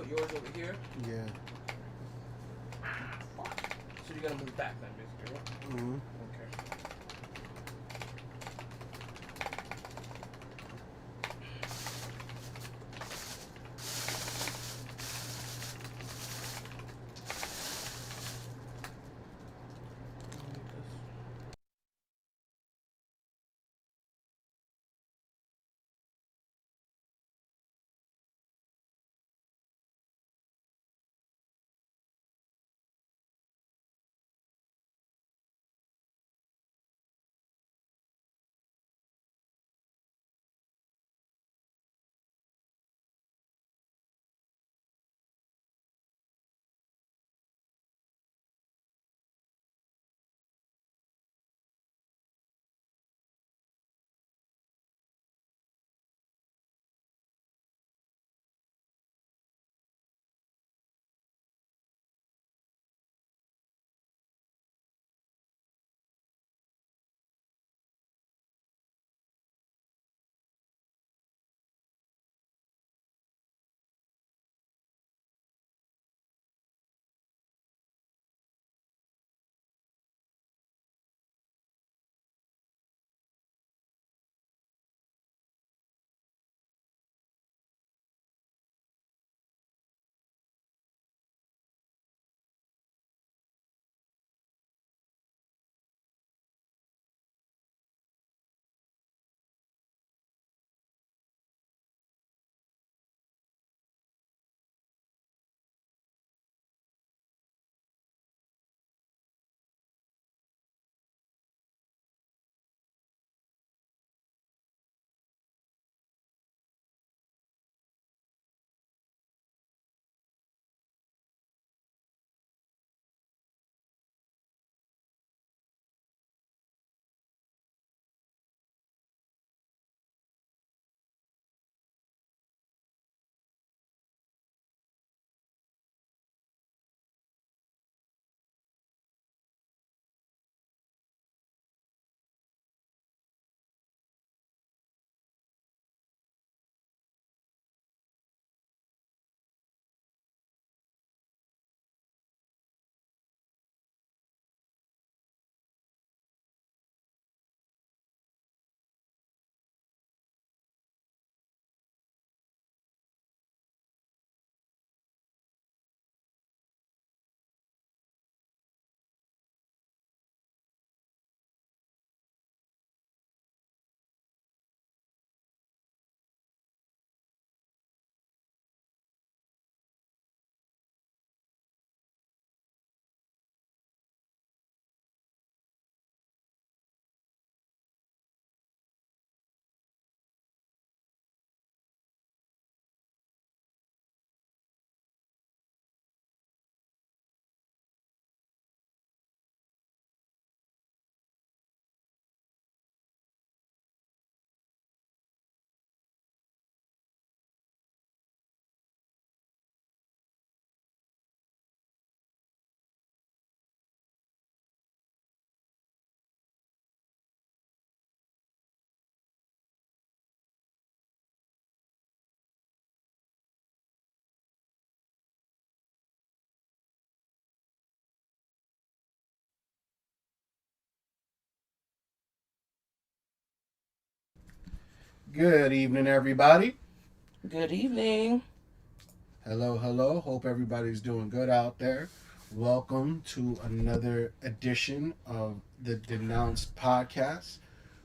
yours over here. Yeah. So you're gonna move back then, basically, right? Mm-hmm. Okay. Good evening, everybody. Good evening. Hello, hello. Hope everybody's doing good out there. Welcome to another edition of the Denounced podcast,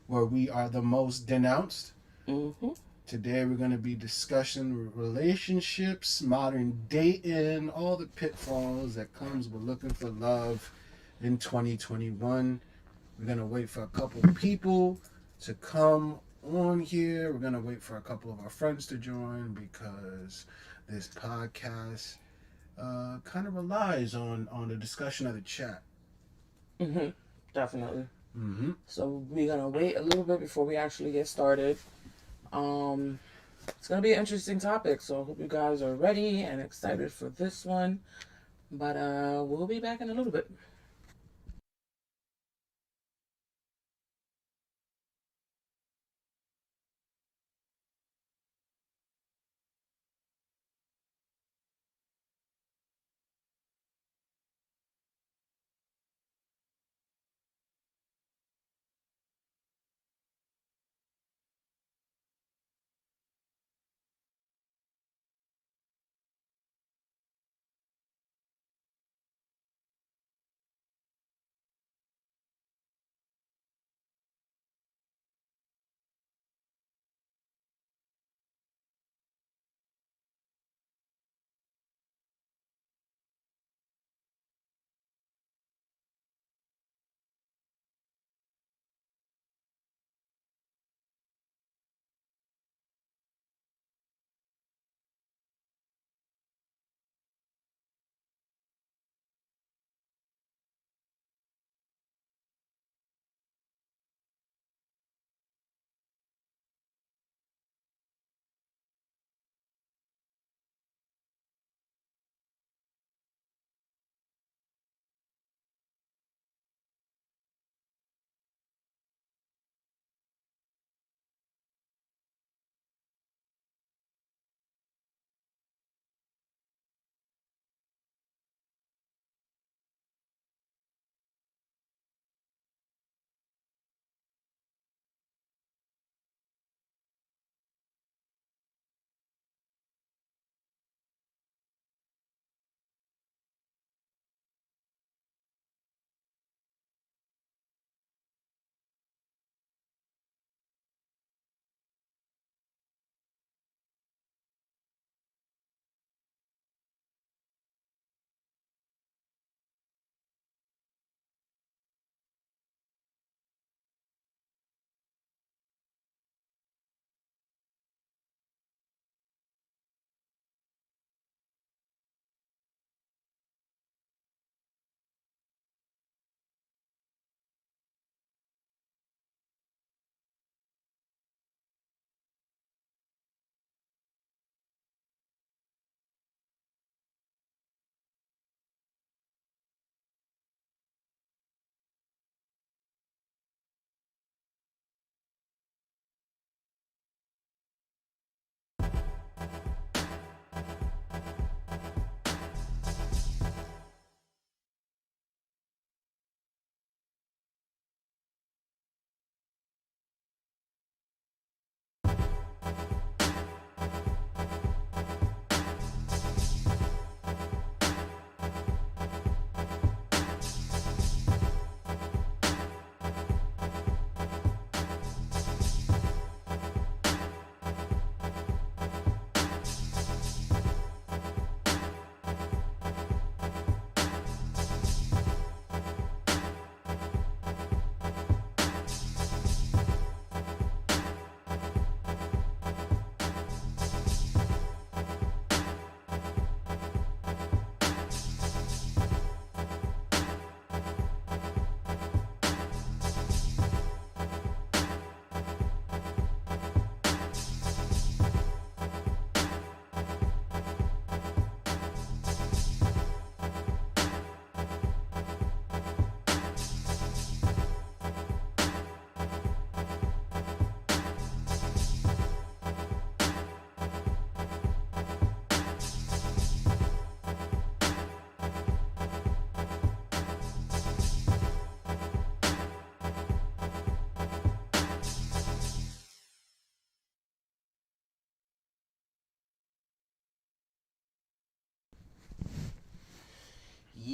where we are the most denounced. Mm-hmm. Today, we're going to be discussing relationships, modern dating, all the pitfalls that comes with looking for love in 2021. We're going to wait for a couple of people to come on here. We're going to wait for a couple of our friends to join because this podcast kind of relies on the discussion of the chat. Mm-hmm. Definitely. Mm-hmm. So we're gonna wait a little bit before we actually get started. Um, it's gonna be an interesting topic, so I hope you guys are ready and excited for this one. But we'll be back in a little bit.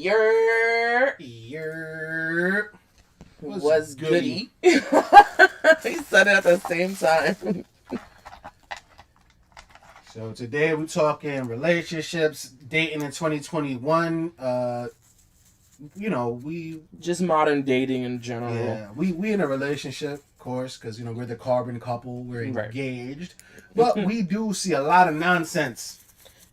Yer. Was goody. He said it at the same time. So today we're talking relationships, dating in 2021. We just modern dating in general. Yeah, we in a relationship, of course, because we're the carbon couple. We're engaged, right. but we do see a lot of nonsense.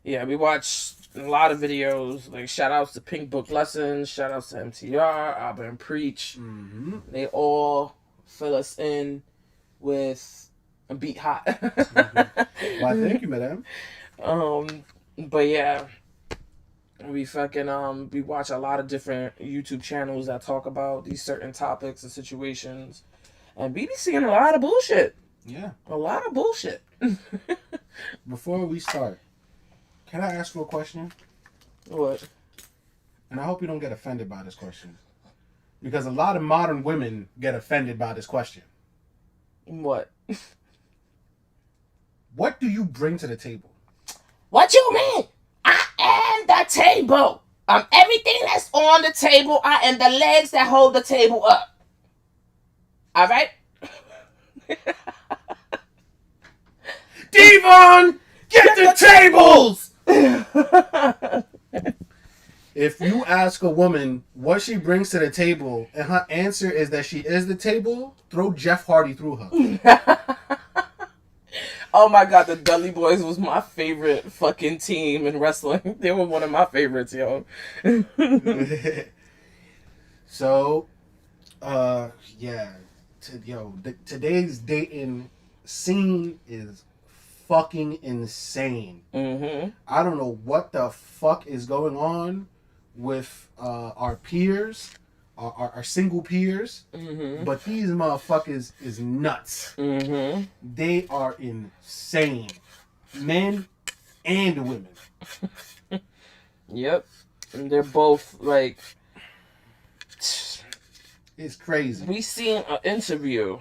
Yeah, we watch a lot of videos. Like shout outs to Pink Book Lessons, shout outs to MTR, Abba and Preach. Mm-hmm. They all fill us in with a beat hot. Mm-hmm. Why, thank you, madam. But yeah, we fucking we watch a lot of different YouTube channels that talk about these certain topics and situations, and we be seeing a lot of bullshit. Yeah, a lot of bullshit. Before we start, can I ask you a question? What? And I hope you don't get offended by this question, because a lot of modern women get offended by this question. What? What do you bring to the table? What you mean? I am the table. I'm everything that's on the table. I am the legs that hold the table up. All right? Devon, get the tables! If you ask a woman what she brings to the table and her answer is that she is the table, throw Jeff Hardy through her. Oh my God, the Dudley Boys was my favorite fucking team in wrestling. They were one of my favorites, yo. So, today's dating scene is fucking insane. Mm-hmm. I don't know what the fuck is going on with our peers, our single peers, mm-hmm. but these motherfuckers is nuts. Mm-hmm. They are insane, men and women. Yep, and they're both like, it's crazy. We seen an interview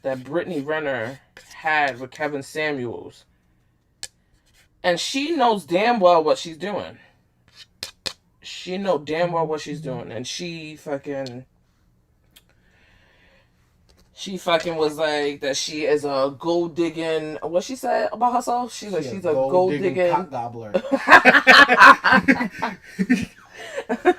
that Brittany Renner had with Kevin Samuels, and she knows damn well what she's doing. She know damn well what she's doing, and she fucking was like that she is a gold digging. What she said about herself? She's like she's a gold digging cock gobbler.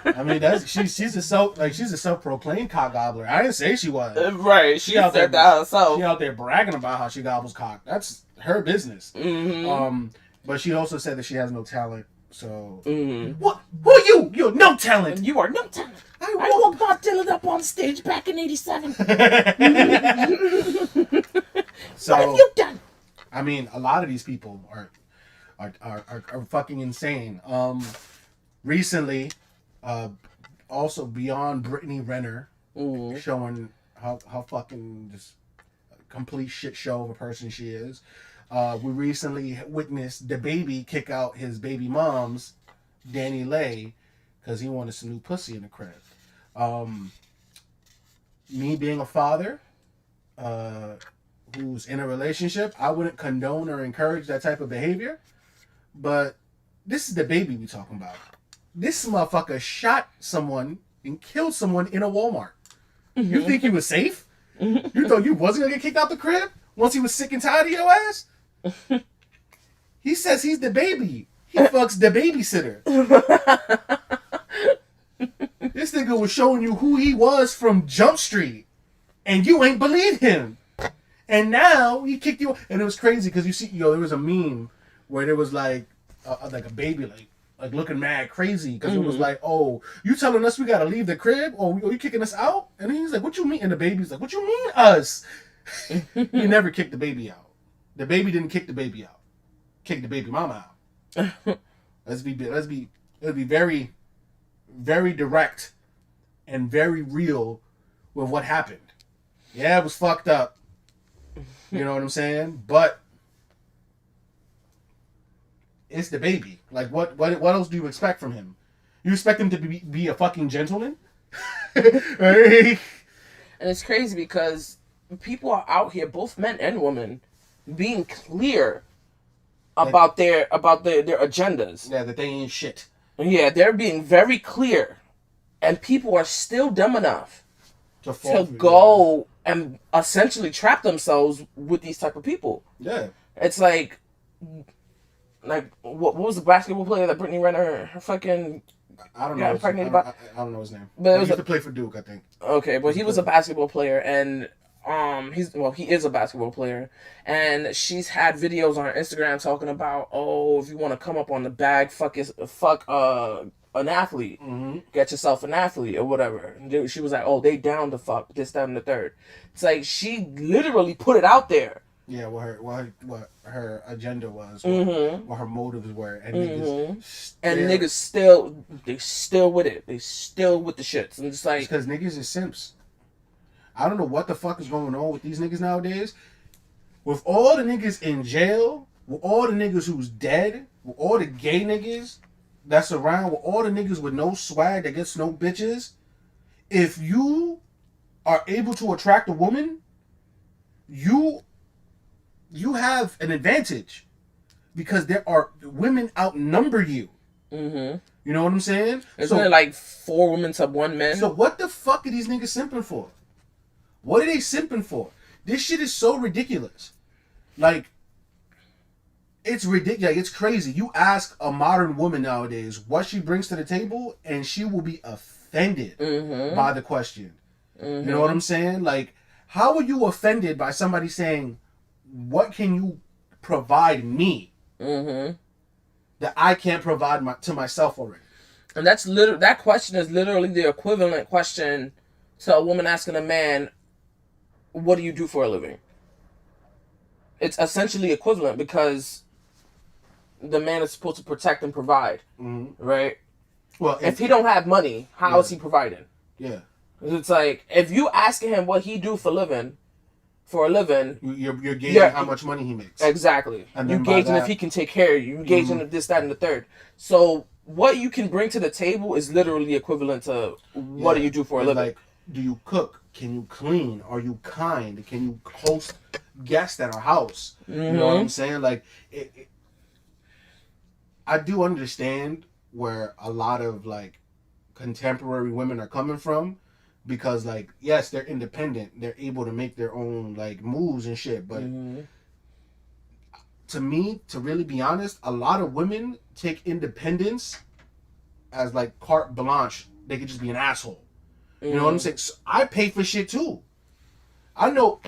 I mean, she's a self-proclaimed cock gobbler. I didn't say she was. Right, she said that herself. She out there bragging about how she gobbles cock. That's her business. Mm-hmm. But she also said that she has no talent. So what? Who are you? You're no talent. You are no talent. I walked Bob Dylan up on stage back in '87. So, what have you done? I mean, a lot of these people are fucking insane. Recently, also beyond Brittany Renner showing how fucking just a complete shit show of a person she is. We recently witnessed the baby kick out his baby mom's, Danny Lay, because he wanted some new pussy in the crib. Me being a father who's in a relationship, I wouldn't condone or encourage that type of behavior. But this is the baby we talking about. This motherfucker shot someone and killed someone in a Walmart. Mm-hmm. You think he was safe? Mm-hmm. You thought you wasn't going to get kicked out the crib once he was sick and tired of your ass? He says he's the baby. He fucks the babysitter. This nigga was showing you who he was from Jump Street, and you ain't believe him. And now he kicked you. And it was crazy because you see, there was a meme where there was like a baby like looking mad crazy because it was like, oh, you telling us we gotta leave the crib or you kicking us out? And he's like, what you mean? And the baby's like, what you mean us? He never kicked the baby out. The baby didn't kick the baby out. Kicked the baby mama out. Let's be very, very direct and very real with what happened. Yeah, it was fucked up. You know what I'm saying? But it's the baby. Like, what else do you expect from him? You expect him to be a fucking gentleman? Right? And it's crazy because people are out here, both men and women, being clear about their agendas. Yeah, that they ain't shit. Yeah, they're being very clear, and people are still dumb enough to go and essentially trap themselves with these type of people. Yeah. It's like what was the basketball player that Brittany Renner her fucking I don't got know. impregnated by? I don't know his name. But he used to play for Duke, I think. Okay, but he was a basketball player, and he is a basketball player, and she's had videos on her Instagram talking about, oh, if you want to come up on the bag, fuck an athlete, get yourself an athlete or whatever. And she was like, oh, they down to fuck this, that, and the third. It's like she literally put it out there. Yeah, what her agenda was, what her motives were, and niggas still with it. They still with the shits, and it's like because niggas is simps. I don't know what the fuck is going on with these niggas nowadays. With all the niggas in jail, with all the niggas who's dead, with all the gay niggas that's around, with all the niggas with no swag that gets no bitches, if you are able to attract a woman, you have an advantage because there are women outnumber you. You know what I'm saying? Isn't it like 4 women to 1 man? So what the fuck are these niggas simping for? What are they simping for? This shit is so ridiculous. Like, it's ridiculous. Like, it's crazy. You ask a modern woman nowadays what she brings to the table, and she will be offended by the question. You know what I'm saying? Like, how are you offended by somebody saying, what can you provide me that I can't provide to myself already? And that question is literally the equivalent question to a woman asking a man, what do you do for a living? It's essentially equivalent because the man is supposed to protect and provide, right? Well, if he don't have money, how is he providing? Yeah. It's like, if you asking him what he do for a living, you're gauging how much money he makes. Exactly. And you're gauging if he can take care of you. You're gauging this, that, and the third. So what you can bring to the table is literally equivalent to what do you do for a living? Like, do you cook? Can you clean? Are you kind? Can you host guests at our house? You know what I'm saying? Like, I do understand where a lot of like contemporary women are coming from, because like, yes, they're independent, they're able to make their own like moves and shit, but to me, to really be honest, a lot of women take independence as like carte blanche. They could just be an asshole. You know what I'm saying? So I pay for shit too. I know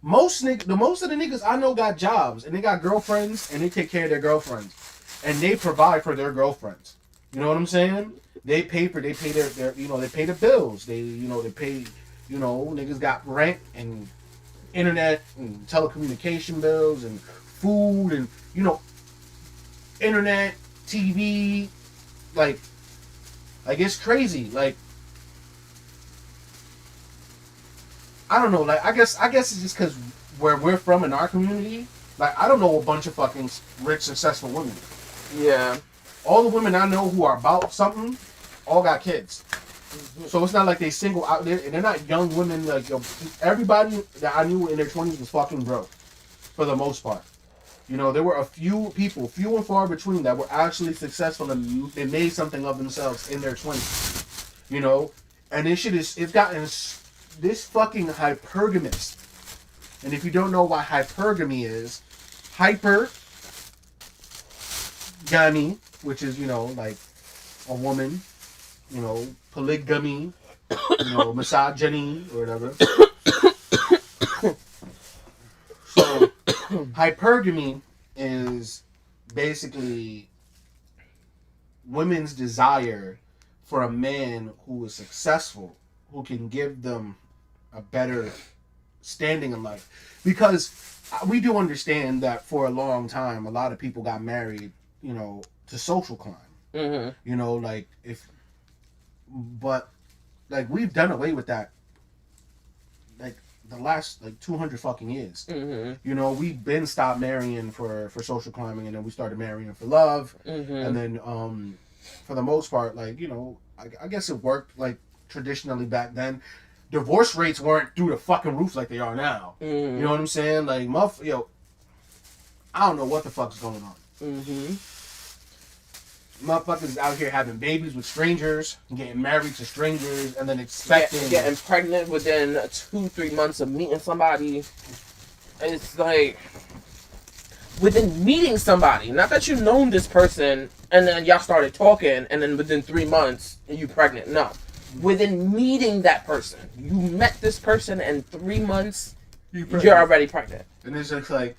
most of the niggas I know got jobs and they got girlfriends and they take care of their girlfriends and they provide for their girlfriends. You know what I'm saying? They pay their they pay the bills. They pay, niggas got rent and internet and telecommunication bills and food and, internet, TV, like it's crazy. Like, I don't know, like, I guess it's just because where we're from in our community, like, I don't know a bunch of fucking rich, successful women. Yeah. All the women I know who are about something, all got kids. So it's not like they single out there, and they're not young women. Like, everybody that I knew in their 20s was fucking broke, for the most part. There were a few people, few and far between, that were actually successful and they made something of themselves in their 20s. And this shit it's gotten this fucking hypergamous. And if you don't know what hypergamy is, hypergamy, which is, like a woman, polygamy, misogyny or whatever. So hypergamy is basically women's desire for a man who is successful, who can give them a better standing in life. Because we do understand that for a long time, a lot of people got married, to social climb. But we've done away with that, like, the last, 200 fucking years. We've been stopped marrying for social climbing, and then we started marrying for love. And then, for the most part, I guess it worked, traditionally back then. Divorce rates weren't through the fucking roof like they are now. You know what I'm saying? Like, I don't know what the fuck's going on. Motherfuckers out here having babies with strangers, getting married to strangers, and then expecting... Getting pregnant within 2-3 months of meeting somebody. It's like... Within meeting somebody. Not that you've known this person, and then y'all started talking, and then within 3 months, you pregnant. No. Within meeting that person. You met this person, and 3 months, you're already pregnant. And it's just like...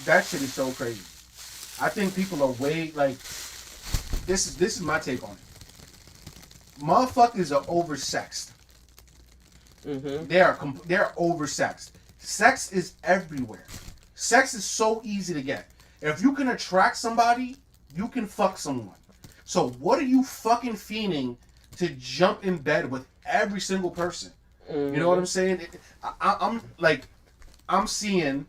That shit is so crazy. I think people are way like this is my take on it. Motherfuckers are oversexed. Mm-hmm. They're oversexed. Sex is everywhere. Sex is so easy to get. If you can attract somebody, you can fuck someone. So what are you fucking fiending to jump in bed with every single person? Mm-hmm. You know what I'm saying? I'm seeing.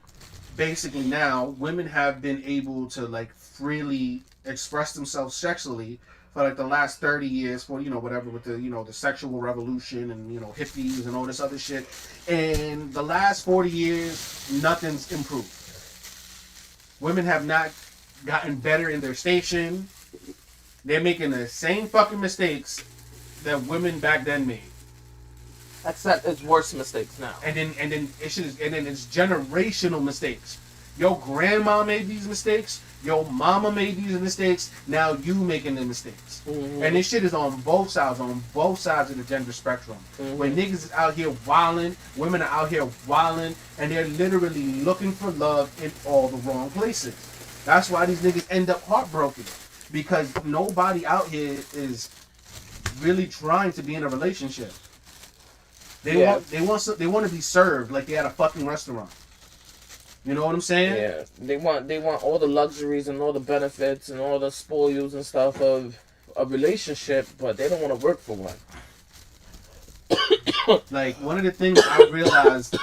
Basically now, women have been able to like freely express themselves sexually for like the last 30 years for, you know, whatever with the, you know, the sexual revolution and, you know, hippies and all this other shit. And the last 40 years, nothing's improved. Women have not gotten better in their station. They're making the same fucking mistakes that women back then made. Except it's worse mistakes now. And then it's generational mistakes. Your grandma made these mistakes. Your mama made these mistakes. Now you making the mistakes. Mm-hmm. And this shit is on both sides of the gender spectrum. Mm-hmm. When niggas is out here wilding, women are out here wilding, and they're literally looking for love in all the wrong places. That's why these niggas end up heartbroken, because nobody out here is really trying to be in a relationship. They want to be served like they at a fucking restaurant. You know what I'm saying? Yeah. They want all the luxuries and all the benefits and all the spoils and stuff of a relationship, but they don't want to work for one. Like, one of the things I realized,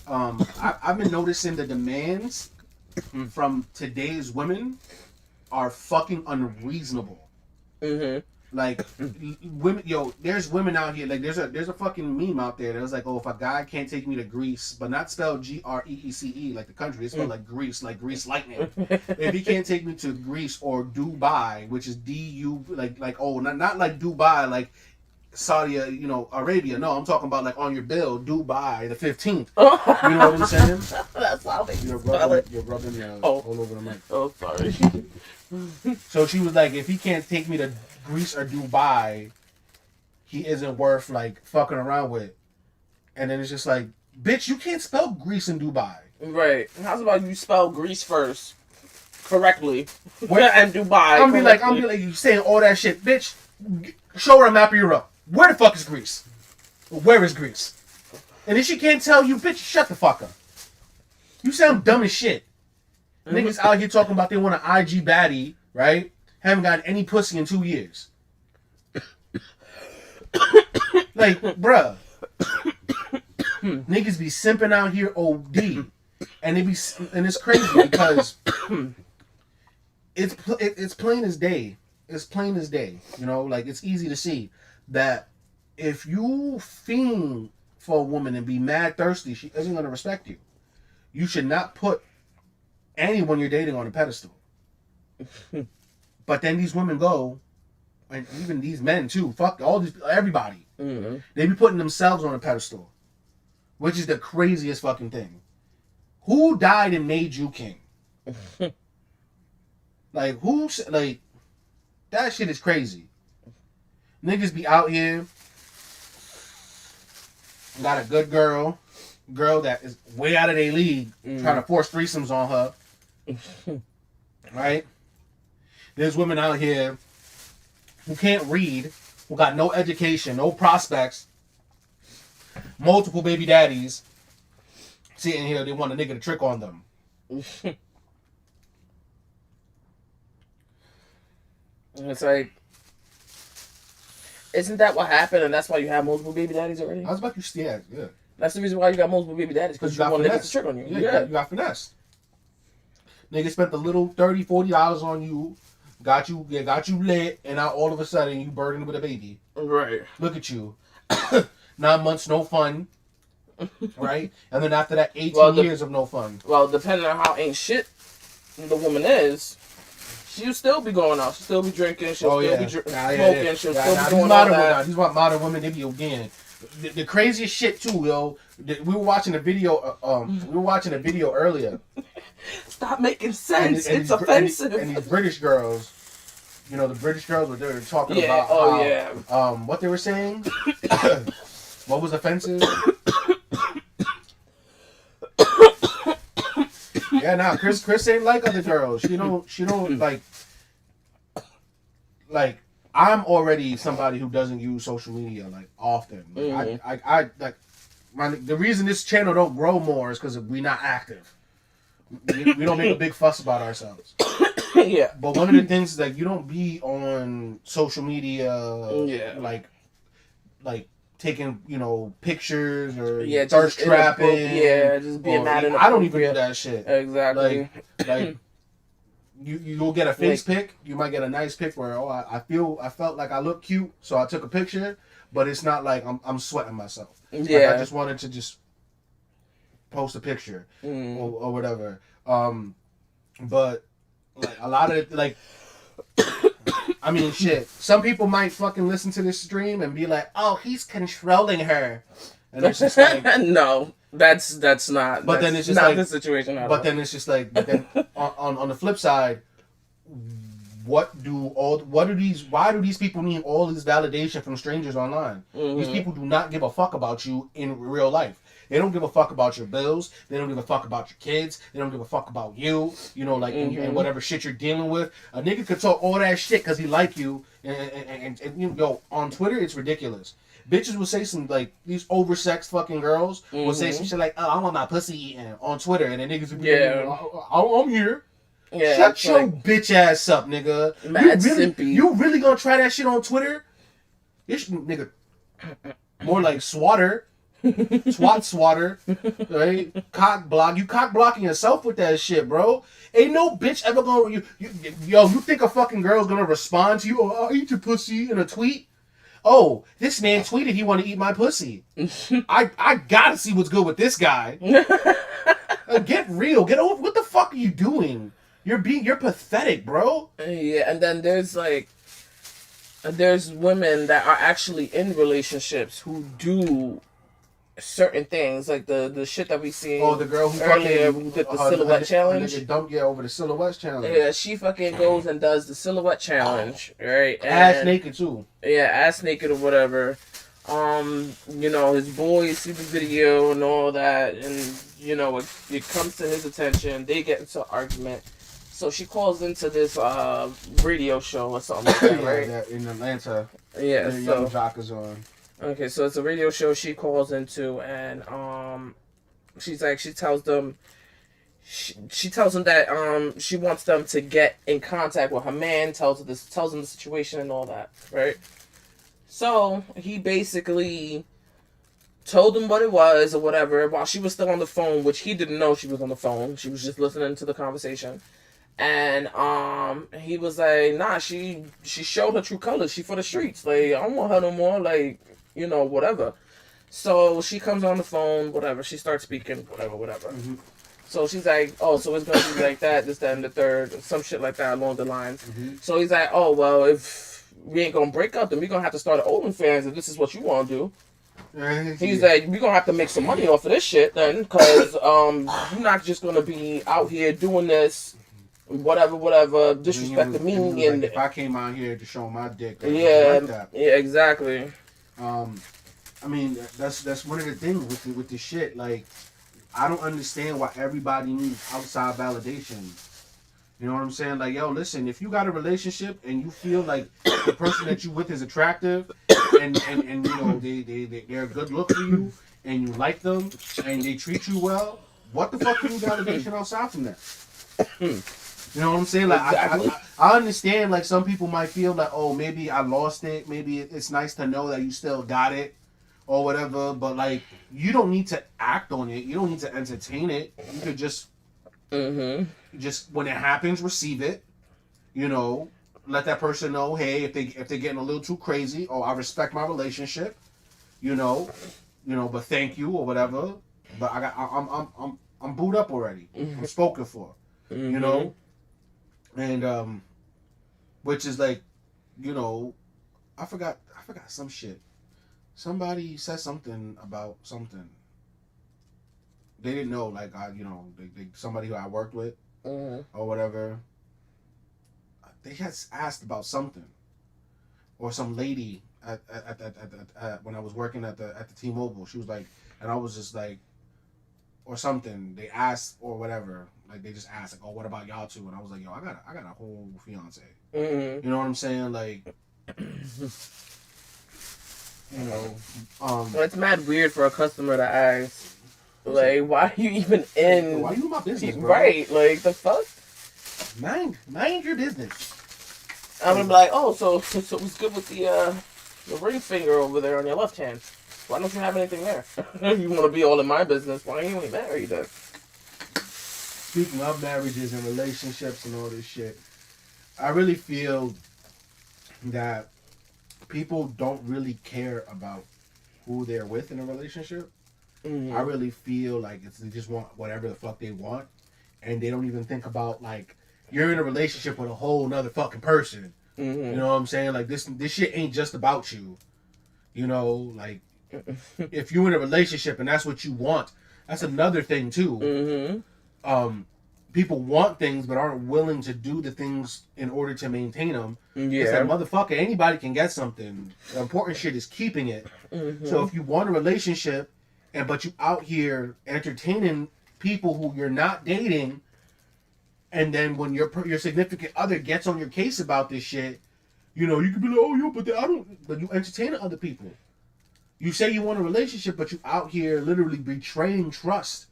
I've been noticing the demands from today's women are fucking unreasonable. Mm-hmm. Like, women, there's women out here, like, there's a fucking meme out there that was like, oh, if a guy can't take me to Greece, but not spelled Greece, like the country, it's spelled like Greece lightning. If he can't take me to Greece or Dubai, which is D-U, like, not like Dubai, like Saudi, Arabia. No, I'm talking about, like, on your bill, Dubai, the 15th. You know what I'm saying? That's how they You're rubbing all over the mic. Oh, sorry. So she was like, if he can't take me to Greece or Dubai, he isn't worth like fucking around with. And then it's just like, bitch, you can't spell Greece and Dubai. Right. How's about you spell Greece first correctly and Dubai? I'm be like, you saying all that shit, bitch. Show her a map of Europe. Where the fuck is Greece? Where is Greece? And if she can't tell you, bitch, shut the fuck up. You sound dumb as shit. Mm-hmm. Niggas out here talking about they want an IG baddie, right? Haven't gotten any pussy in 2 years. Like, bruh. Niggas be simping out here OD. And it's crazy because it's plain as day. It's plain as day. You know, like, it's easy to see that if you fiend for a woman and be mad thirsty, she isn't going to respect you. You should not put anyone you're dating on a pedestal. But then these women go, and even these men too, fuck everybody. Mm-hmm. They be putting themselves on a pedestal, which is the craziest fucking thing. Who died and made you king? Like, that shit is crazy. Niggas be out here, got a good girl that is way out of their league, trying to force threesomes on her. Right? There's women out here who can't read, who got no education, no prospects, multiple baby daddies, sitting here, they want a nigga to trick on them. It's like, isn't that what happened, and that's why you have multiple baby daddies already? I was about to, yeah. That's the reason why you got multiple baby daddies, because you want niggas to trick on you. Yeah, you got finessed. Nigga spent a little $30, $40 on you, got you lit, and now all of a sudden you burdened with a baby. Right. Look at you. 9 months, no fun. Right? And then after that, 18 years of no fun. Well, depending on how ain't shit the woman is, she'll still be going out. She'll still be drinking. She'll still be smoking. She'll still be doing all that. These modern women, they be again. The craziest shit too, yo. We were watching a video. Earlier. Stop making sense. It's offensive. And these British girls, you know, the British girls were there talking about what they were saying. What was offensive? Yeah, nah, Chris ain't like other girls. She don't like I'm already somebody who doesn't use social media like often. Like, the reason this channel don't grow more is because we not active. We don't make a big fuss about ourselves. Yeah. But one of the things is like you don't be on social media like taking, you know, pictures or thirst trapping. Just being mad at I don't even do that shit. Exactly. Like you'll get a face pic. You might get a nice pic where I felt like I look cute, so I took a picture. But it's not like I'm sweating myself. Yeah. Like I just wanted to just post a picture or whatever. But like a lot of like. I mean, shit. Some people might fucking listen to this stream and be like, "Oh, he's controlling her," and it's just like, no, that's not. But then it's just not like the situation. But then it's just like, but then on the flip side, why do these people need all this validation from strangers online? These people do not give a fuck about you in real life. They don't give a fuck about your bills. They don't give a fuck about your kids. They don't give a fuck about you. You know, like and whatever shit you're dealing with. A nigga could talk all that shit because he like you. And you know, on Twitter, it's ridiculous. Bitches will say some like these oversexed fucking girls will say some shit like, "Oh, I want my pussy eaten" on Twitter, and the niggas will be like, I'm here. Yeah, shut your bitch ass up, nigga. You really gonna try that shit on Twitter? This nigga more like swatter. Swatter, right? You cock blocking yourself with that shit, bro. Ain't no bitch ever gonna you think a fucking girl's gonna respond to you? Oh, I'll eat your pussy in a tweet. Oh, this man tweeted he want to eat my pussy. I gotta see what's good with this guy. Get real. Get over. What the fuck are you doing? You're pathetic, bro. Yeah, and then there's women that are actually in relationships who do certain things, like the shit that we seen. Oh, the girl who earlier who did the silhouette challenge. Over the silhouette challenge. Yeah, she fucking goes and does the silhouette challenge, right? And, ass naked too. Yeah, ass naked or whatever. You know, his boys see the video and all that, and you know, it comes to his attention. They get into an argument. So she calls into this radio show or something like that, right? That in Atlanta. Yeah, Young Jock is on. Okay, so it's a radio show she calls into, and she tells them that she wants them to get in contact with her man, tells them the situation and all that, right? So he basically told him what it was or whatever while she was still on the phone, which he didn't know she was on the phone. She was just listening to the conversation. And he was like, nah, she showed her true colors. She for the streets. Like, I don't want her no more. Like, you know, whatever. So she comes on the phone, whatever. She starts speaking, whatever. Mm-hmm. So she's like, oh, so it's going to be like that, this, that, and the third, some shit like that along the lines. Mm-hmm. So he's like, oh, well, if we ain't going to break up, then we're going to have to start an OnlyFans if this is what you want to do. He's like, we're going to have to make some money off of this shit then, because you're not just going to be out here doing this, whatever, disrespecting me. And like, if I came out here to show my dick, yeah, like that. Yeah, exactly. I mean, that's one of the things with the shit. Like, I don't understand why everybody needs outside validation. You know what I'm saying? Like, yo, listen, if you got a relationship and you feel like the person that you with is attractive and you know they're a good look for you and you like them and they treat you well, what the fuck can you validation outside from that? You know what I'm saying? Like, exactly. I understand, like, some people might feel like, oh, maybe I lost it. Maybe it's nice to know that you still got it or whatever. But, like, you don't need to act on it. You don't need to entertain it. You could just, when it happens, receive it. You know, let that person know, hey, if they're getting a little too crazy, oh, I respect my relationship. You know, but thank you or whatever. But I'm booed up already. I'm spoken for. You know. And which is like, I forgot some shit. Somebody said something about something. They didn't know, like, somebody who I worked with or whatever. They had asked about something, or some lady at when I was working at the T-Mobile. She was like, and I was just like, or something. They asked or whatever. Like they just asked, like, oh, what about y'all two? And I was like, yo, I got a whole fiance. You know what I'm saying? Like, Well, it's mad weird for a customer to ask, like, why are you even in? Why you in my business, bro? Right? Like the fuck? Mind your business. I'm gonna be like, oh, so what's good with the ring finger over there on your left hand? Why don't you have anything there? You want to be all in my business? Why ain't you married then? Speaking of marriages and relationships and all this shit, I really feel that people don't really care about who they're with in a relationship. I really feel like they just want whatever the fuck they want, and they don't even think about, like, you're in a relationship with a whole nother fucking person. You know what I'm saying? Like, this shit ain't just about you. Like, if you're in a relationship and that's what you want, that's another thing too. People want things but aren't willing to do the things in order to maintain them. It's like, motherfucker, anybody can get something. The important shit is keeping it. So if you want a relationship but you out here entertaining people who you're not dating, and then when your significant other gets on your case about this shit, you could be like, oh, yo, but you entertain other people. You say you want a relationship, but you out here literally betraying trust,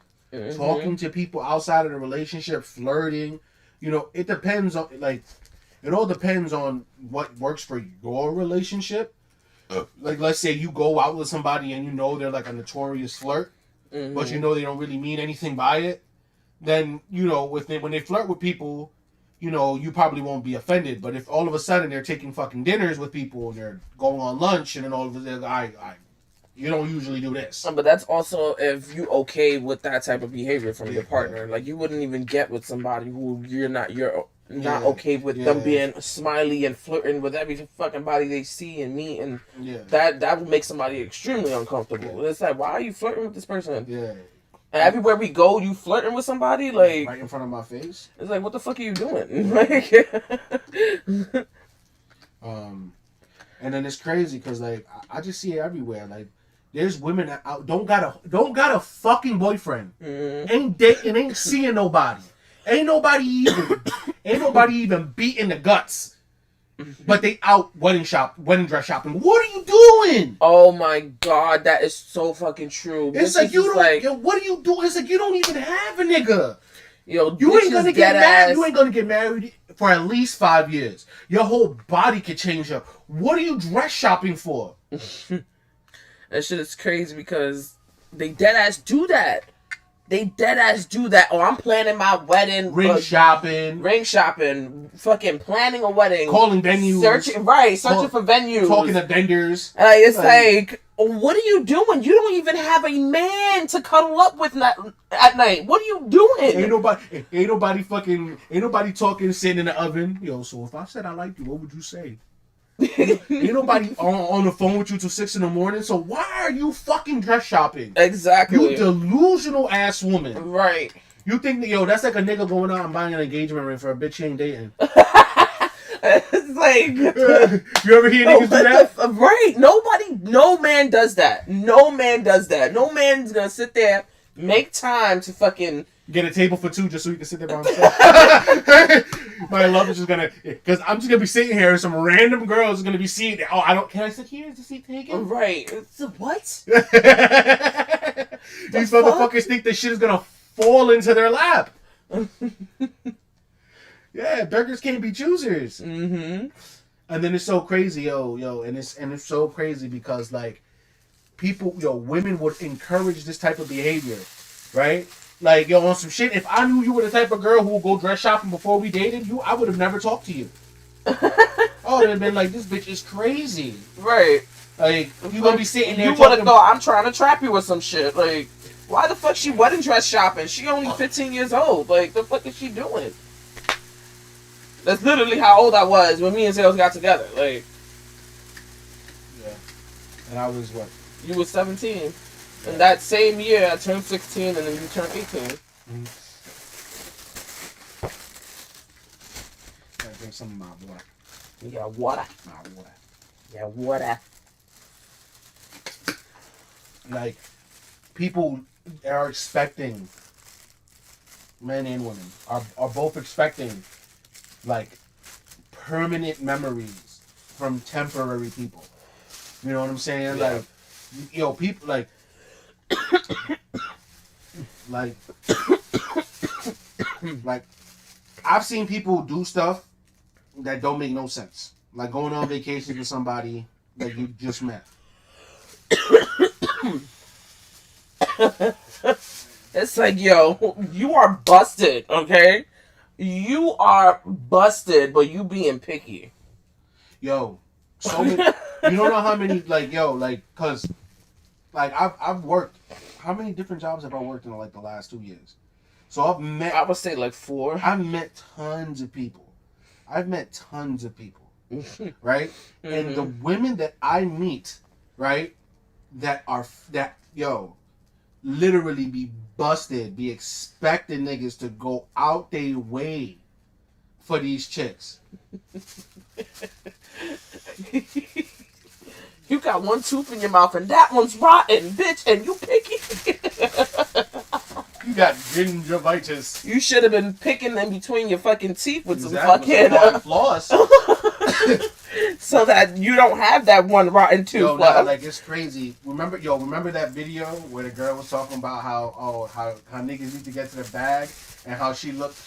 talking to people outside of the relationship, flirting. It depends on, like, it all depends on what works for your relationship. Like, let's say you go out with somebody and they're like a notorious flirt, but they don't really mean anything by it. Then, when they flirt with people, you probably won't be offended. But if all of a sudden they're taking fucking dinners with people and they're going on lunch and then all of a sudden, you don't usually do this. But that's also if you okay with that type of behavior from your partner. Like, you wouldn't even get with somebody who you're not okay with them being smiley and flirting with every fucking body they see and meet, and that would make somebody extremely uncomfortable. It's like, why are you flirting with this person? And everywhere we go, you flirting with somebody, like, right in front of my face. It's like, what the fuck are you doing? Like, and then it's crazy because, like, I just see it everywhere. Like, there's women that don't got a fucking boyfriend, ain't dating, ain't seeing nobody, ain't nobody even beating the guts, but they out wedding dress shopping. What are you doing? Oh my god, that is so fucking true. It's like, you don't. Like, what are you doing? It's like, you don't even have a nigga. You ain't gonna get married. You ain't gonna get married for at least 5 years. Your whole body could change up. What are you dress shopping for? That shit is crazy because they dead ass do that. Oh, I'm planning my wedding. Ring shopping. Fucking planning a wedding. Calling venues. Searching for venues. Talking to vendors. It's like, what are you doing? You don't even have a man to cuddle up with at night. What are you doing? Ain't nobody talking, sitting in the oven. Yo, so if I said I liked you, what would you say? Ain't nobody on the phone with you till 6 a.m. So why are you fucking dress shopping? Exactly. You delusional ass woman. Right. You think that, that's like a nigga going out and buying an engagement ring for a bitch he ain't dating. It's like, you ever hear niggas do that? Right. No man does that. No man's gonna sit there, make time to fucking get a table for two just so you can sit there by himself. My love is just gonna, because I'm just gonna be sitting here and some random girl is gonna be seeing. Oh, can I sit here? Is the seat taken? Right. It's what? These motherfuckers think this shit is gonna fall into their lap. Yeah, beggars can't be choosers. And then it's so crazy, and it's so crazy because, like, people, women would encourage this type of behavior, right? Like, on some shit, if I knew you were the type of girl who would go dress shopping before we dated you, I would have never talked to you. Oh, it'd have been like, this bitch is crazy. Right. Like, you gonna be sitting there. You would have thought I'm trying to trap you with some shit. Like, why the fuck she wedding dress shopping? She only 15 years old. Like, the fuck is she doing? That's literally how old I was when me and Zales got together. Like, Yeah. And I was what? you was 17. Yeah. And that same year, I turned 16, and then you turned 18. Mm-hmm. Gotta drink some of my water. Yeah, water. My water. Yeah, water. Like, people are expecting, men and women are both expecting, like, permanent memories from temporary people. You know what I'm saying? Yeah. Like, yo, people like like like I've seen people do stuff that don't make no sense. Like going on vacation with somebody that you just met. It's like, yo, you are busted, okay? You are busted, but you being picky. Yo, so many, you don't know how many, like, yo, like, cause like I've worked, how many different jobs have I worked in like the last 2 years? So I would say like 4. I've met tons of people. Right? Mm-hmm. And the women that I meet, right, that literally be busted, be expecting niggas to go out their way for these chicks. You got one tooth in your mouth and that one's rotten, bitch, and you picky. You got gingivitis. You should have been picking in between your fucking teeth with Exactly. some fucking floss. so that you don't have that one rotten tooth. Yo, nah, like it's crazy. Remember that video where the girl was talking about how niggas need to get to the bag and how she looked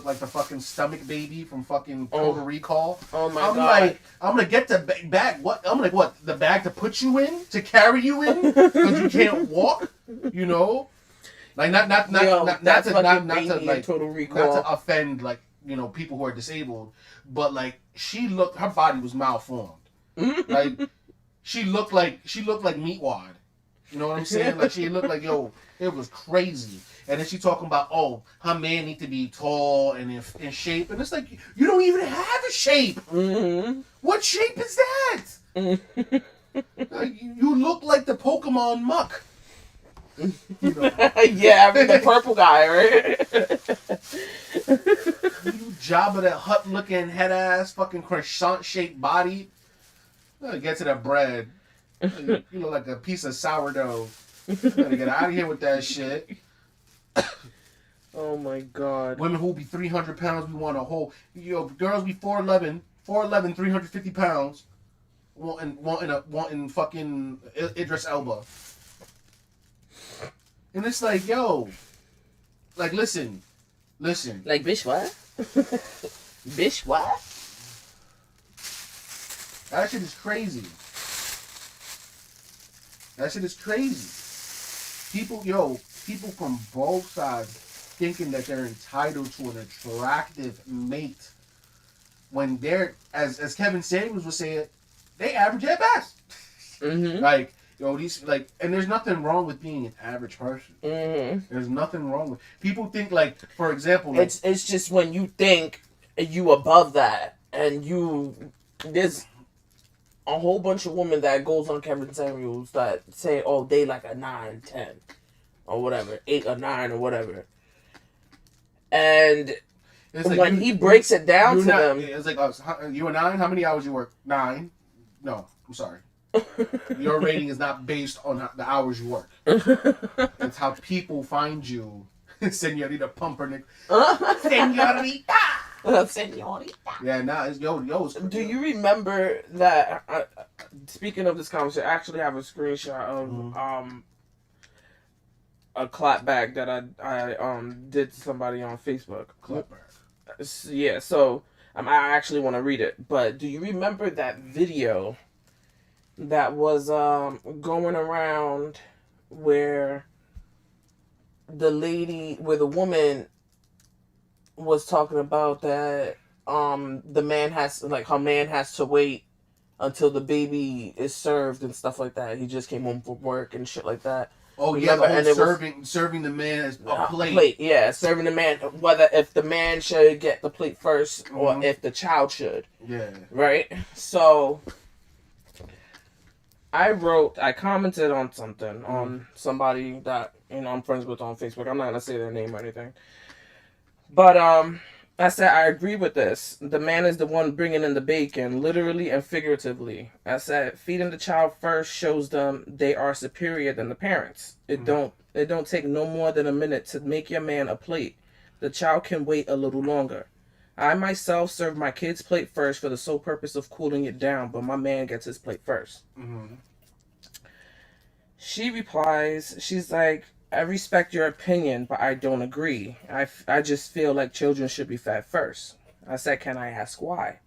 like the fucking stomach baby from fucking Total Recall. Oh my god! Like, I'm gonna get the bag. What? I'm like, what? The bag to put you in, to carry you in, because you can't walk. You know, like not to Total Recall. not to offend like people who are disabled, but like her body was malformed. Like she looked like Meatwad. You know what I'm saying? Like she looked like it was crazy. And then she talking about her man need to be tall and in shape, and it's like you don't even have a shape. Mm-hmm. What shape is that? Like, you look like the Pokemon Muck. Yeah, I mean the purple guy, right? You Jabba the Hutt looking head ass, fucking croissant shaped body. Get to the bread. You look like a piece of sourdough. You gotta get out of here with that shit. Oh my god. Women who be 300 pounds, we want a whole. Girls be 4'11", 350 pounds, wanting fucking Idris Elba. And it's like, like listen. Like, bitch, what? Bitch, what? That shit is crazy. People from both sides thinking that they're entitled to an attractive mate when they're, as Kevin Samuels was saying, they average at best. Mm-hmm. Like, these, like, and there's nothing wrong with being an average person. Mm-hmm. There's nothing wrong with, people think, like, for example, like, it's just when you think you above that, and there's a whole bunch of women that goes on Kevin Samuels that say, they like a 9, 10, or whatever, 8 or 9 or whatever. And it's like when he breaks it down to them, it's like, you a 9? How many hours you work? 9. No, I'm sorry. Your rating is not based on the hours you work. It's how people find you. Senorita Pumpernickel. Senorita. Senorita. Yeah, it's it's Do you remember that? Speaking of this conversation, I actually have a screenshot of a clapback that I did to somebody on Facebook. Clapback. Yeah, so I actually want to read it. But do you remember that video that was going around where the woman was talking about that her man has to wait until the baby is served and stuff like that. He just came home from work and shit like that. Oh yeah, Remember? And it serving the man as a plate. Yeah, serving the man, whether if the man should get the plate first or if the child should. Yeah. Right? So I commented on something on somebody that, you know, I'm friends with on Facebook. I'm not gonna say their name or anything. But I said I agree with this. The man is the one bringing in the bacon, literally and figuratively. I said feeding the child first shows them they are superior than the parents. It don't take no more than a minute to make your man a plate. The child can wait a little longer. I myself serve my kid's plate first for the sole purpose of cooling it down, but my man gets his plate first. She replies, she's like, I respect your opinion, but I don't agree. I just feel like children should be fed first. I said, can I ask why?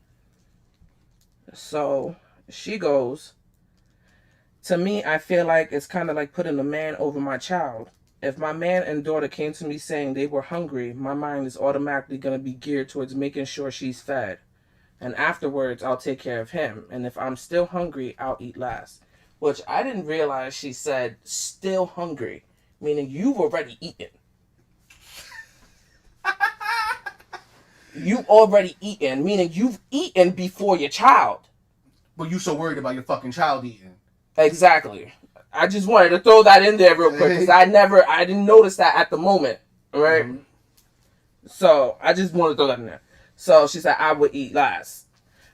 So she goes, to me, I feel like it's kind of like putting a man over my child. If my man and daughter came to me saying they were hungry, my mind is automatically going to be geared towards making sure she's fed. And afterwards, I'll take care of him. And if I'm still hungry, I'll eat last. Which I didn't realize she said still hungry, meaning you've already eaten. You already eaten, meaning you've eaten before your child. But you so worried about your fucking child eating. Exactly. I just wanted to throw that in there real quick because I didn't notice that at the moment, right? So I just wanted to throw that in there. So she said, I would eat last.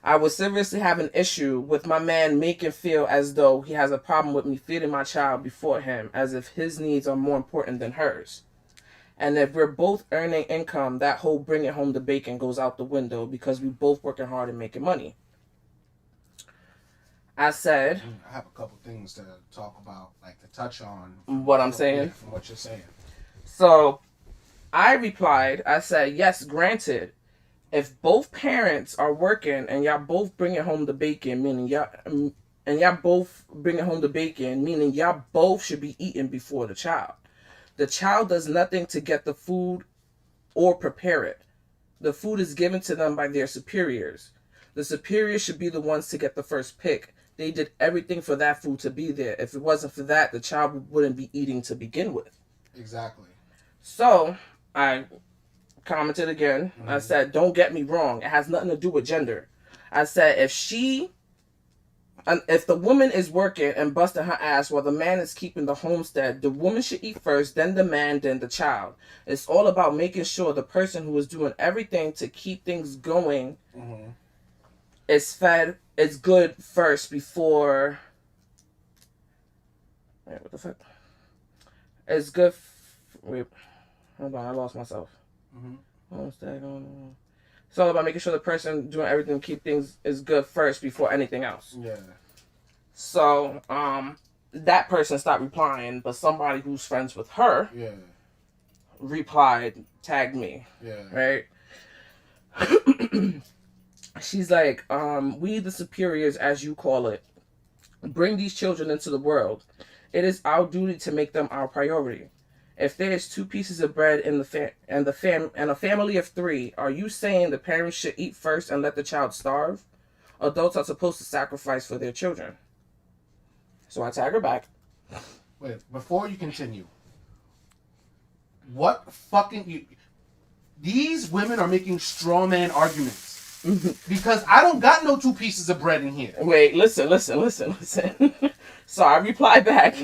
I would seriously have an issue with my man making feel as though he has a problem with me feeding my child before him, as if his needs are more important than hers. And if we're both earning income, that whole bringing home the bacon goes out the window because we both working hard and making money. I said, I have a couple things to talk about, like to touch on. What I'm saying? From what you're saying. So I replied, I said, yes, granted, if both parents are working and y'all both bringing home the bacon, meaning y'all both bringing home the bacon, meaning y'all both should be eating before the child. The child does nothing to get the food or prepare it. The food is given to them by their superiors. The superiors should be the ones to get the first pick. They did everything for that food to be there. If it wasn't for that, the child wouldn't be eating to begin with. Exactly. So I commented again. I said, don't get me wrong. It has nothing to do with gender. I said, if the woman is working and busting her ass while the man is keeping the homestead, the woman should eat first, then the man, then the child. It's all about making sure the person who is doing everything to keep things going is fed. It's good first before. Wait, what the fuck? It's good. Wait, hold on, I lost myself. It's all about making sure the person doing everything to keep things is good first before anything else. Yeah. So, that person stopped replying, but somebody who's friends with her, replied, tagged me. Yeah. Right. She's like, we the superiors, as you call it, bring these children into the world. It is our duty to make them our priority. If there is 2 pieces of bread in and a family of 3, are you saying the parents should eat first and let the child starve? Adults are supposed to sacrifice for their children. So I tag her back. Wait, before you continue, what fucking these women are making straw man arguments. Because I don't got no 2 pieces of bread in here. Wait, listen. So I replied back.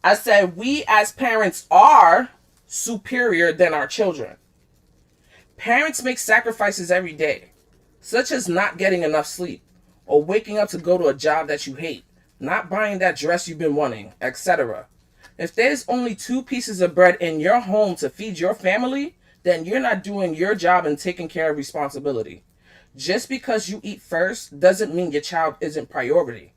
I said, we as parents are superior than our children. Parents make sacrifices every day, such as not getting enough sleep, or waking up to go to a job that you hate, not buying that dress you've been wanting, etc. If there's only 2 pieces of bread in your home to feed your family, then you're not doing your job and taking care of responsibility. Just because you eat first doesn't mean your child isn't priority.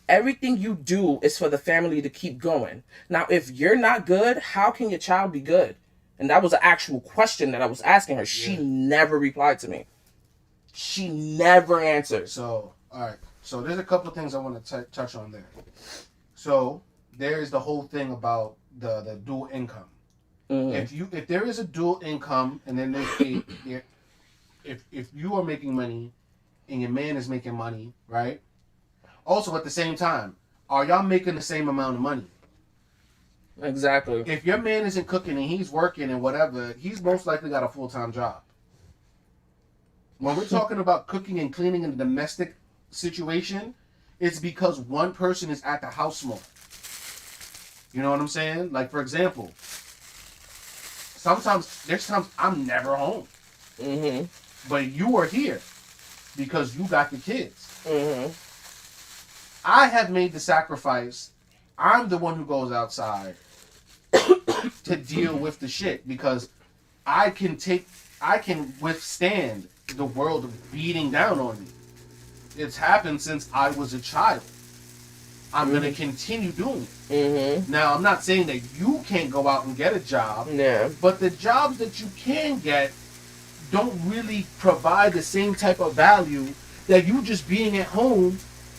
Everything you do is for the family to keep going. Now, if you're not good, how can your child be good? And that was an actual question that I was asking her. Yeah. She never replied to me. She never answered. So, all right. So there's a couple of things I want to touch on there. So there is the whole thing about the dual income. If there is a dual income and then if you are making money and your man is making money, right? Also, at the same time, are y'all making the same amount of money? Exactly. If your man isn't cooking and he's working and whatever, he's most likely got a full-time job. When we're talking about cooking and cleaning in a domestic situation, it's because one person is at the house more. You know what I'm saying? Like, for example, there's times I'm never home. Mm-hmm. But you are here because you got the kids. Mm-hmm. I have made the sacrifice. I'm the one who goes outside to deal with the shit because I can withstand the world beating down on me. It's happened since I was a child. I'm going to continue doing it. Mm-hmm. Now, I'm not saying that you can't go out and get a job. Yeah. But the jobs that you can get don't really provide the same type of value that you just being at home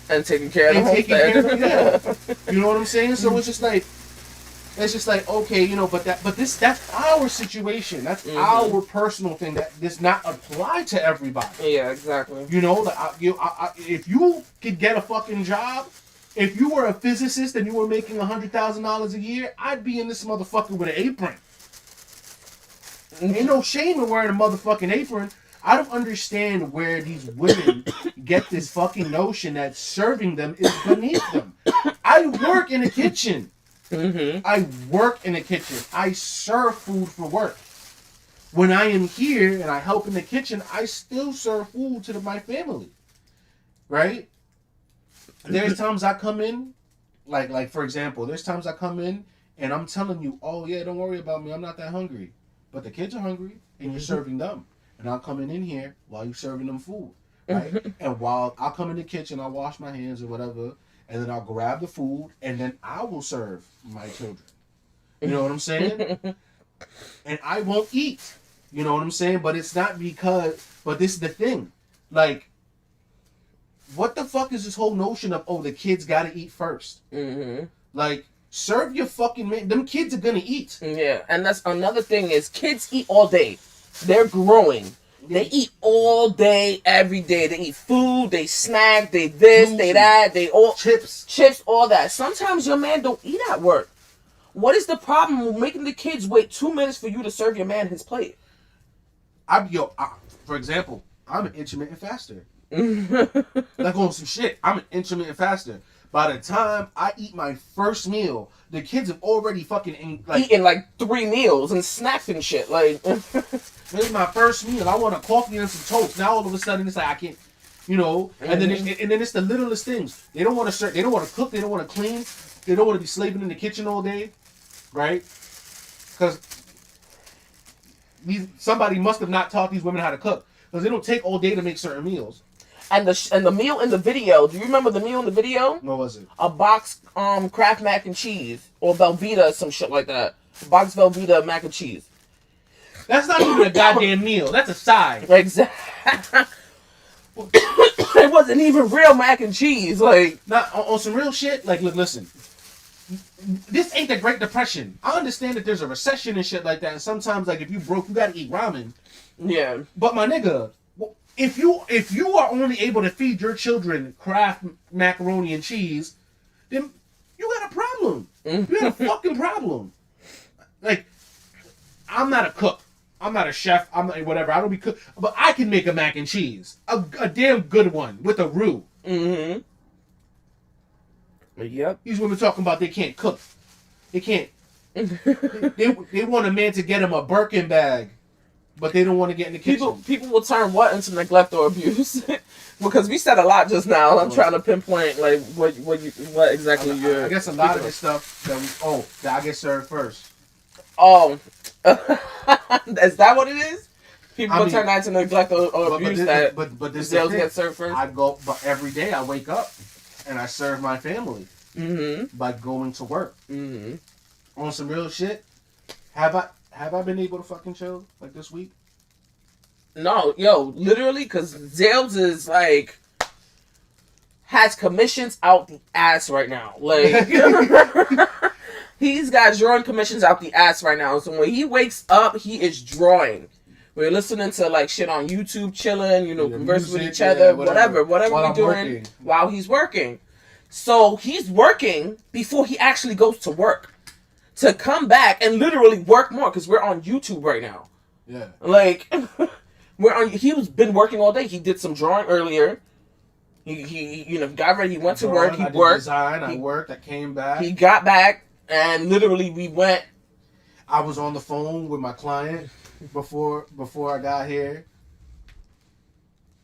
and taking care of the homestead. Yeah. You know what I'm saying? So it's just like okay, you know, but that's our situation. That's our personal thing that does not apply to everybody. Yeah, exactly. You know, like if you could get a fucking job, if you were a physicist and you were making $100,000 a year, I'd be in this motherfucker with an apron. Ain't no shame in wearing a motherfucking apron. I don't understand where these women get this fucking notion that serving them is beneath them. I work in a kitchen. Mm-hmm. I work in a kitchen. I serve food for work. When I am here and I help in the kitchen, I still serve food to my family. Right? There's times I come in, like for example, there's times I come in and I'm telling you, oh yeah, don't worry about me, I'm not that hungry. But the kids are hungry and you're serving them. And I'm coming in here while you're serving them food. Right? And while I'll come in the kitchen, I'll wash my hands or whatever, and then I'll grab the food, and then I will serve my children. You know what I'm saying? And I won't eat. You know what I'm saying? But it's not because, but this is the thing. Like, what the fuck is this whole notion of, oh, the kids gotta eat first? Mm-hmm. Like, serve your fucking man. Them kids are gonna eat. Yeah, and that's another thing is kids eat all day. They're growing. They eat all day, every day. They eat food, they snack, they this, they that, they all chips, all that. Sometimes your man don't eat at work. What is the problem with making the kids wait 2 minutes for you to serve your man his plate? For example, I'm an intermittent faster. Like on some shit, I'm an intermittent faster. By the time I eat my first meal, the kids have already fucking eaten like 3 meals and snacks and shit. Like, this is my first meal. I want a coffee and some toast. Now all of a sudden it's like I can't, you know. And then it's the littlest things. They don't want to serve. They don't want to cook. They don't want to clean. They don't want to be slaving in the kitchen all day, right? Because somebody must have not taught these women how to cook. Because they don't take all day to make certain meals. And the meal in the video, do you remember the meal in the video? What was it? A box Kraft mac and cheese or Velveeta, some shit like that. Box Velveeta mac and cheese. That's not even a goddamn meal. That's a side. Exactly. It wasn't even real mac and cheese. Like, not on some real shit. Like, look, listen. This ain't the Great Depression. I understand that there's a recession and shit like that, and sometimes, like, if you broke, you gotta eat ramen. Yeah. But my nigga, if you are only able to feed your children Kraft macaroni and cheese, then you got a problem. You got a fucking problem. Like, I'm not a cook. I'm not a chef. I'm not whatever. I don't be cook, but I can make a mac and cheese, a damn good one with a roux. Mm-hmm. Yep. These women talking about they can't cook. They can't. they want a man to get them a Birkin bag. But they don't want to get in the kitchen. People will turn what into neglect or abuse? Because we said a lot just now. I'm trying to pinpoint like what exactly you're. I guess a lot of this stuff that I get served first. Oh, is that what it is? People will turn that into neglect or abuse but this Zales get served first. But every day I wake up and I serve my family by going to work. On some real shit. Have I been able to fucking chill like this week? No, yo, literally, because Zales is like has commissions out the ass right now. Like he's got drawing commissions out the ass right now. So when he wakes up, he is drawing. We're listening to like shit on YouTube, chilling, conversing with each other, whatever we're doing while he's working. So he's working before he actually goes to work. to come back and literally work more because we're on YouTube right now. Yeah. Like, he was been working all day. He did some drawing earlier. He got ready. He went to work. He worked. Design. I worked. I came back. He got back, and literally we went. I was on the phone with my client before I got here.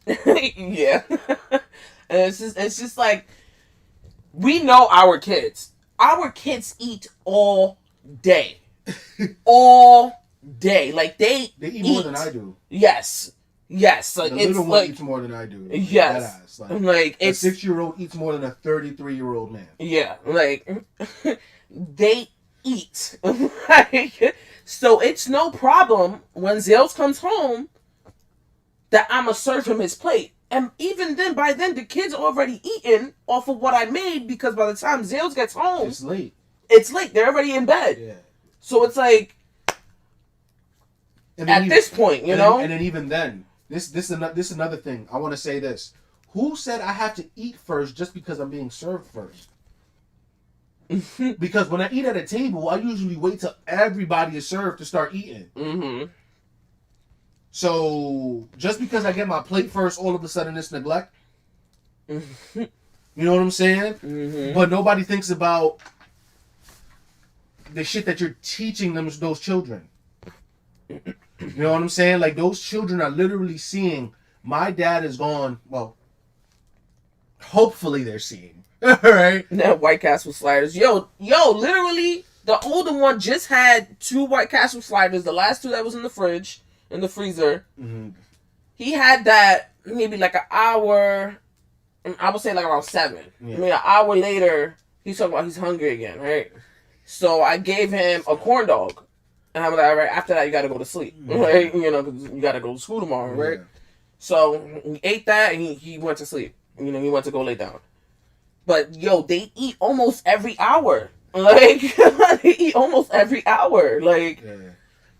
Yeah. And it's just like, we know our kids. Our kids eat all day. All day. Like, they eat more than I do. Yes. Like, the it's little one like, eats more than I do. Yes. Like a 6-year-old eats more than a 33-year-old man. Yeah. Like, they eat. Like, so it's no problem when Zales comes home that I'ma serve him his plate. And even then, by then, the kid's already eaten off of what I made, because by the time Zales gets home, it's late. They're already in bed. Yeah. So it's like, at this point, you know? And then even then, this is another thing. I want to say this. Who said I have to eat first just because I'm being served first? Because when I eat at a table, I usually wait till everybody is served to start eating. Mm-hmm. So just because I get my plate first, all of a sudden it's neglect. You know what I'm saying? Mm-hmm. But nobody thinks about the shit that you're teaching those children. You know what I'm saying? Like, those children are literally seeing, my dad is gone. Well, hopefully they're seeing. Right? That White Castle sliders. Yo, literally, the older one just had 2 White Castle sliders. The last 2 that was in the fridge, in the freezer. Mm-hmm. He had that maybe like an hour. I would say like around 7. Yeah. I mean, an hour later, he's talking about he's hungry again, right? So I gave him a corn dog. And I was like, all right, after that, you got to go to sleep. Right? You know, because you got to go to school tomorrow, right? Yeah. So he ate that and he went to sleep. You know, he went to go lay down. But, yo, they eat almost every hour. Like, they eat almost every hour. Like, yeah.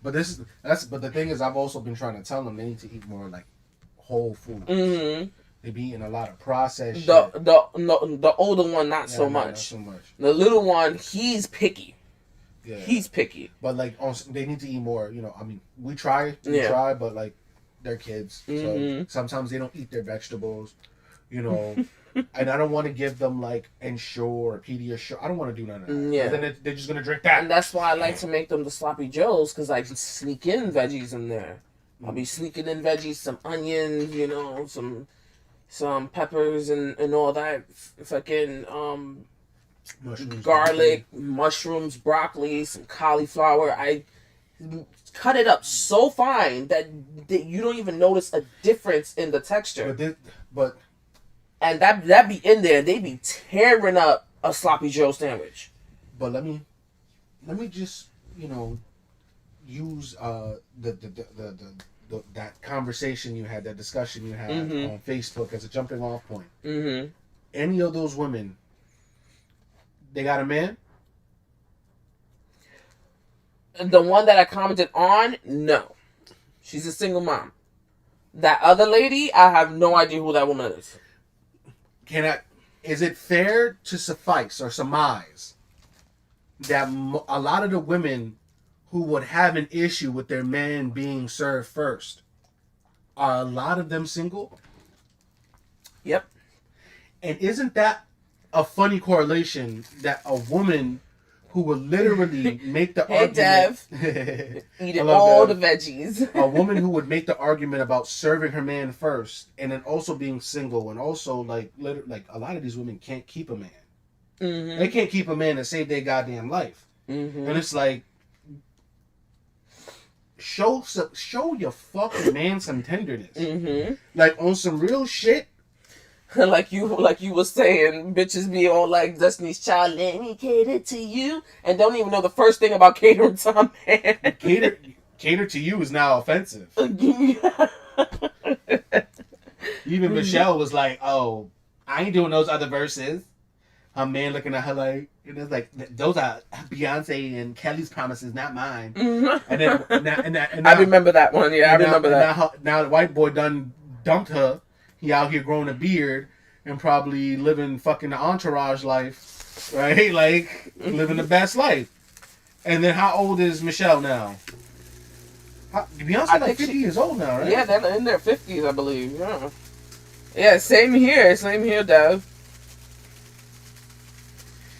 But the thing is, I've also been trying to tell them they need to eat more, like, whole food. Mm-hmm. They be eating a lot of processed shit. The older one, not so much. Not so much. The little one, he's picky. Yeah. He's picky. But, like, also, they need to eat more, you know, I mean, we try, but, like, they're kids. Mm-hmm. So sometimes they don't eat their vegetables, you know. And I don't want to give them, like, Ensure or Pediasure. I don't want to do none of that. Yeah. Then they're just going to drink that. And that's why I like to make them the sloppy joes, because I can sneak in veggies in there. I'll be sneaking in veggies, some onions, you know, some peppers and all that. Fucking Mushrooms, garlic, mushrooms, broccoli, some cauliflower. I cut it up so fine that you don't even notice a difference in the texture. And that be in there. They be tearing up a sloppy joe sandwich. But let me just, you know, use that conversation you had, that discussion you had on Facebook as a jumping off point. Mm-hmm. Any of those women, they got a man? The one that I commented on, no. She's a single mom. That other lady, I have no idea who that woman is. Is it fair to suffice or surmise that a lot of the women who would have an issue with their man being served first, are a lot of them single? Yep. And isn't that a funny correlation, that a woman who would literally make the argument... Dev. Eating all the veggies. A woman who would make the argument about serving her man first, and then also being single, and also, like a lot of these women can't keep a man. Mm-hmm. They can't keep a man to save their goddamn life. Mm-hmm. And it's like, show your fucking man some tenderness. Mm-hmm. Like, on some real shit. like you were saying, bitches be all like Destiny's Child, let me cater to you, and don't even know the first thing about catering to a man. Cater to you is now offensive. Even Michelle was like, "Oh, I ain't doing those other verses." Her man looking at her like, and it's like, "Those are Beyonce and Kelly's promises, not mine." Mm-hmm. And then I remember that one. Yeah, I remember that. Now the white boy done dumped her. He out here growing a beard and probably living fucking the entourage life, right? Like, living the best life. And then how old is Michelle now? Beyonce like 50 years old now, right? Yeah, they're in their 50s, I believe. Yeah. Yeah, same here. Same here, Dev.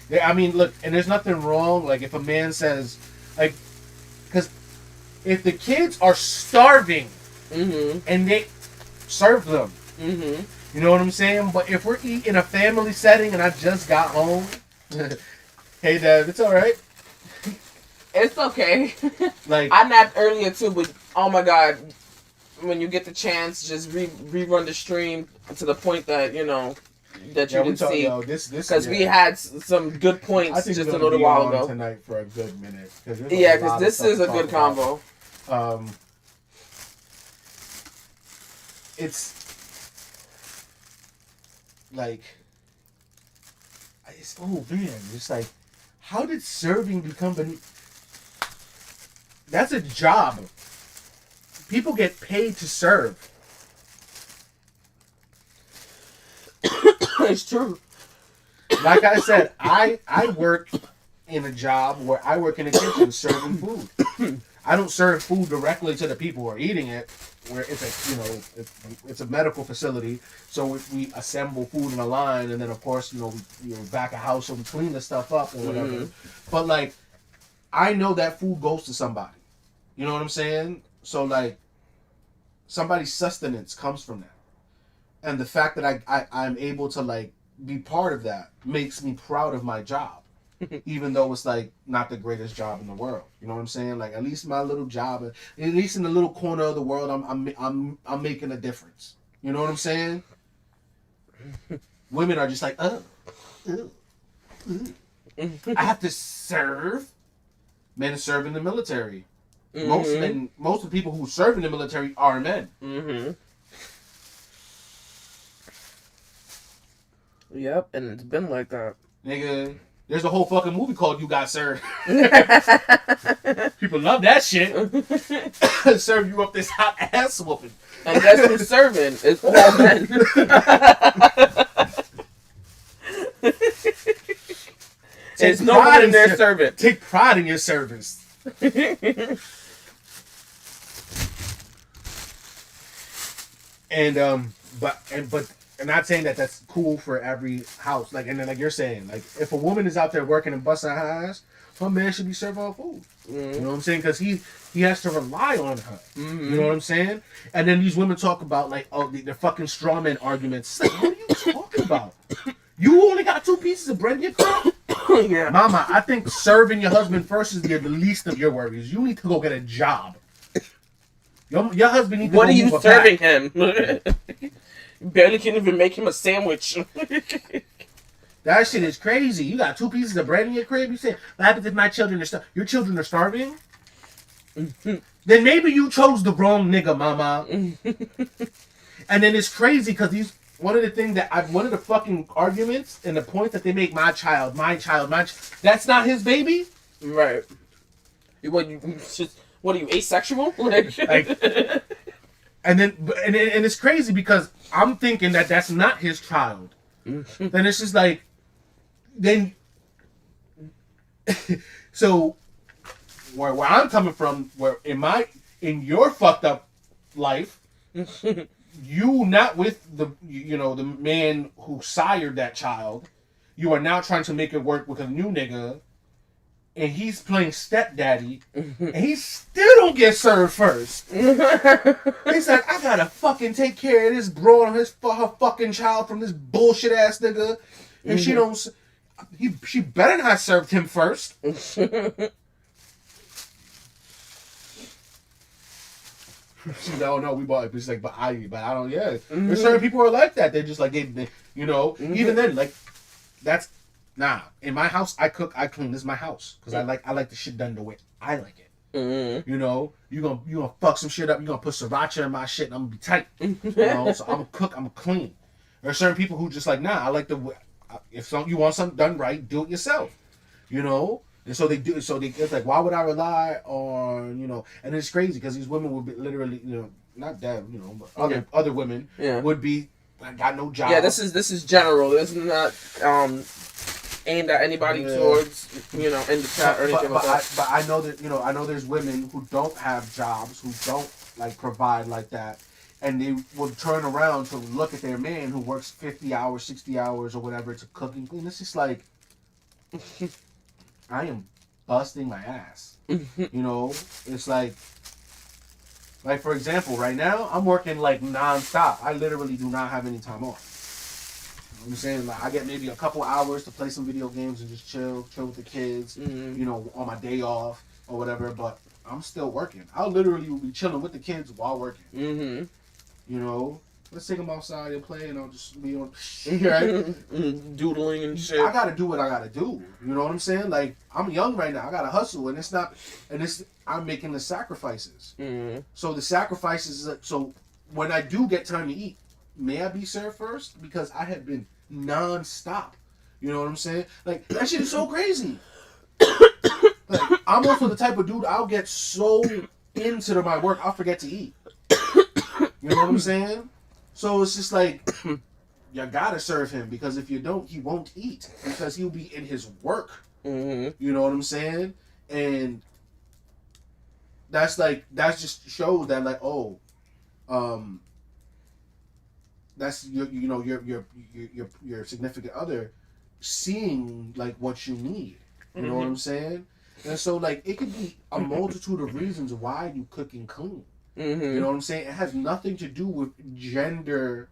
Yeah, I mean, look, and there's nothing wrong. Like, if a man says, like, because if the kids are starving and they serve them, you know what I'm saying? But if we're eating in a family setting and I just got home, hey, Dev, it's all right. It's okay. Like, I napped earlier too, but oh my god, when you get the chance, just rerun the stream to the point that you know that you didn't see. Because we had some good points just a little while ago. Tonight for a good minute. Yeah, because this is a good combo. It's like, oh man, it's like, how did serving become that's a job. People get paid to serve. It's true. Like I said, I work in a job where I work in a kitchen serving food. I don't serve food directly to the people who are eating it, where it's a medical facility. So we assemble food in a line, and then of course we back a house and we clean the stuff up or whatever. But like, I know that food goes to somebody. You know what I'm saying? So like, somebody's sustenance comes from that. And the fact that I'm able to like be part of that makes me proud of my job, even though it's like not the greatest job in the world. You know what I'm saying? Like, at least my little job, at least in the little corner of the world, I'm making a difference. You know what I'm saying? Women are just like, I have to serve. Men serve in the military. Most of the people who serve in the military are men. Yep, and it's been like that. Nigga, there's a whole fucking movie called You Got Served. People love that shit. Serve you up this hot ass whooping. And guess who's serving? It's all men. It's nobody in their servant. Take pride in your service. But I'm not saying that that's cool for every house. Like, and then like you're saying, like, if a woman is out there working and busting her ass, her man should be serving her food. You know what I'm saying? Because he has to rely on her. You know what I'm saying? And then these women talk about like, oh, the fucking strawman arguments. Like, what are you talking about? You only got 2 pieces of bread in your crib? Yeah. Mama, I think serving your husband first is the least of your worries. You need to go get a job. Your husband needs to What go are you move serving back. him? You barely can even make him a sandwich. That shit is crazy. You got 2 pieces of bread in your crib. You say, what happens if my children are starving? Your children are starving? Then maybe you chose the wrong nigga, mama. And then it's crazy because one of the fucking arguments and the point that they make, my child, that's not his baby? Right. What are you, asexual? And it's crazy because I'm thinking that that's not his child. Then it's just like, so where I'm coming from, where in your fucked up life, you not with the man who sired that child, you are now trying to make it work with a new nigga, and he's playing stepdaddy, and he still don't get served first. He's like, I gotta fucking take care of this broad and her fucking child from this bullshit ass nigga, and she don't. She better not served him first. She's like, oh no, we bought it. She's like, but I don't. Yeah, there's certain people who are like that. They're just like, they even then, like, that's. Nah, in my house, I cook, I clean. This is my house because I like the shit done the way I like it. You know, you gonna fuck some shit up. You gonna put sriracha in my shit, and I'm gonna be tight. So I'm gonna cook, I'm gonna clean. There are certain people who just like, nah, I like if you want something done right, do it yourself. You know, and so they do. So it's like, why would I rely on And it's crazy because these women would be literally, not that, but other women would be. I got no job. Yeah, this is general. This is not aimed at anybody towards, in the chat or anything like that. But I know that, I know there's women who don't have jobs, who don't, like, provide like that. And they will turn around to look at their man who works 50 hours, 60 hours, or whatever to cook and clean. It's just like, I am busting my ass. It's like for example, right now, I'm working like nonstop. I literally do not have any time off. You know what I'm saying? Like, I get maybe a couple hours to play some video games and just chill with the kids, on my day off or whatever, but I'm still working. I literally will be chilling with the kids while working. Let's take them outside and play, and I'll just be on, right? Doodling and shit. I gotta do what I gotta do. You know what I'm saying? Like, I'm young right now. I gotta hustle, and I'm making the sacrifices. So the sacrifices. So when I do get time to eat, may I be served first? Because I have been non-stop. You know what I'm saying? Like, that shit is so crazy. Like, I'm also the type of dude, I'll get so into my work, I'll forget to eat. You know what I'm saying? So it's just like, you gotta serve him, because if you don't, he won't eat, because he'll be in his work. You know what I'm saying? And that's just shows that, like, that's your significant other seeing, like, what you need. You know what I'm saying? And so, like, it could be a multitude of reasons why you cook and clean. You know what I'm saying? It has nothing to do with gender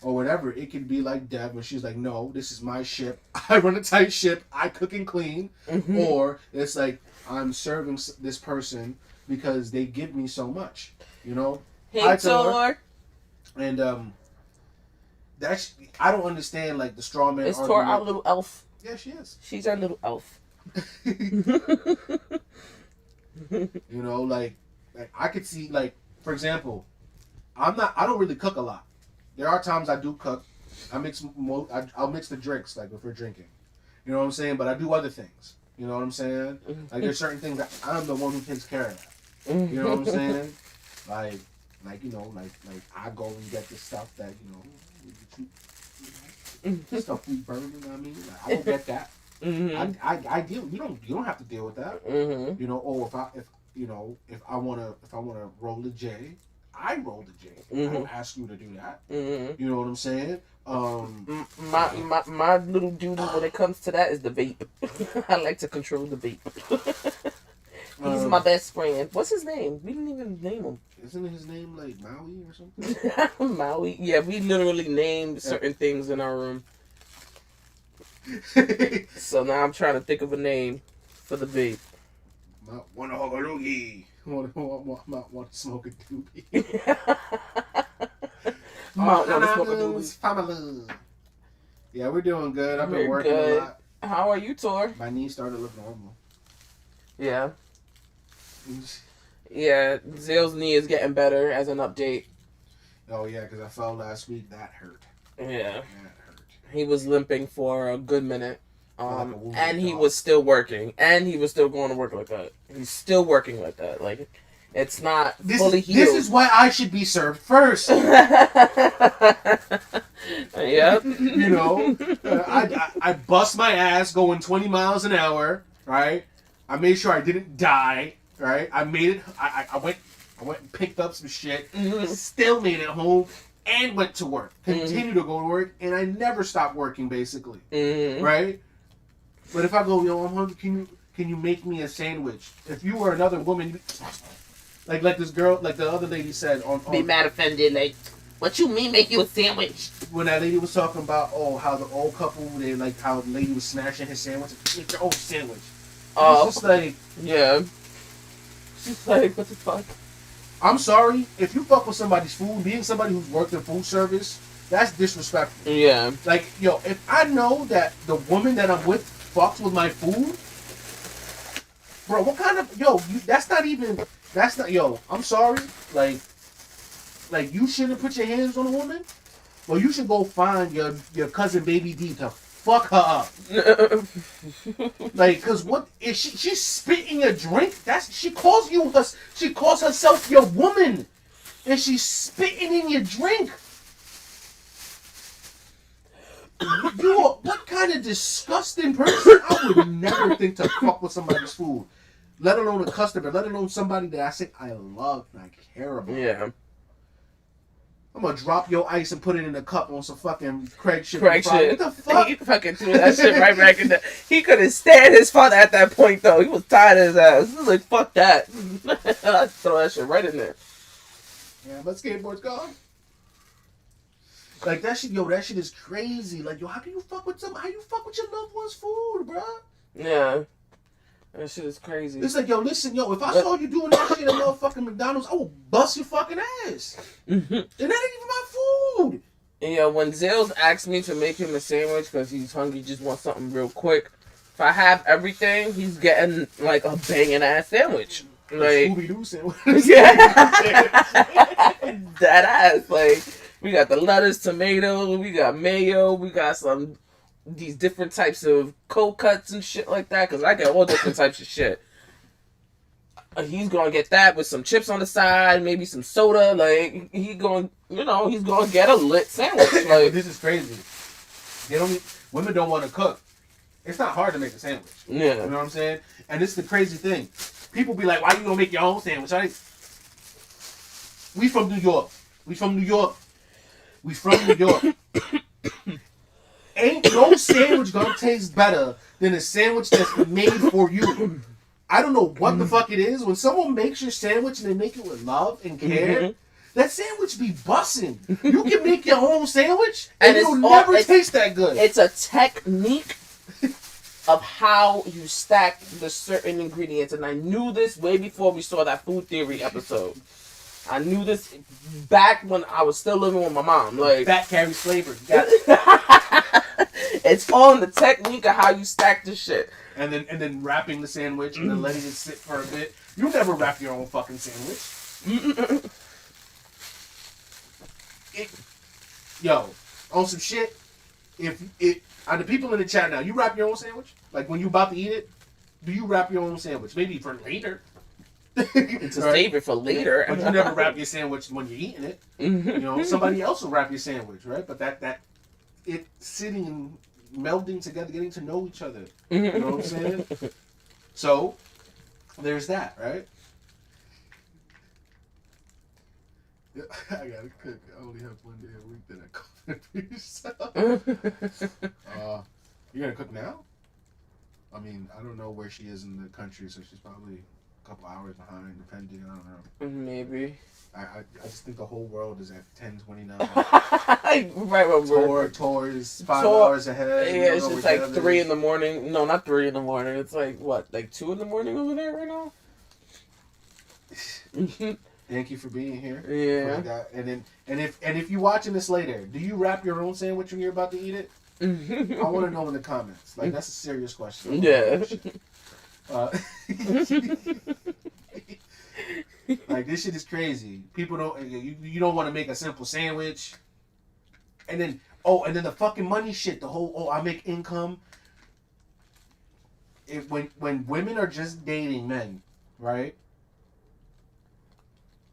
or whatever. It could be like Deb when she's like, no, this is my ship. I run a tight ship. I cook and clean. Or it's like, I'm serving this person because they give me so much. Hey, Tor. And I don't understand, like, the straw man Is Tor our little elf? Yeah, she is. She's our little elf. Like I could see, like, for example, I don't really cook a lot. There are times I do cook. I'll mix the drinks, like, if we're drinking. You know what I'm saying? But I do other things. You know what I'm saying? Like, there's certain things that I'm the one who takes care of that. You know what I'm saying? Like I go and get the stuff that, stuff we burn, you know what I mean? Like, I don't get that. I deal. You don't have to deal with that. If I wanna roll a J, I roll the J. I don't ask you to do that. You know what I'm saying? My little duty when it comes to that is the vape. I like to control the vape. He's my best friend. What's his name? We didn't even name him. Isn't his name like Maui or something? Maui. Yeah, we literally named certain things in our room. So now I'm trying to think of a name for the vape. Want to hug a loogie. Want to smoke a doobie. Family. Yeah, we're doing good. I've been working a lot. How are you, Tor? My knees started to look normal. Yeah. Yeah, Zale's knee is getting better as an update. Oh, yeah, because I fell last week. That hurt. Yeah. That hurt. He was limping for a good minute. And he was still working. And he was still going to work like that. He's still working like that. Like, it's not fully healed. This is why I should be served first. Yep. I bust my ass going 20 miles an hour, right? I made sure I didn't die, right? I made it. I went and picked up some shit. Still made it home and went to work. Continued to go to work, and I never stopped working, basically, right? But if I go, I'm hungry, can you make me a sandwich? If you were another woman, like this girl, like the other lady said on be mad offended, like, what you mean make you a sandwich? When that lady was talking about how the old couple, they like how the lady was smashing his sandwich, make your own sandwich. Oh, it's just like, yeah. She's like, what the fuck? I'm sorry, if you fuck with somebody's food, being somebody who's worked in food service, that's disrespectful. Yeah. Like, if I know that the woman that I'm with fucks with my food, bro, what kind of, I'm sorry, like you shouldn't put your hands on a woman. Well, you should go find your cousin Baby D to fuck her up. Like, cause what is she's spitting your drink? She calls herself your woman, and she's spitting in your drink. What kind of disgusting person? I would never think to fuck with somebody's food, let alone a customer, let alone somebody that I say I love and I care about. Yeah. I'm gonna drop your ice and put it in a cup on some fucking Craig shit. Craig shit. What the fuck? He fucking threw that shit right back in there. He couldn't stand his father at that point, though. He was tired of his ass. He was like, fuck that. I'd throw that shit right in there. Yeah, but skateboard's gone. Like, that shit is crazy. Like, yo, how you fuck with your loved one's food, bro? Yeah. That shit is crazy. It's like, yo, listen, yo, if I saw you doing that shit at motherfucking McDonald's, I will bust your fucking ass. And that ain't even my food. And yo, when Zales asked me to make him a sandwich because he's hungry, just wants something real quick, if I have everything, he's getting like a banging ass sandwich. Like Scooby-Doo sandwich. Yeah. That ass. Like, we got the lettuce, tomato, we got mayo, we got these different types of cold cuts and shit like that, because I get all different types of shit. He's gonna get that with some chips on the side, maybe some soda. Like, he's gonna get a lit sandwich. Like, this is crazy. Women don't want to cook. It's not hard to make a sandwich. Yeah. You know what I'm saying? And this is the crazy thing. People be like, why you gonna make your own sandwich? We from New York. Ain't no sandwich gonna taste better than a sandwich that's made for you. I don't know what the fuck it is. When someone makes your sandwich and they make it with love and care, that sandwich be bussin'. You can make your own sandwich and it'll never taste that good. It's a technique of how you stack the certain ingredients. And I knew this way before we saw that food theory episode. I knew this back when I was still living with my mom. Like, fat carries flavor. It's all in the technique of how you stack this shit. And then wrapping the sandwich and then letting it sit for a bit. You never wrap your own fucking sandwich. Yo, on some shit. Are the people in the chat now, you wrap your own sandwich? Like, when you about to eat it, do you wrap your own sandwich? Maybe for later. It's a favorite for later. But you never wrap your sandwich when you're eating it. You know, somebody else will wrap your sandwich, right? But that it sitting and melding together, getting to know each other. You know what I'm saying? So, there's that, right? I gotta cook. I only have one day a week that I cook for yourself. You're gonna cook now? I mean, I don't know where she is in the country, so she's probably a couple hours behind, depending. I don't know. Maybe. I just think the whole world is at 10:29. Right when Tours 5 hours ahead. Yeah, it's just like 3 in the morning. No, not 3 in the morning. It's like what, like 2 in the morning over there right now. Thank you for being here. Yeah. And if you're watching this later, do you wrap your own sandwich when you're about to eat it? I want to know in the comments. Like, that's a serious question. Yeah. Like, this shit is crazy. People don't. You don't want to make a simple sandwich. And then the fucking money shit. The whole I make income. When women are just dating men, right?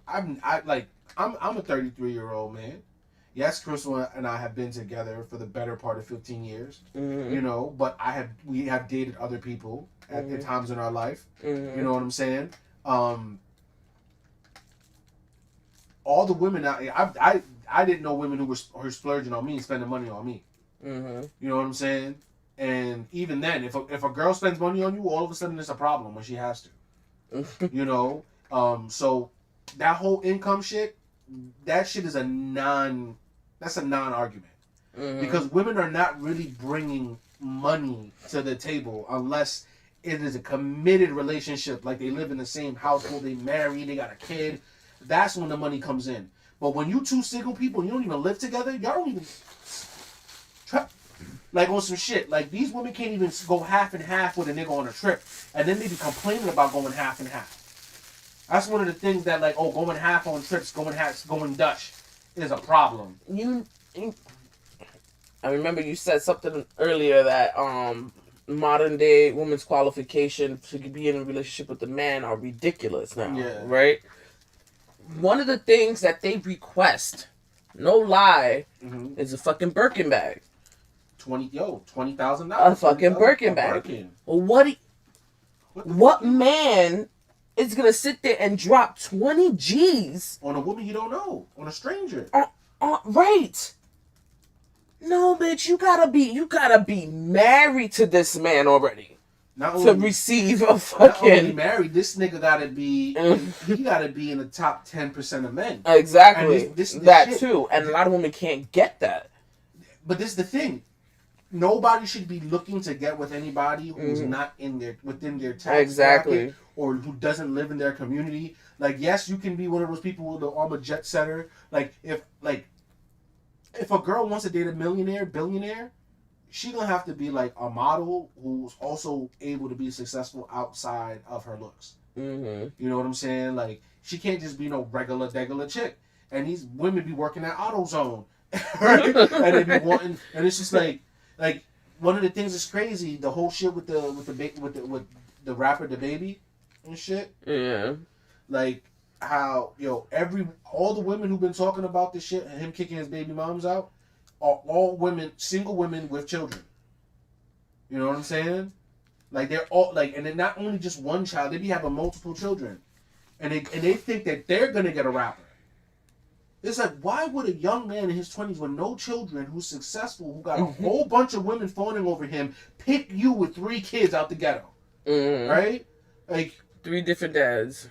I'm a 33-year-old man. Yes, Krystle and I have been together for the better part of 15 years. You know, but we have dated other people at times in our life. You know what I'm saying? All the women I didn't know women who were splurging on me, spending money on me. You know what I'm saying? And even then, if a girl spends money on you, all of a sudden it's a problem when she has to. You know, so that whole income shit, that shit is a non-argument because women are not really bringing money to the table unless it is a committed relationship, like they live in the same household, they married, they got a kid. That's when the money comes in. But when you two single people, you don't even live together, y'all don't even like on some shit. Like, these women can't even go half and half with a nigga on a trip, and then they be complaining about going half and half. That's one of the things that, like, going half on trips, going Dutch is a problem. I remember you said something earlier that modern day women's qualification to be in a relationship with a man are ridiculous now, right? One of the things that they request, no lie, is a fucking Birkin bag. $20,000. A fucking Birkin bag. What man is gonna sit there and drop 20 G's on a woman you don't know, on a stranger? Right. No, bitch, you gotta be married to this man already. To receive a fucking... Not only married, this nigga gotta be... he gotta be in the top 10% of men. Exactly. This that shit, too. And a lot of women can't get that. But this is the thing. Nobody should be looking to get with anybody who's not within their tax bracket or who doesn't live in their community. Like, yes, you can be one of those people with the arm a jet setter. Like, if a girl wants to date a millionaire, billionaire, she gonna have to be like a model who's also able to be successful outside of her looks. You know what I'm saying? Like, she can't just be no regular chick. And these women be working at AutoZone, right? And they be wanting, and it's just like one of the things that's crazy. The whole shit with the rapper DaBaby and shit. Yeah. Like how all the women who've been talking about this shit and him kicking his baby moms out are all women, single women with children. You know what I'm saying? Like they're all like, and they're not only just one child; they be having multiple children, and they think that they're gonna get a rapper. It's like, why would a young man in his 20s with no children, who's successful, who got a whole bunch of women fawning over him, pick you with 3 kids out the ghetto? Right? Like 3 different dads.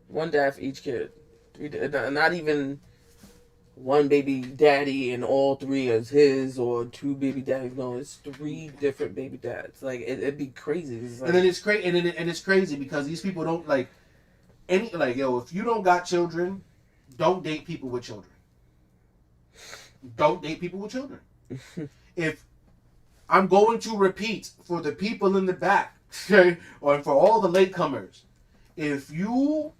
1 dad for each kid. Not even one baby daddy and all 3 is his, or 2 baby daddies. No, it's 3 different baby dads. Like it'd be crazy. It's like, and then it's crazy, and it's crazy because these people don't like any if you don't got children, don't date people with children. Don't date people with children. If I'm going to repeat for the people in the back, or for all the latecomers, if you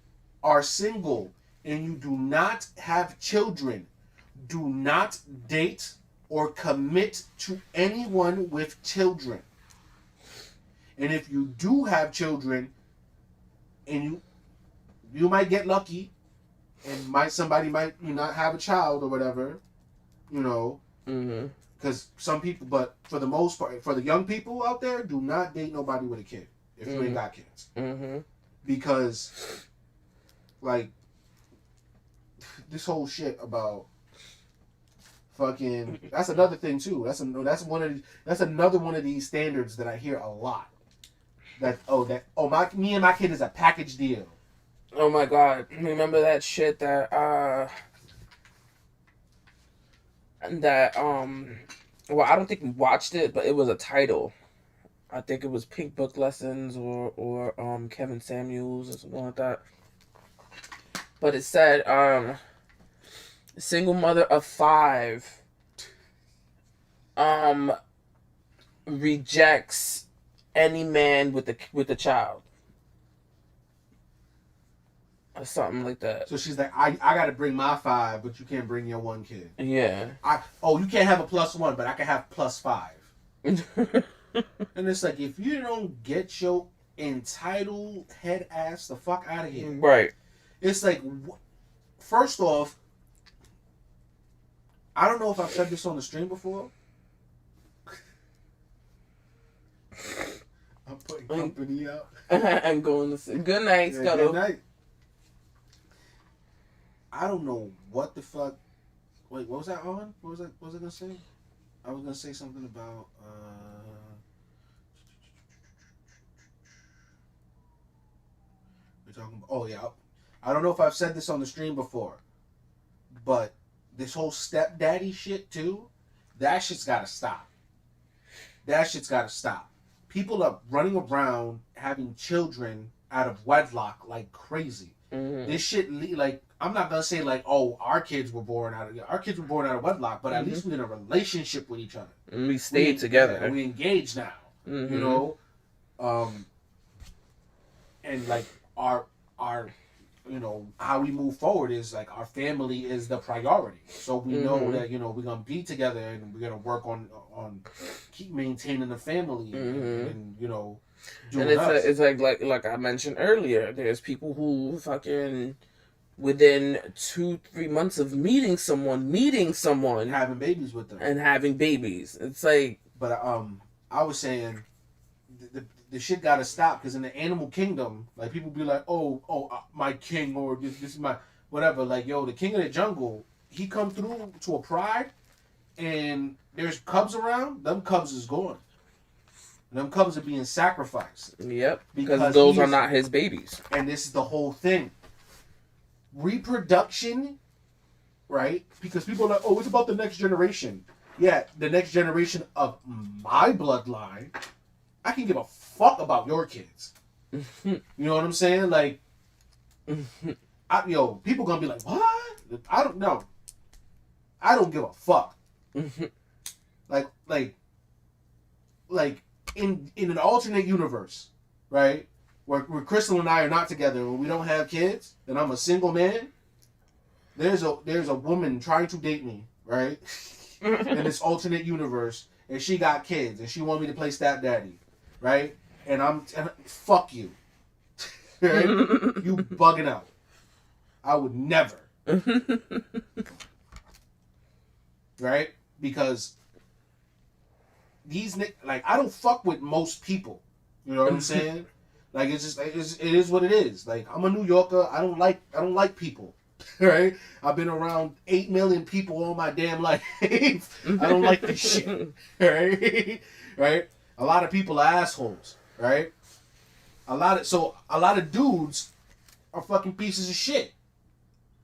are single and you do not have children, do not date or commit to anyone with children. And if you do have children, and you might get lucky, and somebody might not have a child or whatever, because some people, but for the most part, for the young people out there, do not date nobody with a kid if you ain't got kids, because like this whole shit about fucking, that's another thing too. That's another one of these standards that I hear a lot. Me and my kid is a package deal. Oh my god! Remember that shit that well, I don't think we watched it, but it was a title. I think it was Pink Book Lessons or Kevin Samuels or something like that. But it said single mother of 5 rejects any man with a child. Or something like that. So she's like, I gotta bring my 5, but you can't bring your 1 kid. Yeah. You can't have a +1, but I can have +5. And it's like, if you don't get your entitled head ass the fuck out of here. Right. It's like, first off, I don't know if I've said this on the stream before. I'm putting company out. I'm going to say good night, Scuttle. Good night. I don't know what the fuck. Wait, what was that on? What was I gonna say? I was gonna say something about. We're talking about. Oh yeah, I don't know if I've said this on the stream before, but this whole stepdaddy shit too. That shit's gotta stop. That shit's gotta stop. People are running around having children out of wedlock like crazy. This shit, like, I'm not gonna say like, oh, our kids were born out of wedlock, but at least we're in a relationship with each other. And we stayed together. And we engaged now. And like our how we move forward is like our family is the priority. So we know that we're gonna be together and we're gonna work on keep maintaining the family and and it's like I mentioned earlier, there's people who fucking within 2-3 months of meeting someone, having babies with them, and having babies. It's like, but I was saying the shit gotta stop, because in the animal kingdom, like, people be like, my king, or this is my whatever. Like, yo, the king of the jungle, he come through to a pride, and there's cubs around. Them cubs is gone. Them cubs are being sacrificed. Yep, because those are not his babies. And this is the whole thing. Reproduction, right? Because people are like, oh, it's about the next generation. Yeah, the next generation of my bloodline. I can give a fuck about your kids. You know what I'm saying? Like, people gonna be like, what? I don't know. I don't give a fuck. like in an alternate universe, right? Where Krystle and I are not together, and we don't have kids, and I'm a single man. There's a woman trying to date me, right? In this alternate universe, and she got kids, and she want me to play stepdaddy, right? And fuck you, right? You bugging out. I would never, right? Because I don't fuck with most people. You know what I'm saying? Like, it is what it is. Like, I'm a New Yorker. I don't like people. Right? I've been around 8 million people all my damn life. I don't like this shit. Right? Right? A lot of people are assholes. Right? A lot of dudes are fucking pieces of shit.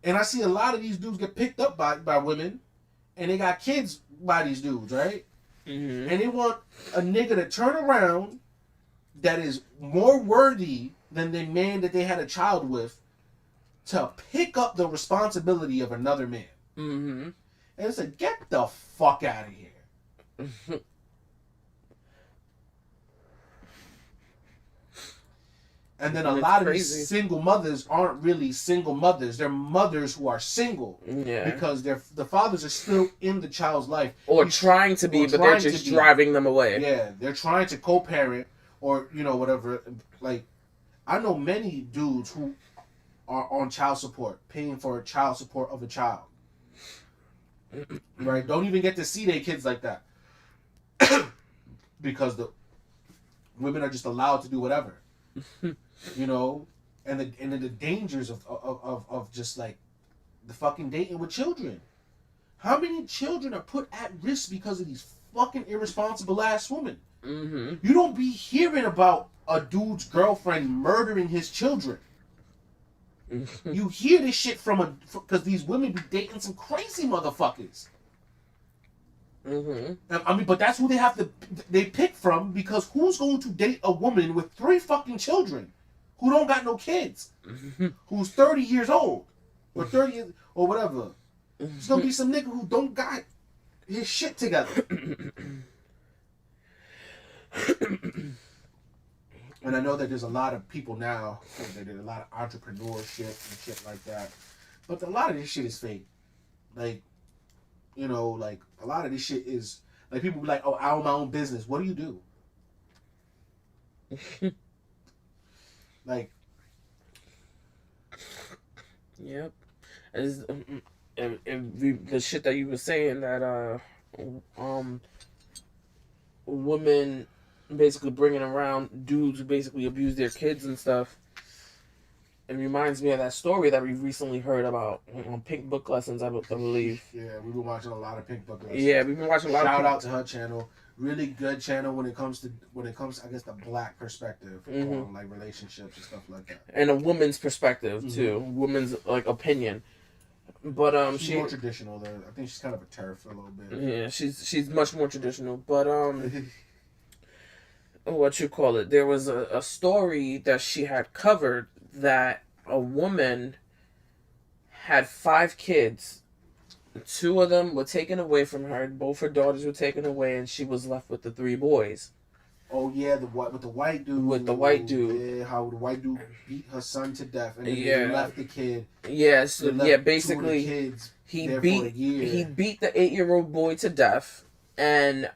And I see a lot of these dudes get picked up by women, and they got kids by these dudes, right? Mm-hmm. And they want a nigga to turn around that is more worthy than the man that they had a child with to pick up the responsibility of another man. Mm-hmm. And it's like, get the fuck out of here. And then a lot of these single mothers aren't really single mothers. They're mothers who are single. Yeah. Because the fathers are still in the child's life. Or trying to be, but they're just driving them away. Yeah, they're trying to co-parent or, whatever. Like, I know many dudes who are on child support, paying for child support of a child. Right? Don't even get to see their kids like that. Because the women are just allowed to do whatever. And the dangers of just like the fucking dating with children. How many children are put at risk because of these fucking irresponsible ass women? Mm-hmm. You don't be hearing about a dude's girlfriend murdering his children. You hear this shit because these women be dating some crazy motherfuckers. Mm-hmm. I mean, but that's who they pick from, because who's going to date a woman with 3 fucking children who don't got no kids, who's 30 years old or 30 years, or whatever? It's gonna be some nigga who don't got his shit together. And I know that there's a lot of people now, there's a lot of entrepreneurship and shit like that, but a lot of this shit is fake. Like, like, a lot of this shit is, like, people be like, oh, I own my own business. What do you do? Like, yep. The shit that you were saying, that women basically bringing around dudes who basically abuse their kids and stuff. It reminds me of that story that we recently heard about on Pink Book Lessons, I believe. Yeah, we've been watching a lot of Pink Book Lessons. Yeah, we've been watching a lot. Shout out to her channel. Really good channel when it comes to I guess the black perspective on like relationships and stuff like that. And a woman's perspective too, woman's like opinion. But she's more traditional though. I think she's kind of a turf a little bit. Yeah, she's much more traditional. But what you call it? There was a story that she had covered that a woman had 5 kids. 2 of them were taken away from her. Both her daughters were taken away, and she was left with the 3 boys. Oh yeah, with the white dude. With the white dude. Yeah, how the white dude beat her son to death, and then he left the kid. Yes, basically, kids he beat the 8-year-old boy to death, and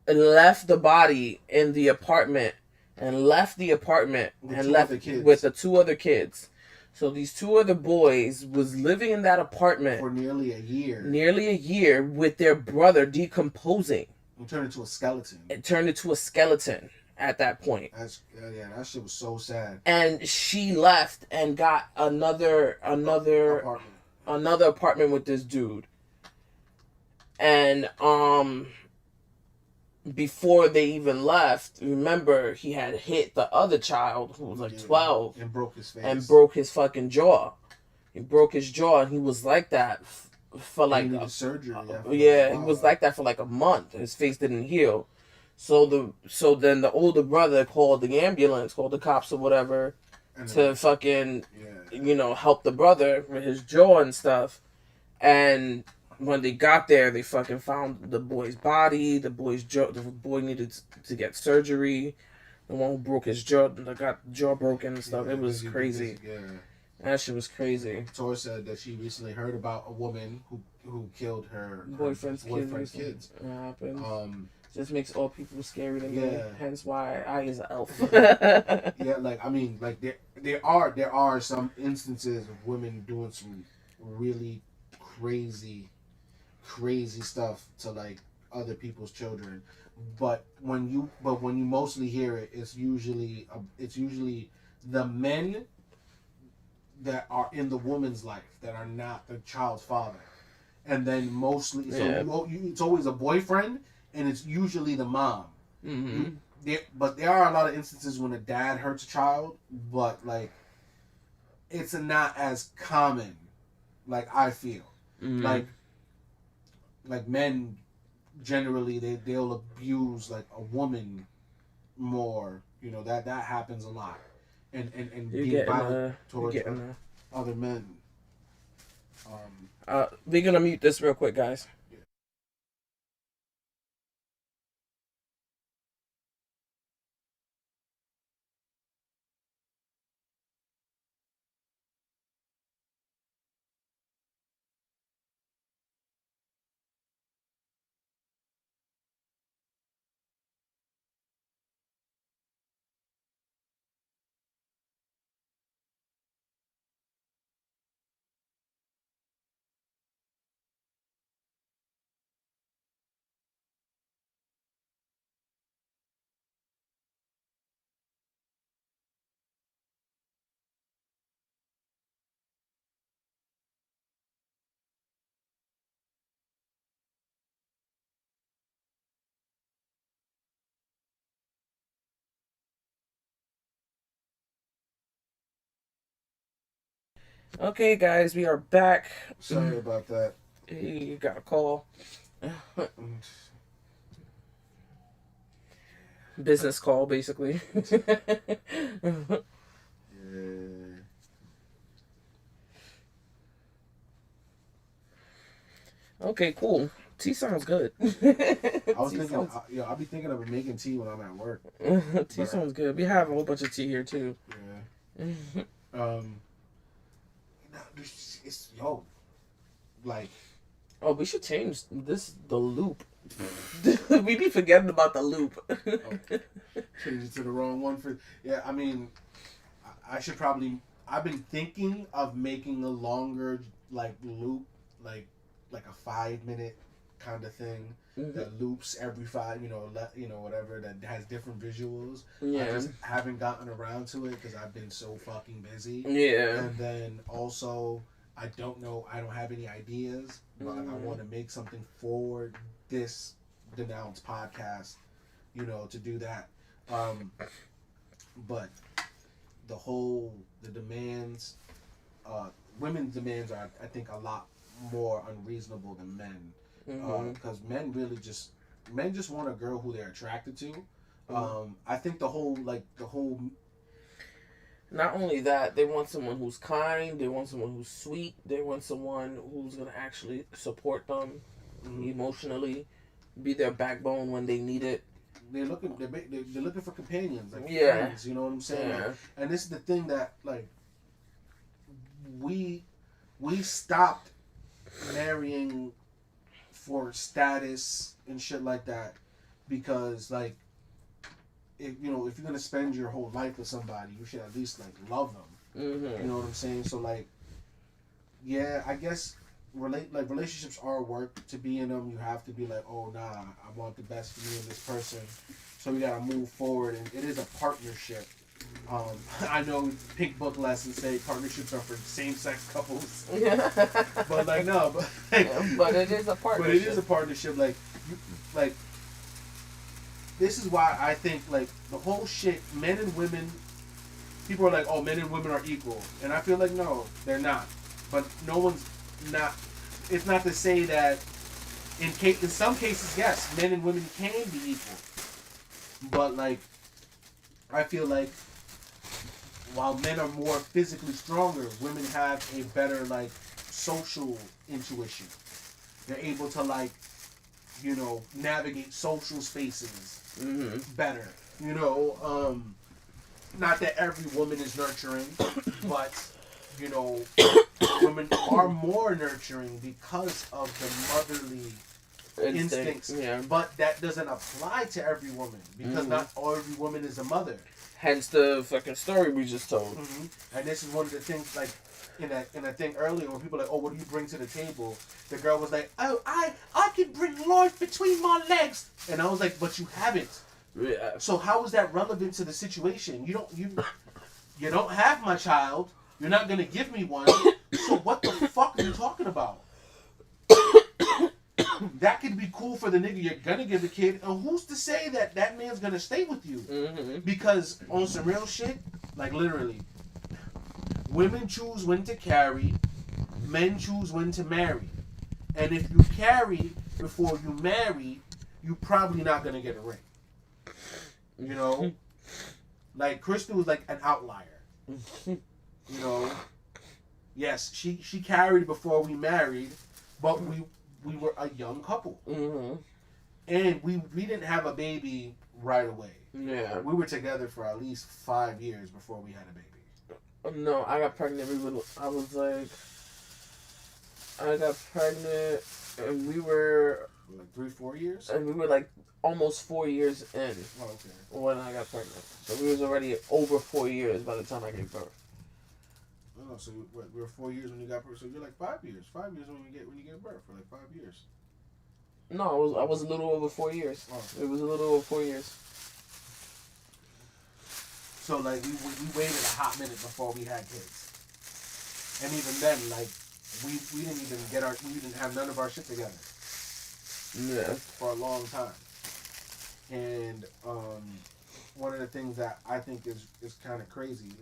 left the body in the apartment, and left with the 2 other kids. So these two other boys was living in that apartment for nearly a year. Nearly a year with their brother decomposing. And turned into a skeleton. It turned into a skeleton at that point. That shit was so sad. And she left and got another apartment with this dude. And before they even left, remember, he had hit the other child who was like 12 and broke his face and broke his fucking jaw. He broke his jaw, and he was like that for like surgery. He was like that for like a month. His face didn't heal. So then the older brother called the ambulance, called the cops or whatever, to fucking help the brother with his jaw and stuff. And when they got there, they fucking found the boy's body. The boy needed to get surgery. The one who broke his jaw, got jaw broken and stuff. It was crazy. That shit was crazy. Tor said that she recently heard about a woman who killed her boyfriend's kids. What happened? Just makes all people scary to me. Hence why I is an elf. There are some instances of women doing some really crazy stuff to like other people's children, but when you mostly hear it, it's usually the men that are in the woman's life that are not the child's father, and then mostly it's always a boyfriend, and it's usually the mom. Mm-hmm. But there are a lot of instances when a dad hurts a child, but like it's not as common. Like I feel like men generally they'll abuse like a woman more. That happens a lot. And be violent towards other men. We're gonna mute this real quick, guys. Okay, guys, we are back. Sorry about that. You got a call. Business call, basically. Okay, cool. Tea sounds good. I'll be thinking of making tea when I'm at work. Tea sounds good. We have a whole bunch of tea here too. Yeah. It's like. Oh, we should change the loop. We be forgetting about the loop. Change it to the wrong one for. Yeah, I mean, I should probably. I've been thinking of making a longer like loop, like a 5-minute kind of thing that loops every 5, whatever, that has different visuals. Yeah. I just haven't gotten around to it because I've been so fucking busy. Yeah. And then also, I don't have any ideas, but I want to make something for this Denounced podcast, to do that. But the demands, women's demands are, I think, a lot more unreasonable than men, because men just want a girl who they're attracted to. I think the whole not only that, they want someone who's kind, they want someone who's sweet, they want someone who's gonna actually support them emotionally, be their backbone when they need it. They're looking for companions, like friends, you know what I'm saying? Yeah. And this is the thing that like we stopped marrying for status and shit like that, because if you're gonna spend your whole life with somebody, you should at least like love them. Mm-hmm. You know what I'm saying? So like, yeah, I guess relationships are work. To be in them, you have to be like, oh nah, I want the best for you and this person. So we gotta move forward, and it is a partnership. I know Pink Book lessons say partnerships are for same-sex couples, but like no, but it is a partnership. But it is a partnership. Like this is why I think like the whole shit, men and women. People are like, oh, men and women are equal, and I feel like no, they're not. But no one's not. It's not to say that in some cases, yes, men and women can be equal. But like, I feel like while men are more physically stronger, women have a better like social intuition. They're able to like, navigate social spaces better. Not that every woman is nurturing, but women are more nurturing because of the motherly instincts. Yeah. But that doesn't apply to every woman because not every woman is a mother. Hence the fucking story we just told. And this is one of the things like in that thing earlier when people are like, oh, what do you bring to the table? The girl was like, oh, I can bring life between my legs, and I was like, but you haven't. Yeah. So how is that relevant to the situation? You don't have my child. You're not gonna give me one. So what the fuck are you talking about? That could be cool for the nigga you're gonna give the kid, and who's to say that that man's gonna stay with you? Because on some real shit, like literally, women choose when to carry, men choose when to marry, and if you carry before you marry, you're probably not gonna get a ring. Like Krystle was like an outlier. Yes, she carried before we married, but we were a young couple, and we didn't have a baby right away. Yeah, we were together for at least 5 years before we had a baby. No, I got pregnant. I got pregnant, and we were like 3-4 years, and we were like almost 4 years in. Oh, okay. When I got pregnant, so we was already over 4 years by the time I gave birth. Oh, so we were 4 years when you got birth. So you're like 5 years. 5 years when you get birth for like 5 years. No, I was a little over 4 years. Oh, okay. It was a little over 4 years. So like we waited a hot minute before we had kids, and even then like we didn't have none of our shit together. Yeah. For a long time. And one of the things that I think is kind of crazy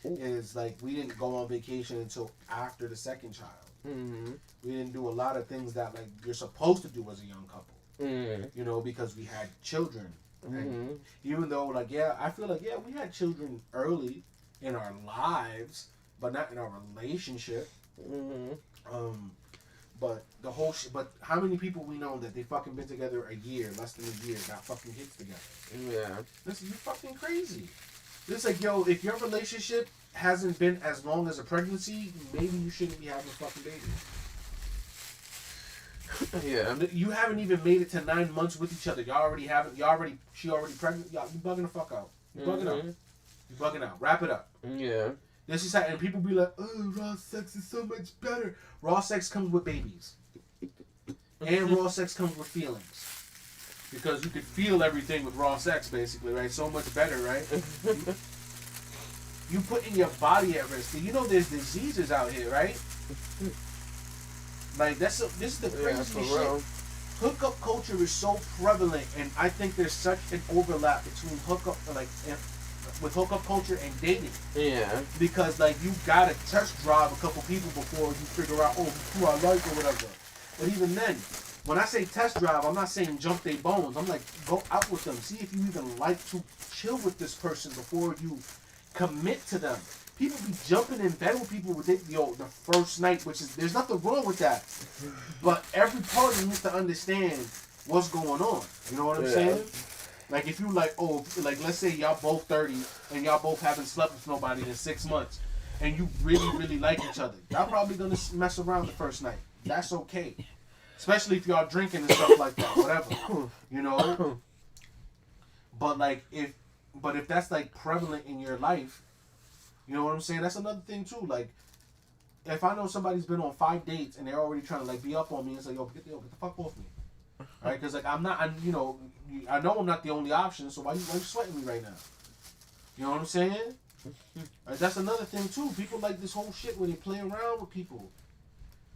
is like we didn't go on vacation until after the second child. We didn't do a lot of things that like you're supposed to do as a young couple. Because we had children. And even though like I feel like we had children early in our lives, but not in our relationship. But the whole but how many people we know that they fucking been together a year, less than a year, got fucking kids together? Yeah. Listen, you fucking crazy. It's like, yo, if your relationship hasn't been as long as a pregnancy, maybe you shouldn't be having a fucking baby. Yeah. You haven't even made it to 9 months with each other. She already pregnant. Y'all, you bugging the fuck out. You bugging out. You bugging out. Wrap it up. Yeah. This is how, and people be like, oh, raw sex is so much better. Raw sex comes with babies. And raw sex comes with feelings. Because you could feel everything with raw sex, basically, right? So much better, right? You putting your body at risk. You know there's diseases out here, right? Like, this is the crazy shit. Hookup culture is so prevalent, and I think there's such an overlap between with hookup culture and dating. Yeah. Because like you gotta test drive a couple people before you figure out who I like or whatever. But even then, when I say test drive, I'm not saying jump their bones. I'm like, go out with them, see if you even like to chill with this person before you commit to them. People be jumping in bed with people with the first night, which is there's nothing wrong with that. But every party needs to understand what's going on. You know what I'm saying? Like if you like, let's say y'all both 30 and y'all both haven't slept with nobody in 6 months, and you really, really like each other. Y'all probably gonna mess around the first night. That's okay. Especially if y'all drinking and stuff like that, whatever. But like if that's like prevalent in your life, You know what I'm saying? That's another thing too. Like, if I know somebody's been on 5 dates and they're already trying to like be up on me, it's like, yo, get the fuck off me, right? Because like I know I'm not the only option, so why you sweating me right now? You know what I'm saying? Right, that's another thing too. People like this whole shit where they play around with people,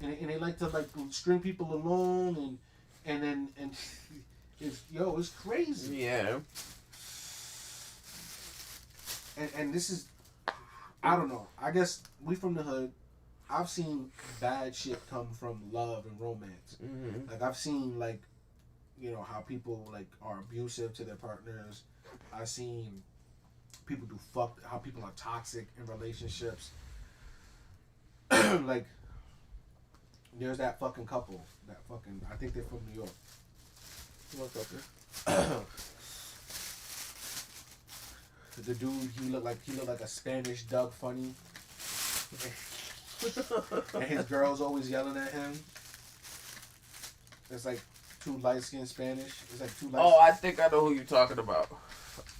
and they like to like string people along and it's crazy. Yeah. And this is, I don't know. I guess we from the hood. I've seen bad shit come from love and romance. Mm-hmm. Like I've seen like, how people like are abusive to their partners. I've seen people how people are toxic in relationships. Like, there's that fucking couple. I think they're from New York. What couple? The dude, he looked like a Spanish Doug Funny. And his girl's always yelling at him. It's like two light-skinned Spanish. It's like two light. Oh, I think I know who you're talking about.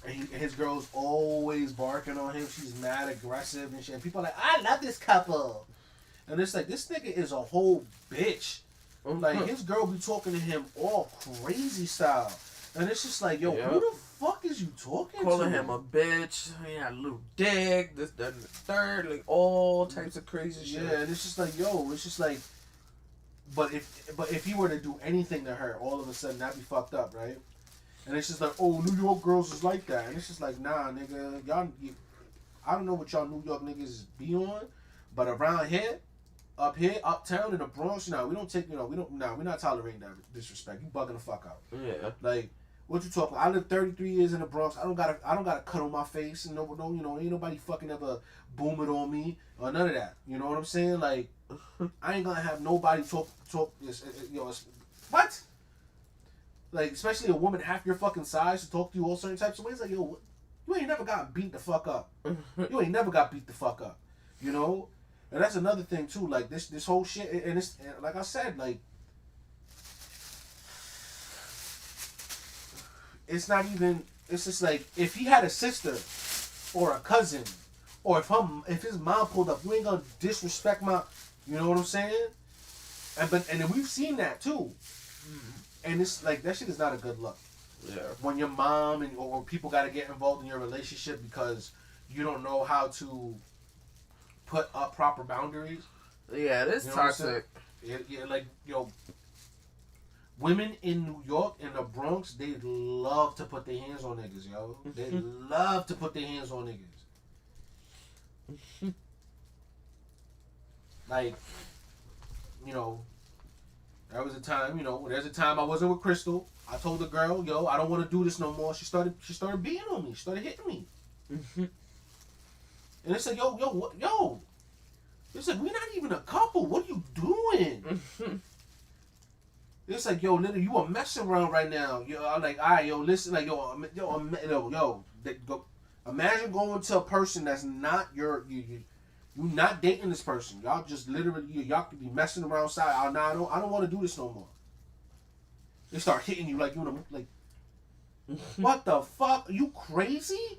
And his girl's always barking on him. She's mad, aggressive, and shit. And people are like, I love this couple. And it's like, this nigga is a whole bitch. Like, his girl be talking to him all crazy style. And it's just like, yo, who the fuck is you talking Calling to? him a bitch. He had a little dick. This, that, and the third. Like, all types of crazy shit. Yeah, and it's just like, yo, it's just like, but if he were to do anything to her, all of a sudden, that'd be fucked up, right? And it's just like, oh, New York girls is like that. And it's just like, nah, nigga, I don't know what y'all New York niggas be on, but around here, uptown in the Bronx, we don't take, we're not tolerating that disrespect. You bugging the fuck out. Yeah. Like, what you talking? I lived 33 years in the Bronx. I don't got a cut on my face, and ain't nobody fucking ever boom it on me or none of that. You know what I'm saying? Like, I ain't gonna have nobody talk this. What? Like, especially a woman half your fucking size to talk to you all certain types of ways. Like, yo, you ain't never got beat the fuck up. You ain't never got beat the fuck up. You know? And that's another thing too. Like this whole shit, and it's like I said, like it's not even. It's just like if he had a sister or a cousin, or if his mom pulled up, you ain't gonna disrespect my. You know what I'm saying? And then we've seen that too. And it's like that shit is not a good look. Yeah. When your mom or people got to get involved in your relationship because you don't know how to put up proper boundaries. Yeah, it is toxic. Yeah, like, women in New York, in the Bronx, they love to put their hands on niggas, yo. They love to put their hands on niggas. Like, there was a time, there's a time I wasn't with Krystle. I told the girl, yo, I don't want to do this no more. She started beating on me. She started hitting me. And it's like, yo. It's like, we're not even a couple. What are you doing? It's like, yo, little, you are messing around right now. Yo, I'm like, all right, yo, listen, like, imagine going to a person that's not you're not dating this person. Y'all just literally, y'all could be messing around outside. I don't want to do this no more. They start hitting you like you like, what the fuck? Are you crazy?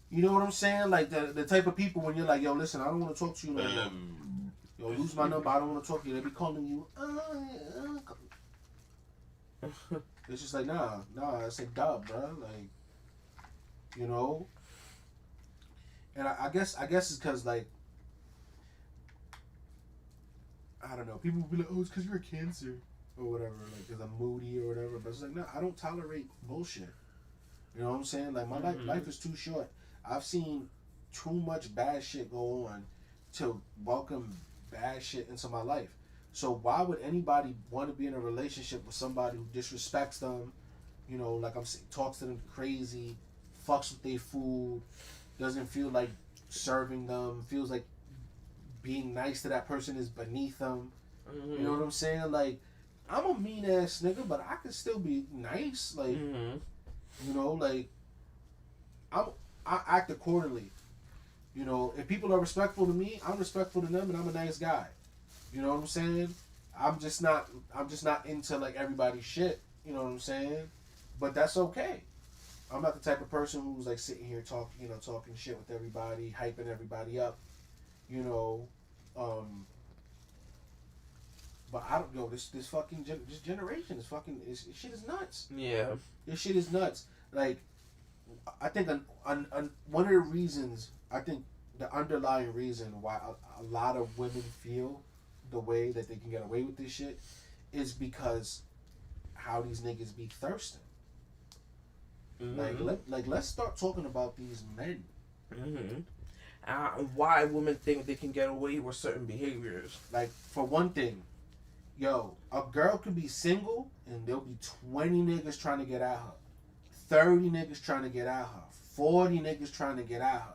You know what I'm saying? Like the type of people when you're like, yo, listen, I don't want to talk to you no more. Yo, lose my number. I don't want to talk to you. They be calling you. It's just like, nah, it's a dub, bro. Like, And I guess it's because, like, I don't know. People will be like, oh, it's because you're a Cancer or whatever. Like, because I'm moody or whatever. But it's like, no, I don't tolerate bullshit. You know what I'm saying? Like, my life is too short. I've seen too much bad shit go on to welcome bad shit into my life. So why would anybody want to be in a relationship with somebody who disrespects them, like I'm saying, talks to them crazy, fucks with their food, doesn't feel like serving them, feels like being nice to that person is beneath them. You know what I'm saying? Like, I'm a mean ass nigga, but I can still be nice. Like, like, I act accordingly. If people are respectful to me, I'm respectful to them, and I'm a nice guy. You know what I'm saying? I'm just not into like everybody's shit. You know what I'm saying? But that's okay. I'm not the type of person who's like sitting here talking shit with everybody, hyping everybody up, you know. But I don't know this fucking this generation is fucking this shit is nuts. Yeah. This shit is nuts. Like, I think one of the reasons, I think the underlying reason why a lot of women feel the way that they can get away with this shit is because how these niggas be thirsting. Mm-hmm. Like let's start talking about these men. Mm-hmm. Why women think they can get away with certain behaviors. Like, for one thing, yo, a girl could be single and there'll be 20 niggas trying to get at her, 30 niggas trying to get at her, 40 niggas trying to get at her.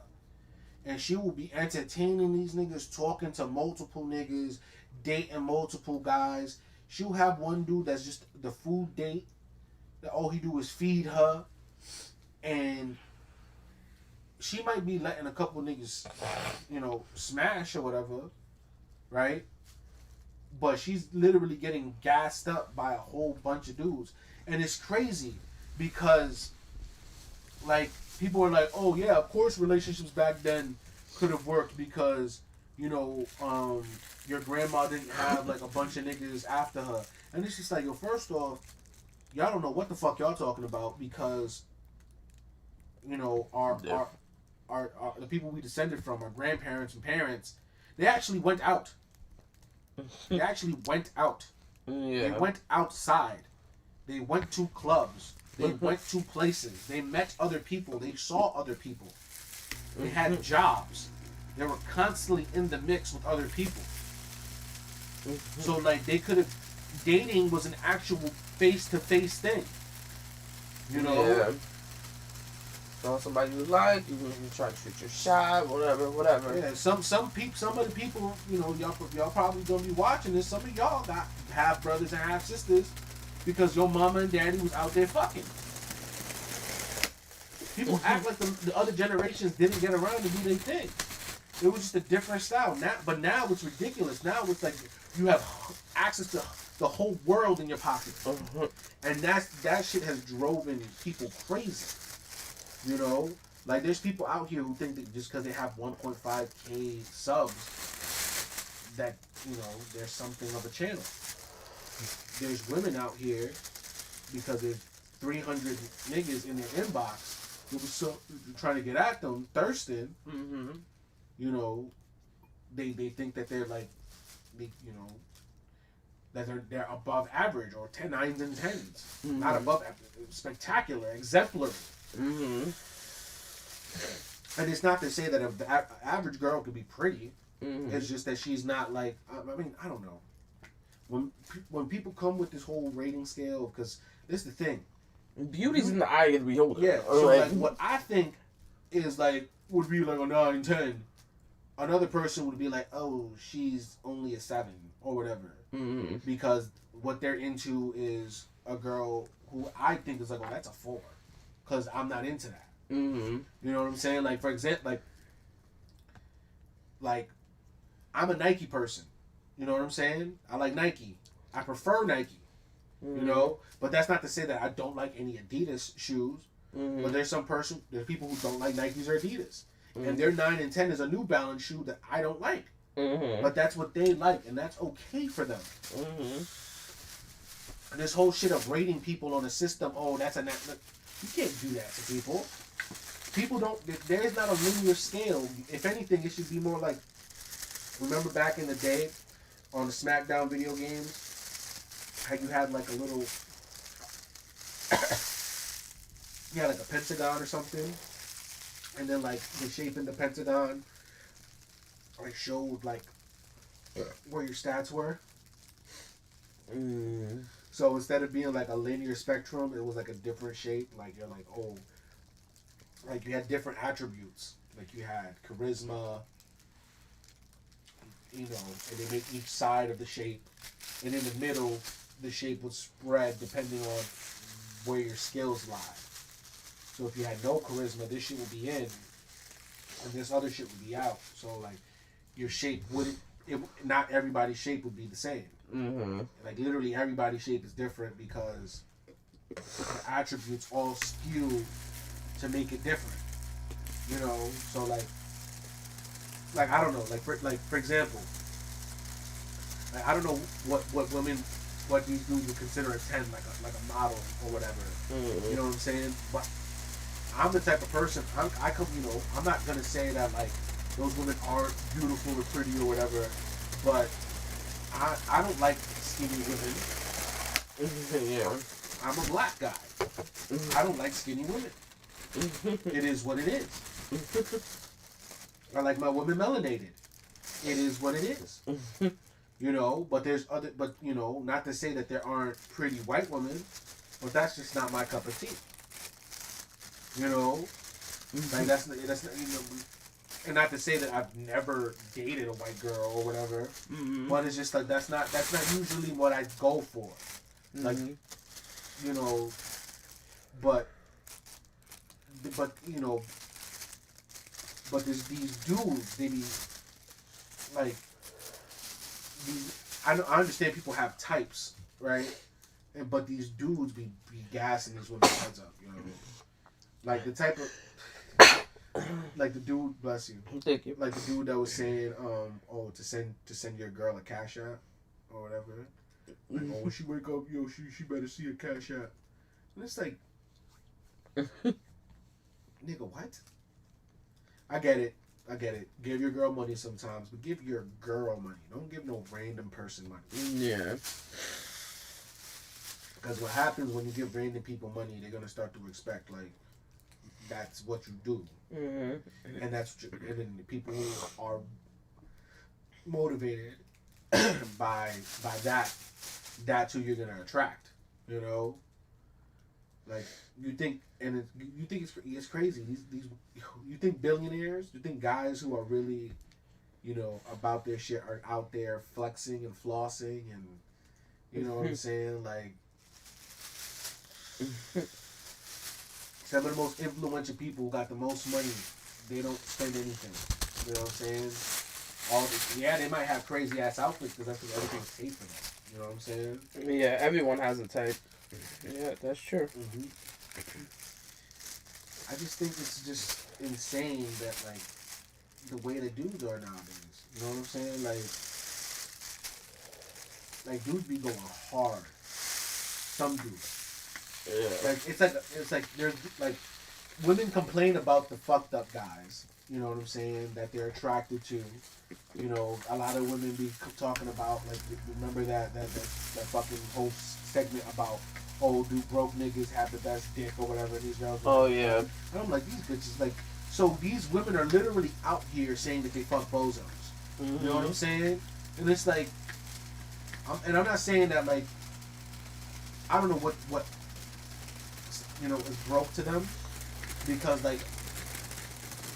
And she will be entertaining these niggas, talking to multiple niggas, dating multiple guys. She'll have one dude that's just the food date, that all he do is feed her. And she might be letting a couple niggas, smash or whatever, right? But she's literally getting gassed up by a whole bunch of dudes. And it's crazy because, like, people are like, oh yeah, of course relationships back then could have worked because, your grandma didn't have like a bunch of niggas after her. And it's just like, yo, first off, y'all don't know what the fuck y'all talking about because, our the people we descended from, our grandparents and parents, they actually went out. They actually went out. Yeah. They went outside. They went to clubs. They went to places. They met other people. They saw other people. They had jobs. They were constantly in the mix with other people. So, like, they could have... Dating was an actual face-to-face thing. Yeah. Saw somebody you like, you try to shoot your shot, whatever. Yeah, some of the people, y'all probably gonna be watching this. Some of y'all got half brothers and half sisters because your mama and daddy was out there fucking. People act like the other generations didn't get around to do their thing. It was just a different style. Now it's ridiculous. Now it's like you have access to the whole world in your pocket, and that shit has driven people crazy. Like, there's people out here who think that just because they have 1.5K subs, that, there's something of a channel. There's women out here, because there's 300 niggas in their inbox who was so trying to get at them, thirsting. They think that they're like, that they're above average, or 10 9s and 10s. Not above average, spectacular, exemplary. And it's not to say that the average girl could be pretty. It's just that she's not like, I mean, I don't know. When people come with this whole rating scale, because this is the thing. Beauty's in the eye of the beholder. Yeah, so like what I think is like, would be like a 9, 10. Another person would be like, oh, she's only a 7 or whatever. Because what they're into is a girl who I think is like, oh, that's a 4. Because I'm not into that. You know what I'm saying? Like, for example, like I'm a Nike person. You know what I'm saying? I like Nike. I prefer Nike. But that's not to say that I don't like any Adidas shoes. But there's people who don't like Nikes or Adidas. And their 9 and 10 is a New Balance shoe that I don't like. But that's what they like, and that's okay for them. This whole shit of rating people on a system, oh, that's a... You can't do that to people. People don't... There's not a linear scale. If anything, it should be more like... Remember back in the day, on the SmackDown video games, how you had like a little... you had like a pentagon or something, and then like the shape in the pentagon like showed like where your stats were. So instead of being like a linear spectrum, it was like a different shape. Like you're like, oh, like you had different attributes. Like you had charisma, and they make each side of the shape, and in the middle, the shape would spread depending on where your skills lie. So if you had no charisma, this shit would be in, and this other shit would be out. So like, your shape not everybody's shape would be the same. Like literally everybody's shape is different because the attributes all skew to make it different. You know, so like I don't know, for example, like I don't know what women, what these dudes would consider a 10, like a model or whatever. Mm-hmm. You know what I'm saying? But I'm the type of person, I come, you know, I'm not gonna say that like those women aren't beautiful or pretty or whatever, but I don't like skinny women. Yeah. I'm a black guy. I don't like skinny women. It is what it is. I like my women melanated. It is what it is. You know, but there's other, but you know, not to say that there aren't pretty white women, but that's just not my cup of tea. You know, like that's not, you know, and not to say that I've never dated a white girl or whatever, but it's just like that's not usually what I go for. Like, you know, but you know, but there's these dudes, they be like these. I understand people have types, right? But these dudes be gassing these women's heads up, you know. Like the type of, like the dude, bless you. Thank you. Like the dude that was saying, oh, to send your girl a cash app or whatever. Like, oh, when she wake up, yo, she better see a cash app. And it's like, nigga, what? I get it. Give your girl money sometimes, but give your girl money. Don't give no random person money. Yeah. Because what happens when you give random people money, they're gonna start to expect like that's what you do, and that's what and then the people who are motivated by that's who you're gonna attract. You know, like you think, and you think it's crazy. These you think billionaires, you think guys who are really, you know, about their shit are out there flexing and flossing and, you know what I'm saying, like. Some of the most influential people who got the most money, they don't spend anything. You know what I'm saying? Yeah, they might have crazy ass outfits because that's what everything's paid for them. You know what I'm saying? Yeah, everyone has a type. Yeah, that's true. I just think it's just insane that like the way the dudes are nowadays. You know what I'm saying? Like dudes be going hard. Some dudes. Yeah. Like it's like there's like women complain about the fucked up guys. You know what I'm saying? That they're attracted to. You know, a lot of women be talking about like remember that fucking whole segment about do broke niggas have the best dick or whatever these girls. Oh yeah. And I'm like these bitches like so these women are literally out here saying that they fuck bozos. You know what I'm saying? And it's like, I'm not saying that like I don't know what you know is broke to them because like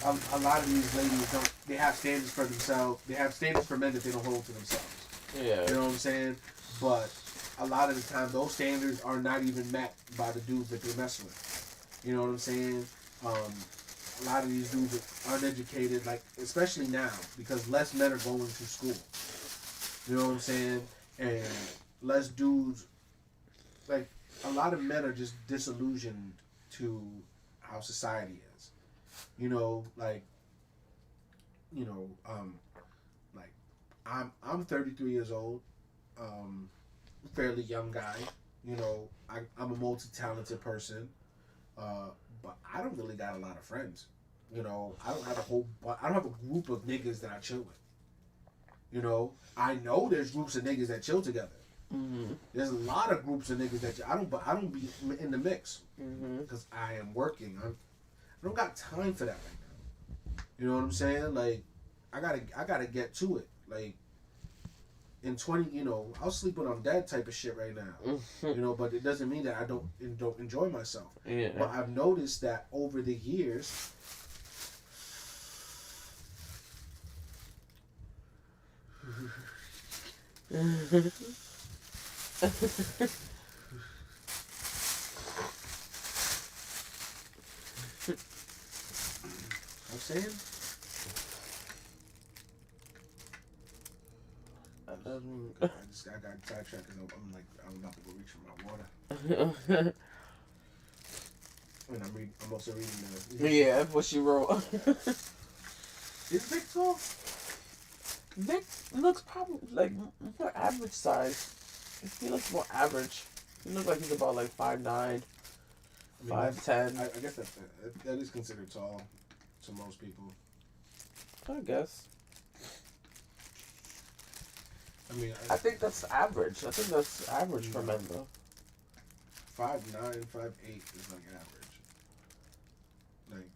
a lot of these ladies don't. They have standards for themselves. They have standards for men that they don't hold to themselves. Yeah. You know what I'm saying? But a lot of the time, those standards are not even met by the dudes that they mess with. You know what I'm saying? A lot of these dudes are uneducated, like especially now, because less men are going to school. You know what I'm saying? And less dudes, like a lot of men are just disillusioned to how society is. You know, like, like I'm 33 years old, fairly young guy. You know, I'm a multi-talented person, but I don't really got a lot of friends. You know, I don't have a group of niggas that I chill with. You know, I know there's groups of niggas that chill together. There's a lot of groups of niggas that I don't be in the mix because I am working. I don't got time for that right now. You know what I'm saying? Like, I gotta get to it. Like, in 20, you know, I'll sleep when I'm dead type of shit right now. You know, but it doesn't mean that I don't enjoy myself. Yeah. But I've noticed that over the years. I'm saying? I got sidetracked because I'm about to go reach for my water. And I'm also reading the. Yeah, what she wrote. Is Vic tall? Vic looks probably like more average size. He looks more average. He looks like he's about like 5'9", 5'10". I guess that is considered tall to most people. I guess. I mean, I think that's average. I think that's average for men though. 5'9", 5'8" is like average. Like.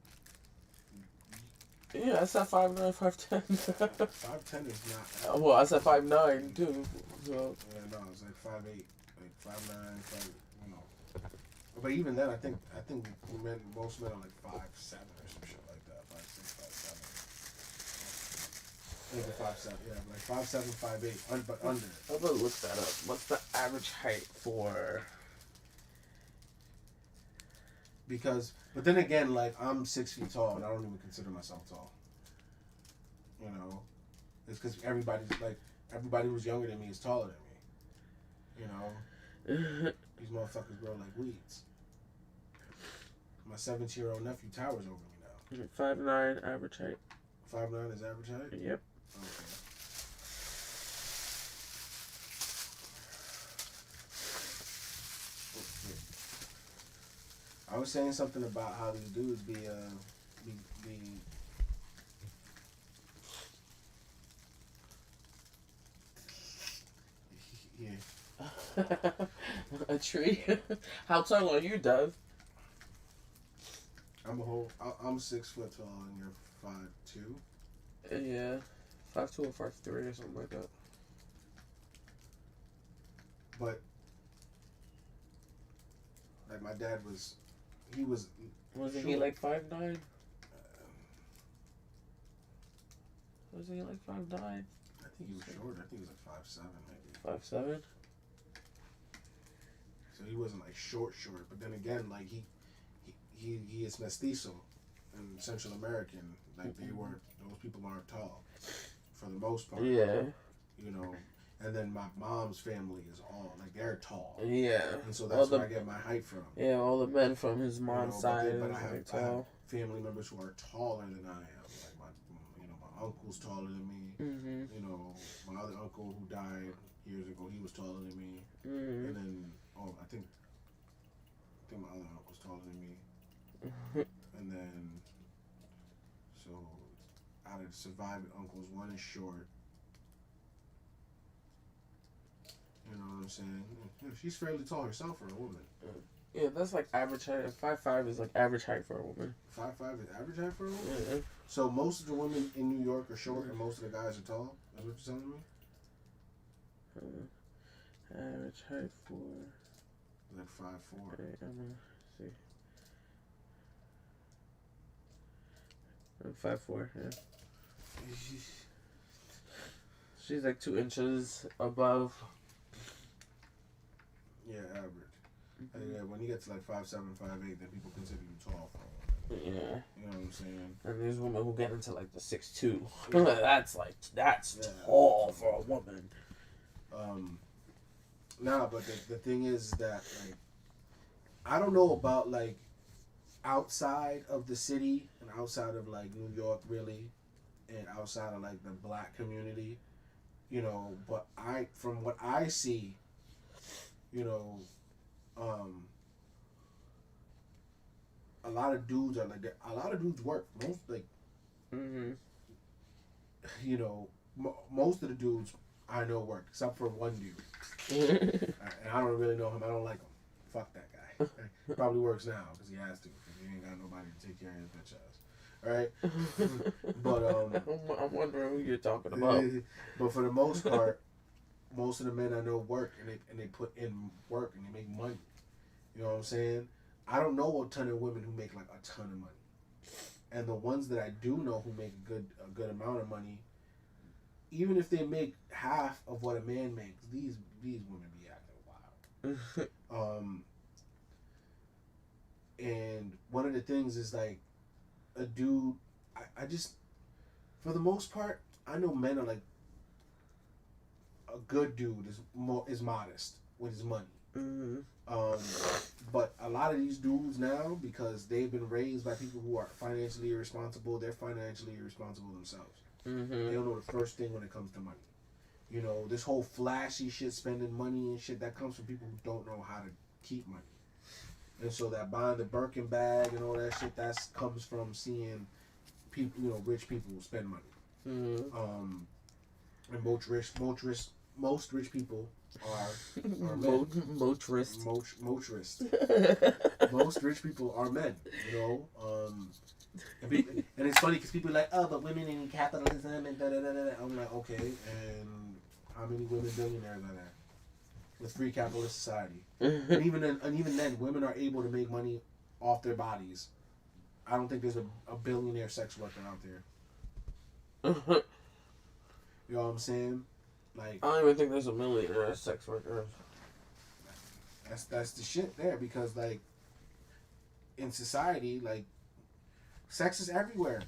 Yeah, I said 5'9", 5'10". 5'10" is not. Well, I said 5'9" too. So. Yeah, no, it's like 5'8", like 5'9", 5. You know. But even then, I think most men are like 5'7" or some shit like that. 5'6", 5'7". Maybe 5'7", yeah, like 5'7", 5'8", but under. I'm gonna look that up. What's the average height for? Because, but then again, like I'm 6 feet tall, and I don't even consider myself tall. You know, it's because everybody who's younger than me is taller than me. You know, these motherfuckers grow like weeds. My 17-year-old nephew towers over me now. 5'9" average height. 5'9" is average height? Yep. Okay. I was saying something about how these dudes be yeah. A tree. How tall are you, Dev? I'm 6 foot tall and you're 5'2". Yeah, 5'2" or 5'3" or something like that. But like my dad was, Wasn't he like 5'9"? Wasn't he like 5'9"? I think he was short. I think he was like 5'7", maybe. 5'7"? So he wasn't like short, but then again, like he is mestizo and Central American. Like those people aren't tall for the most part. Yeah. You know, and then my mom's family is all like they're tall. Yeah. And so that's where I get my height from. Yeah, all the men from his mom's side but is I have tall. family members who are taller than I am. Like my uncle's taller than me. Mm-hmm. You know, my other uncle who died years ago, he was taller than me. Mm-hmm. And then I think my other uncle's taller than me. And then so out of surviving uncles, one is short. You know what I'm saying? Yeah, she's fairly tall herself for a woman. Yeah, that's like average height. 5'5" is like average height for a woman. 5'5" is average height for a woman? Yeah. So most of the women in New York are short and most of the guys are tall? That's what you're telling me? Average height for... Like 5'4". Okay, I'm gonna see. 5'4", yeah. She's like 2 inches above. Yeah, average. Mm-hmm. Yeah, when you get to like 5'7", 5'8", then people consider you tall for a woman. Yeah. You know what I'm saying? And there's women who get into like the 6'2". Yeah. that's yeah. tall for a woman. Nah, but the thing is that like I don't know about like outside of the city and outside of like New York really, and outside of like the black community, you know. But from what I see, you know, a lot of dudes are like that. A lot of dudes work. Most like, Mm-hmm. you know, most of the dudes I know work except for one dude, and I don't really know him. I don't like him. Fuck that guy. He probably works now because he has to because he ain't got nobody to take care of his bitch ass. All right, but I'm wondering who you're talking about. But for the most part, most of the men I know work and they put in work and they make money. You know what I'm saying? I don't know a ton of women who make like a ton of money, and the ones that I do know who make a good amount of money, even if they make half of what a man makes, these women be acting wild. And one of the things is like a dude. I just, for the most part, I know men are like a good dude is modest with his money. Mm-hmm. But a lot of these dudes now, because they've been raised by people who are financially irresponsible, they're financially irresponsible themselves. Mm-hmm. They don't know the first thing when it comes to money. You know, this whole flashy shit, spending money and shit, that comes from people who don't know how to keep money. And so that buying the Birkin bag and all that shit, that comes from seeing people, you know, rich people spend money. Mm-hmm. And most rich people are men. Motorist. Motorists. Most rich people are men. You know, and it's funny because people are like, oh, but women in capitalism and da da da da. I'm like, okay, and how many women billionaires are there with free capitalist society? And even then, women are able to make money off their bodies. I don't think there's a billionaire sex worker out there. You know what I'm saying? Like, I don't even think there's a millionaire sex worker. that's the shit there, because like in society, like sex is everywhere.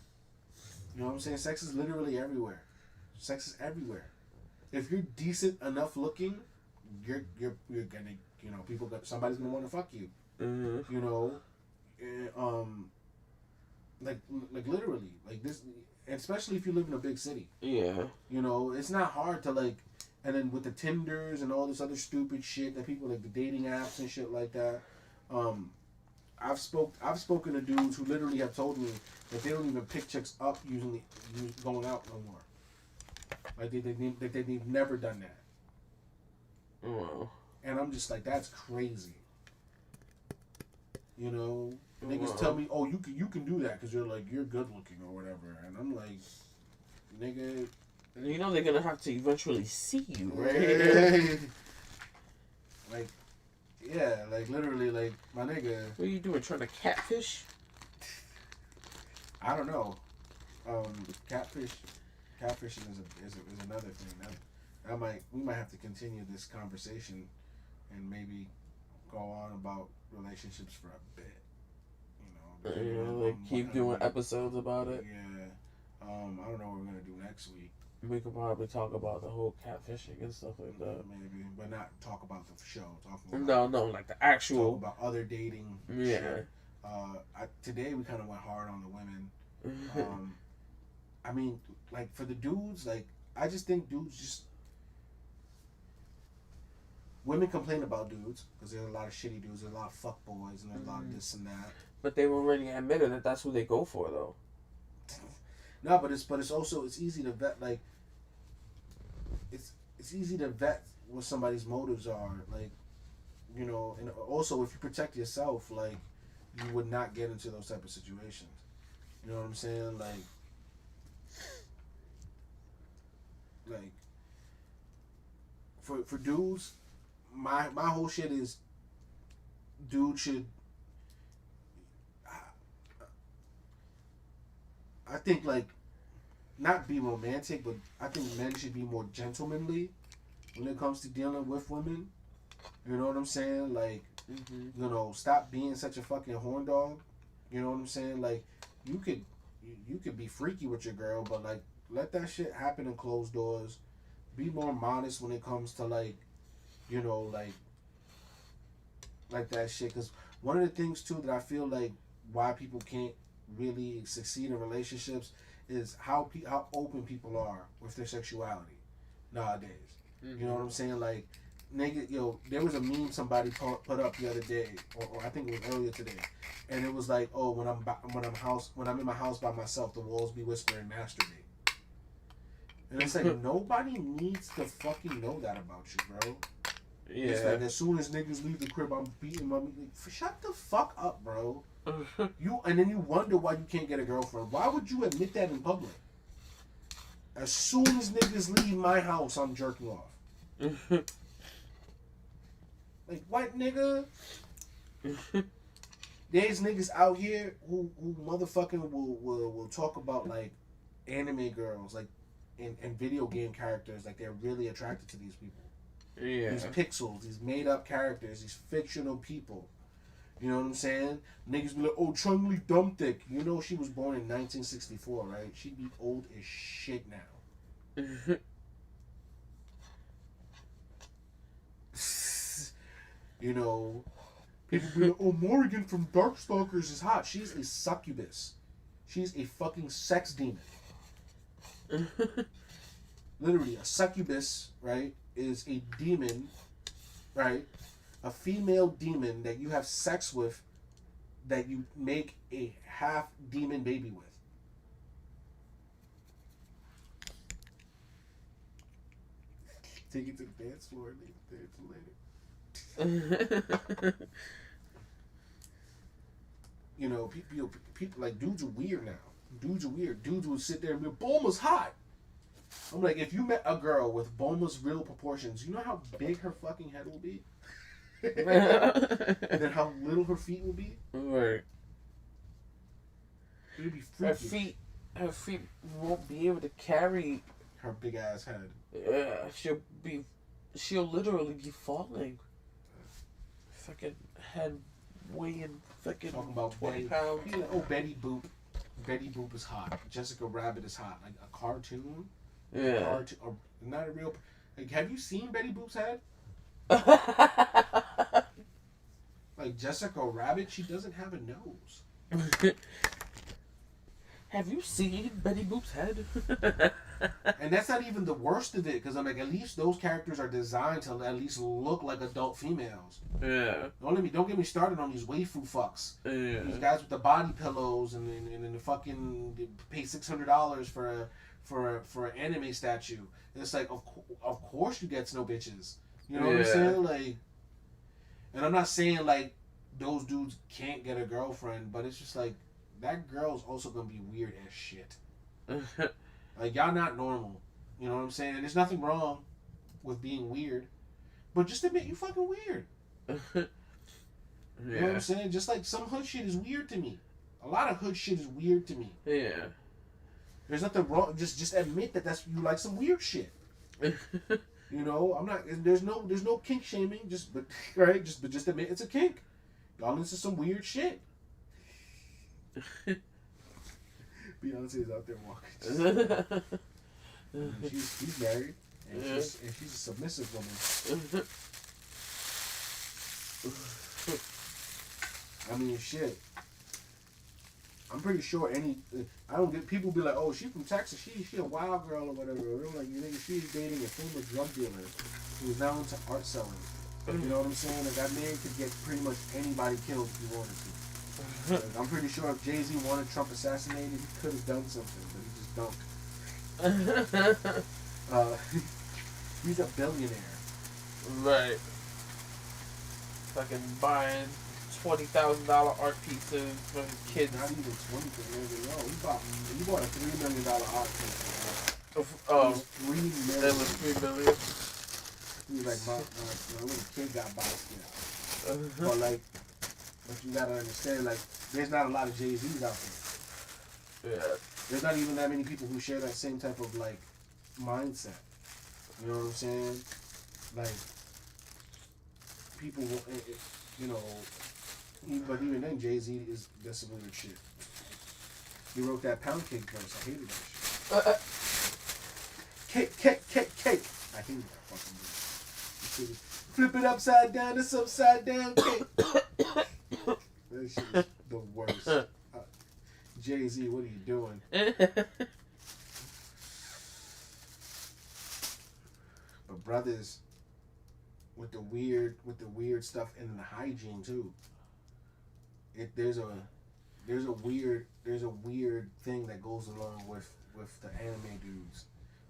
You know what I'm saying? Sex is literally everywhere. Sex is everywhere. If you're decent enough looking, you're gonna, you know, somebody's gonna want to fuck you. Mm-hmm. You know, like literally, like this, especially if you live in a big city. Yeah. You know, it's not hard to like, and then with the Tinders and all this other stupid shit that people like, the dating apps and shit like that. I've spoken to dudes who literally have told me that they don't even pick chicks up using going out no more. Like they've never done that. Wow. And I'm just like, that's crazy. You know, niggas Wow. tell me, oh, you can do that because you're good looking or whatever, and I'm like, nigga. You know they're gonna have to eventually see you, right? Like, yeah, like literally, like my nigga. What are you doing? Trying to catfish? I don't know. Catfishing is another thing. We might have to continue this conversation and maybe go on about relationships for a bit. You know, Yeah, like keep doing episodes about it. Yeah. I don't know what we're gonna do next week. We could probably talk about the whole catfishing and stuff like that. Maybe, but not talk about the show. No, like the actual. Talk about other dating. Yeah. Shit. Today we kind of went hard on the women. I mean, like for the dudes, like I just think dudes just. Women complain about dudes because there's a lot of shitty dudes, there's a lot of fuck boys, and there's a lot of this and that. But they've already admitted that that's who they go for, though. No, but it's also easy to vet, like it's easy to vet what somebody's motives are, like, you know, and also if you protect yourself, like you would not get into those type of situations. You know what I'm saying? Like for dudes, my whole shit is dude should. I think like not be romantic, but I think men should be more gentlemanly when it comes to dealing with women. You know what I'm saying? Like, you know, stop being such a fucking horn dog. You know what I'm saying? Like, you could be freaky with your girl, but like let that shit happen in closed doors. Be more modest when it comes to like, you know, like that shit. Because one of the things too that I feel like why people can't really succeed in relationships is how open people are with their sexuality nowadays. You know what I'm saying? Like, nigga, yo, there was a meme somebody put up the other day, or I think it was earlier today, and it was like, oh, when I'm in my house by myself, the walls be whispering masturbate, and it's like nobody needs to fucking know that about you, bro. Yeah. It's like as soon as niggas leave the crib, I'm beating my like, shut the fuck up, bro. And then you wonder why you can't get a girlfriend. Why would you admit that in public? As soon as niggas leave my house, I'm jerking off. Like, what, nigga? There's niggas out here who motherfucking will talk about like anime girls, like and video game characters, like they're really attracted to these people. Yeah. These pixels, these made up characters, these fictional people. You know what I'm saying? Niggas be like, oh, Chung-Li dumb thick. You know she was born in 1964, right? She'd be old as shit now. You know, people be like, oh, Morrigan from Darkstalkers is hot. She's a succubus. She's a fucking sex demon. Literally, a succubus, right, is a demon, right? A female demon that you have sex with, that you make a half demon baby with. Take it to the dance floor and dance later. You know, people like, dudes are weird now. Dudes are weird. Dudes will sit there and be, Bulma's hot. I'm like, if you met a girl with Bulma's real proportions, you know how big her fucking head will be? And then how little her feet will be? Right. It'll be freaky. Her feet won't be able to carry Her big ass head. She'll literally be falling. Fucking head weighing fucking Talking about 20 Betty. pounds. He's like, oh, Betty Boop. Betty Boop is hot. Jessica Rabbit is hot. Like a cartoon? Yeah. Or not a real... Like, have you seen Betty Boop's head? Like Jessica Rabbit, she doesn't have a nose. Have you seen Betty Boop's head? And that's not even the worst of it, because I'm like, at least those characters are designed to at least look like adult females. Yeah. Don't get me started on these waifu fucks. Yeah. These guys with the body pillows and the fucking pay $600 for an anime statue. And it's like, of course you get no bitches. You know what I'm saying? Like, and I'm not saying like those dudes can't get a girlfriend, but it's just like, that girl's also gonna be weird as shit. Like, y'all not normal. You know what I'm saying? And there's nothing wrong with being weird, but just admit you fucking weird. You know what I'm saying? Just like some hood shit is weird to me. A lot of hood shit is weird to me. Yeah. There's nothing wrong. Just admit that you like some weird shit. You know, I'm not. There's no kink shaming. Just admit it's a kink. Y'all into some weird shit. Beyonce is out there walking. She's married, and she's a submissive woman. I mean, shit. I'm pretty sure I don't get people be like, oh, she from Texas, she a wild girl or whatever. I'm like, you think she's dating a former drug dealer who is now into art selling. You know what I'm saying? Like, that man could get pretty much anybody killed if he wanted to. Like, I'm pretty sure if Jay-Z wanted Trump assassinated, he could have done something, but he just don't. He's a billionaire. Right. Fucking buying $20,000 art pieces for his kids. Not even 20 million. No, he bought a $3 million art piece. Oh, $3 million. that was $3 million. He was like, my little kid got boxed out. But you gotta understand, like, there's not a lot of Jay-Z's out there. Yeah. There's not even that many people who share that same type of, like, mindset. You know what I'm saying? Like, people, you know, but even then, Jay-Z does some weird shit. He wrote that Pound Cake verse. I hated that shit. Cake. I hated that fucking verse. Flip it upside down, it's upside down cake. That shit is the worst. Jay-Z, what are you doing? But brothers, with the weird stuff and the hygiene too. There's a weird thing that goes along with the anime dudes,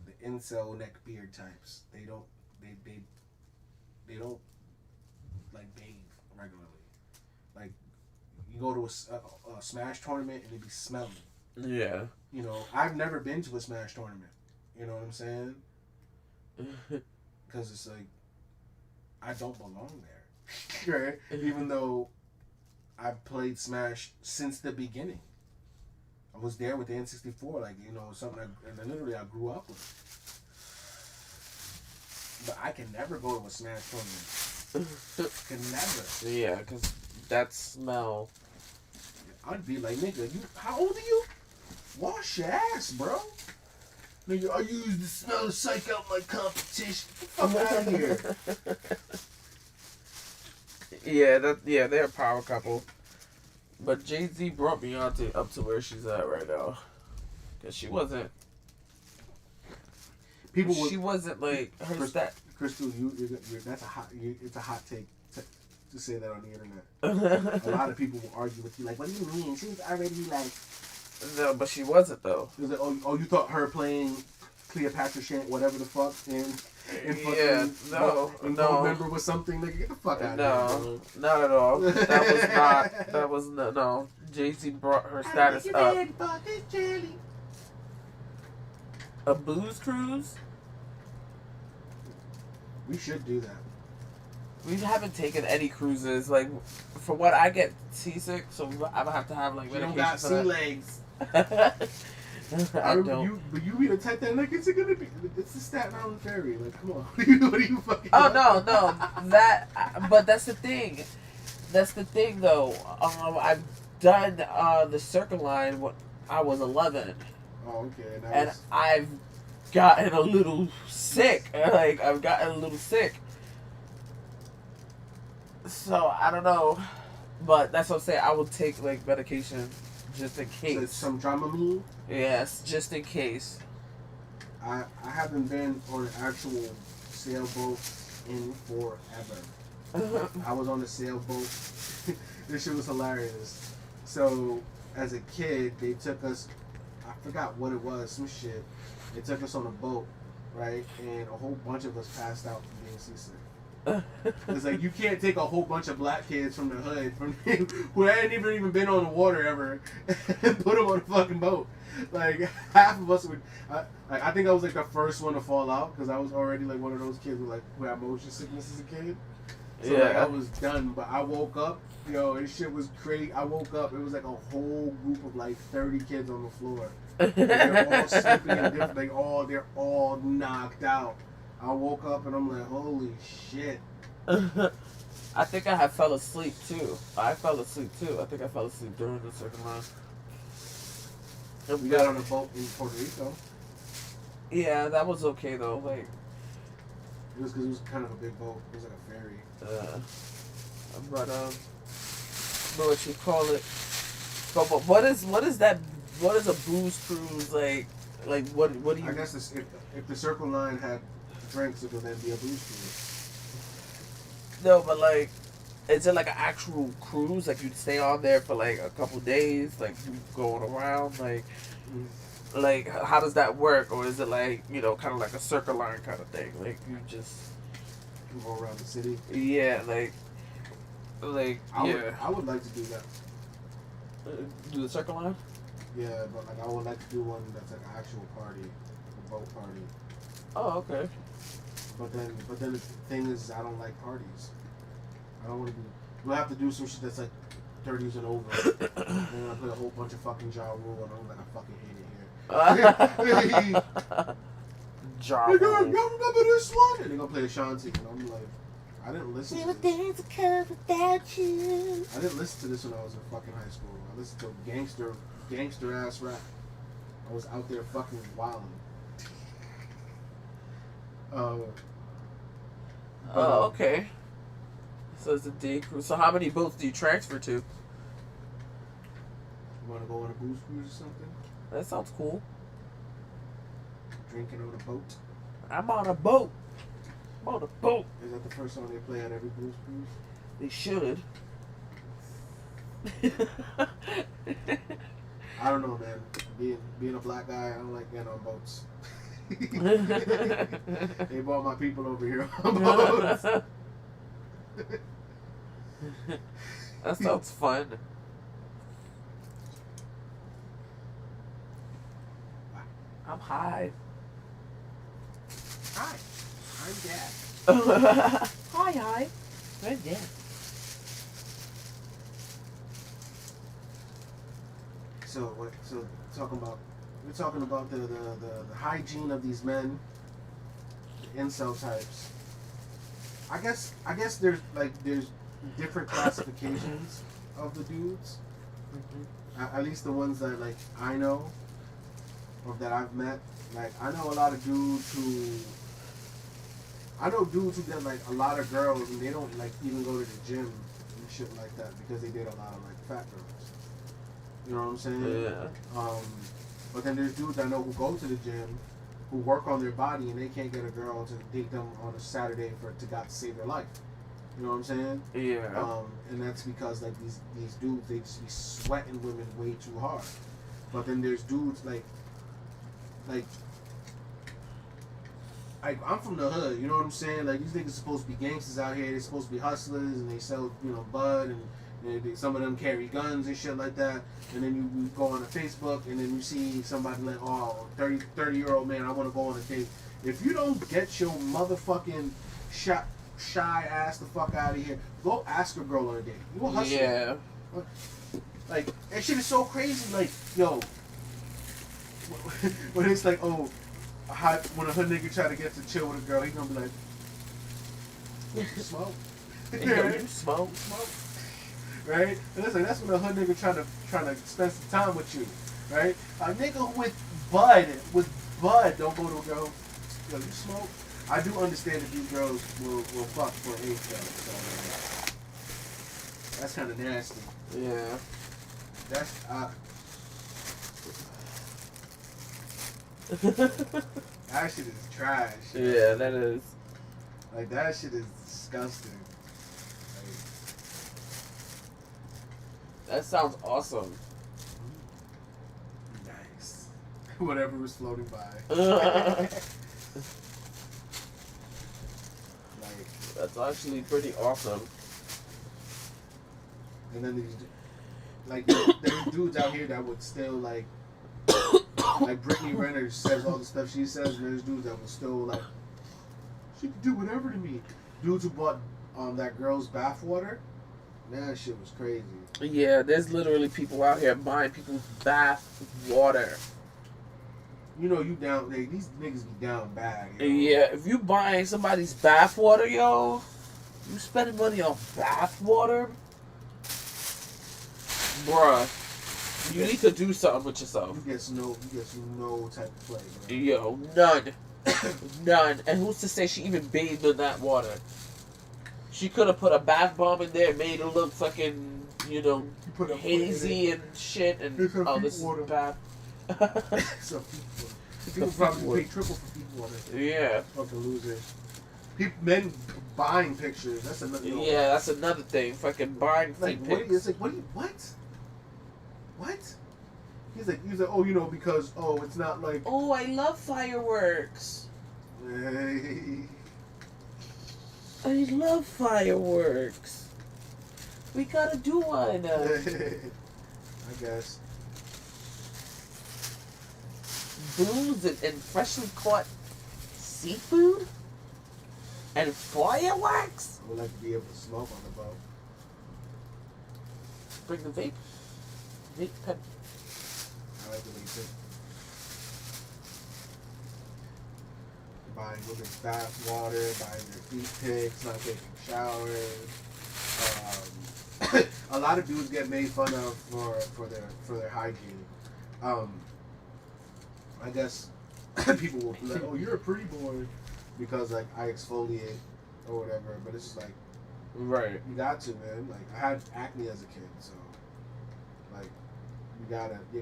the incel neckbeard types. They don't like bathe regularly. Like, you go to a Smash tournament and it be smelly. Yeah. You know, I've never been to a Smash tournament. You know what I'm saying? Because it's like, I don't belong there. Right? Even though I've played Smash since the beginning. I was there with the N64, like, you know, something and literally I grew up with it. But I can never go to a Smash tournament. Can never. Yeah, because that smell. I'd be like, nigga, how old are you? Wash your ass, bro. Nigga, I use the smell to psych out my competition. Get the fuck out of here. Yeah, they're a power couple. But Jay-Z brought Beyonce up to where she's at right now. Cause she wasn't like her stat. Krystle, that's it's a hot take to say that on the internet. A lot of people will argue with you, like, what do you mean? She was already like. No, but she wasn't though. It was like, oh, you thought her playing Cleopatra Chant, whatever the fuck, and no. Remember was something, like, get the fuck out of here. No, not at all. That was no. Jay-Z brought her status up. A booze cruise? We should do that. We haven't taken any cruises. Like, for what I get seasick, so I would have to have like. You don't got sea legs. I don't. But you be the type that, like, it's gonna be. It's the Staten Island ferry. Like, come on. What are you fucking? Oh no, but that's the thing. That's the thing, though. I've done the Circle Line when I was 11. Oh, okay. And I've gotten a little sick. Like, I've gotten a little sick. So, I don't know. But that's what I'm saying. I will take, like, medication just in case. So some Dramamine? Yes, just in case. I haven't been on an actual sailboat in forever. I was on a sailboat. This shit was hilarious. So, as a kid, they took us, I forgot what it was, some shit. They took us on a boat, right? And a whole bunch of us passed out from being seasick. It's like, you can't take a whole bunch of black kids from the hood, who hadn't even been on the water ever, and put them on a fucking boat. Like, half of us would. I think I was like the first one to fall out because I was already like one of those kids who had motion sickness as a kid. So like, I was done, but I woke up, and shit was crazy. I woke up, it was like a whole group of like 30 kids on the floor. They're all sleeping in different, they're all knocked out. I woke up and I'm like, holy shit. I think I had fell asleep too. I think I fell asleep during the Circle Line. We got on a boat in Puerto Rico. Yeah, that was okay though. Like, it was because it was kind of a big boat. It was like a ferry. But what you call it? But what is that? What is a booze cruise like? Like what do you? I guess if the Circle Line had drinks, it would then be a booze cruise. No, but like, is it like an actual cruise? Like you'd stay on there for like a couple days, like you going around, like. Like, how does that work? Or is it like, kind of like a Circle Line kind of thing? Like, you just... You go around the city? Yeah, like I would like to do that. Do the Circle Line? Yeah, but like I would like to do one that's like an actual party, a boat party. Oh, okay. But then the thing is, I don't like parties. I don't want to do... We'll have to do some shit that's like 30s and over. And then I play a whole bunch of fucking Ja Rule and I'm like, I fucking hate it here. Ja Rule. Rule. Y'all remember this one? And they're gonna play Ashanti, and I'm like, I didn't listen to this. Without you. I didn't listen to this when I was in fucking high school. I listened to gangster ass rap. I was out there fucking wilding. Oh, okay. So it's a day cruise. So how many boats do you transfer to? You wanna go on a booze cruise or something? That sounds cool. Drinking on a boat. I'm on a boat. I'm on a boat. Is that the first song they play on every booze cruise? They should. I don't know, man. Being a black guy, I don't like getting on boats. They brought my people over here on boats. That sounds fun. I'm high. Hi, I'm Dad. Hi. I'm Dad. So we're talking about the hygiene of these men, the incel types. I guess there's different classifications of the dudes. Mm-hmm. At least the ones that like I know or that I've met. Like I know a lot of dudes who I know dudes who get like a lot of girls and they don't like even go to the gym and shit like that because they date a lot of like fat girls. You know what I'm saying? Yeah. But then there's dudes I know who go to the gym, who work on their body and they can't get a girl to date them on a Saturday to God to save their life. You know what I'm saying? Yeah. And that's because like these dudes, they just be sweating women way too hard. But then there's dudes like I'm from the hood, you know what I'm saying? Like these niggas supposed to be gangsters out here. They're supposed to be hustlers and they sell, bud and some of them carry guns and shit like that. And then you go on Facebook and then you see somebody like, oh, 30-year-old man, I want to go on a date. If you don't get your motherfucking shy ass the fuck out of here, go ask a girl on a date. You a hustler. Yeah. Like, that shit is so crazy. Like, yo, when it's like, oh, when a hood nigga try to get to chill with a girl, he gonna be like, you smoke? You smoke? Right? And it's like, that's when a hood nigga trying to spend some time with you. Right? A nigga with bud don't go to a girl, yo, you smoke? I do understand that these girls will fuck for age though, so that's kind of nasty. Yeah. That's that shit is trash. Yeah, that is. Like that shit is disgusting. That sounds awesome. Nice. Whatever was floating by. That's actually pretty awesome. And then there's dudes out here that would still like Brittany Renner says all the stuff she says, and there's dudes that would still like, she could do whatever to me. Dudes who bought that girl's bath water, that shit was crazy. Yeah, there's literally people out here buying people's bath water. You know you down, these niggas be down bad. You know? Yeah, if you buying somebody's bath water, yo, you spending money on bath water, bruh, you need to do something with yourself. You get no type of play, bro. Yo, none. None. And who's to say she even bathed in that water? She could have put a bath bomb in there, made it look fucking, hazy and shit, and this is water. bath. So people probably pay triple for peak water. Yeah. Fucking losers. Men buying pictures. That's another. Yeah, that's another thing. Fucking buying like fake what? pics. It's like what? He's like, oh, because it's not like. Oh, I love fireworks. Hey. I love fireworks. We gotta do one. I guess. Booze and freshly caught seafood and fireworks. I would like to be able to smoke on the boat. Bring the vape pen. I like the way you think. Buying women's bath water, buying their feet pics, not taking showers. A lot of dudes get made fun of for their hygiene. I guess people will be like, "Oh, you're a pretty boy," because like I exfoliate or whatever. But it's just like, right, you got to, man. Like I had acne as a kid, so like you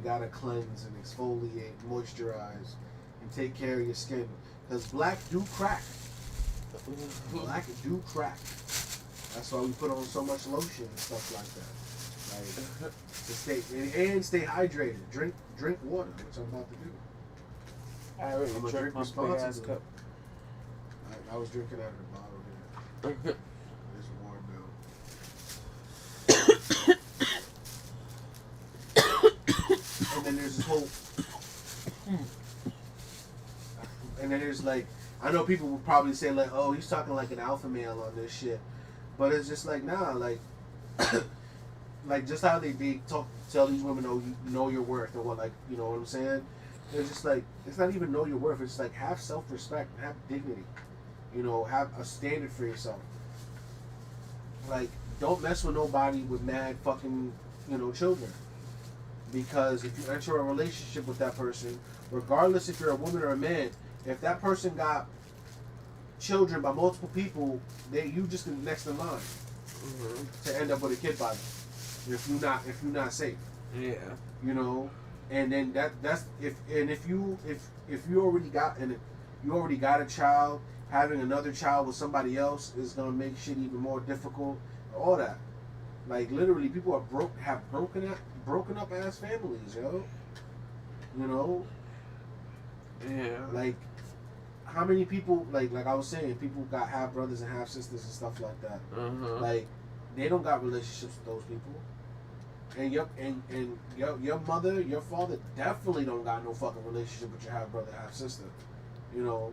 gotta cleanse and exfoliate, moisturize, and take care of your skin. Because black do crack. Black do crack. That's why we put on so much lotion and stuff like that. Like to stay hydrated. Drink water, which I'm about to do. I already I'm a drank drink my big ass responsibly. cup. I was drinking out of the bottle here. It's warm now. And then there's this whole. And then there's like, I know people will probably say like, oh, he's talking like an alpha male on this shit, but it's just like, nah, like, like just how they tell these women, oh, you know your worth or what, like, you know what I'm saying? It's just like, it's not even know your worth. It's like have self-respect, have dignity, have a standard for yourself. Like, don't mess with nobody with mad fucking, children. Because if you enter a relationship with that person, regardless if you're a woman or a man, if that person got children by multiple people, you just the next in line to end up with a kid by them. If you're not safe. Yeah. You know, and then that's if you already got a child, having another child with somebody else is gonna make shit even more difficult. All that, like literally, people have broken up ass families, yo. You know, Yeah. like how many people like I was saying, people got half brothers and half sisters and stuff like that. Like they don't got relationships with those people. And your mother, your father definitely don't got no fucking relationship with your half brother, half sister. You know,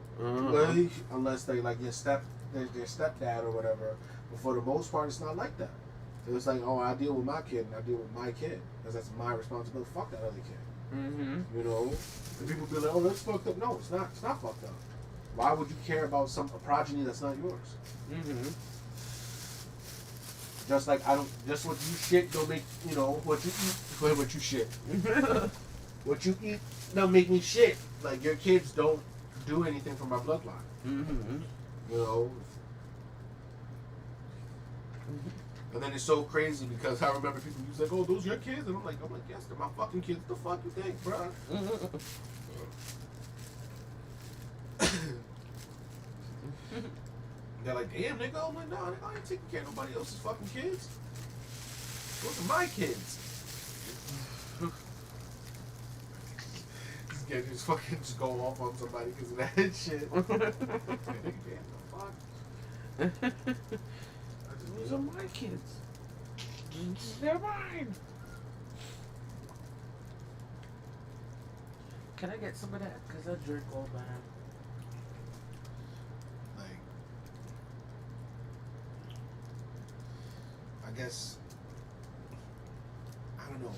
unless they like their stepdad or whatever. But for the most part, it's not like that. It's like, oh, I deal with my kid and I deal with my kid because that's my responsibility. Fuck that other kid. You know, and people be like, oh, that's fucked up. No, it's not. It's not fucked up. Why would you care about a progeny that's not yours? Just like just what you shit don't make, what you eat, what you shit. What you eat don't make me shit. Like, your kids don't do anything for my bloodline. You know? And then it's so crazy because I remember people use like, oh, those your kids? And I'm like, yes, they're my fucking kids. What the fuck you think, bro? They're like, damn, nigga. I'm like, no, nigga, I ain't taking care of nobody else's fucking kids. Those are my kids. This guy just fucking just go off on somebody because of that shit. Those are my kids. They're mine. Can I get some of that? Because I drink all the time. I guess, I don't know,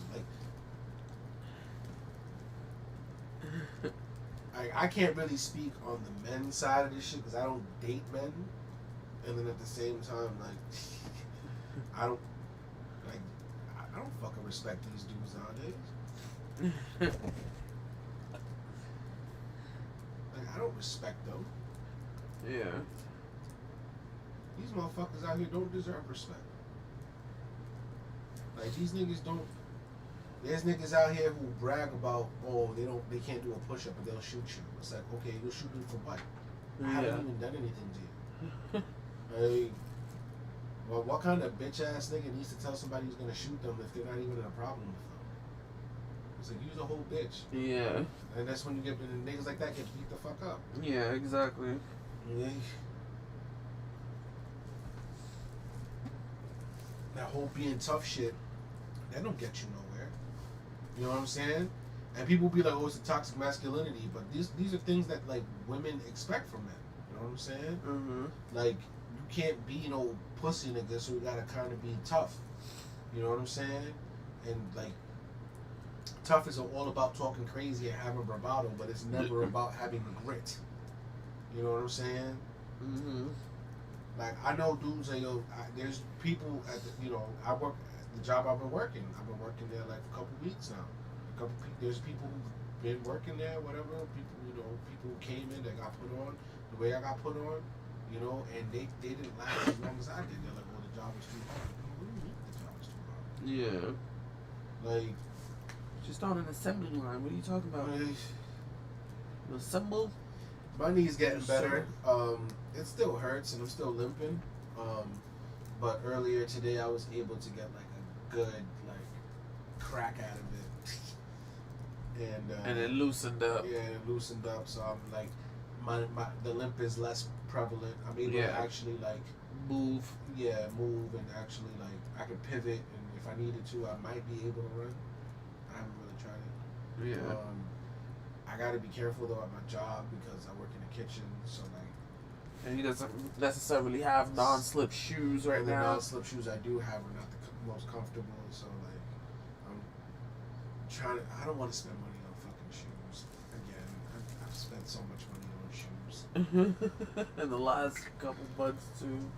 I can't really speak on the men's side of this shit because I don't date men, and then at the same time, I don't fucking respect these dudes nowadays. I don't respect them. Yeah. These motherfuckers out here don't deserve respect. Like, these niggas don't. There's niggas out here who brag about, oh, they can't do a push-up, but they'll shoot you. It's like, okay, you'll shoot me for what? I haven't even done anything to you. Like, well, what kind of bitch-ass nigga needs to tell somebody who's gonna shoot them if they're not even in a problem with them? It's like, you's a whole bitch. Yeah. And that's when you get, niggas like that get beat the fuck up. Yeah, exactly. Yeah. That whole being tough shit, that don't get you nowhere. You know what I'm saying? And people be like, oh, it's a toxic masculinity, but these are things that like women expect from men. You know what I'm saying? Like, you can't be no pussy nigga, so you gotta kind of be tough. You know what I'm saying? And like, tough is all about talking crazy and having bravado, but it's never about having the grit. You know what I'm saying? Like, I know dudes that, there's people at the, I work at the job I've been working. I've been working there like a couple weeks now. There's people who've been working there, whatever. People who came in that got put on the way I got put on, and they didn't last as long as I did. They're like, well, the job was too hard. What do you mean the job was too hard? Yeah. Like, just on an assembly line. What are you talking about? Assemble? My knee's getting better. It still hurts and I'm still limping. But earlier today I was able to get like a good crack out of it. And it loosened up. Yeah, it loosened up. So I'm like, the limp is less prevalent. I'm able to actually move. Yeah, move and actually I can pivot, and if I needed to, I might be able to run. I haven't really tried it. Yeah. I gotta be careful though at my job because I work in the kitchen, so and he doesn't necessarily have non-slip shoes right the now. non-slip shoes I do have are not the most comfortable, so I'm trying to. I don't want to spend money on fucking shoes again. I've spent so much money on shoes. In the last couple months too,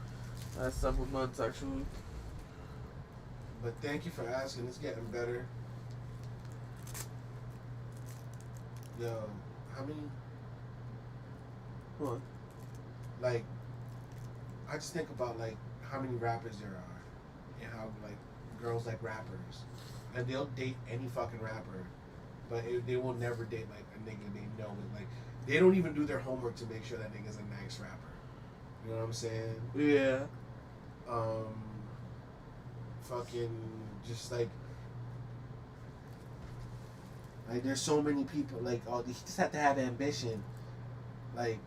last several months actually. But thank you for asking. It's getting better. Yo, how many? What? like, I just think about like how many rappers there are, and how like girls like rappers, and they'll date any fucking rapper, but they will never date like a nigga they know it. Like, they don't even do their homework to make sure that nigga's a nice rapper. You know what I'm saying? Yeah. Um, fucking just like there's so many people like, oh, he just have to have ambition. Like,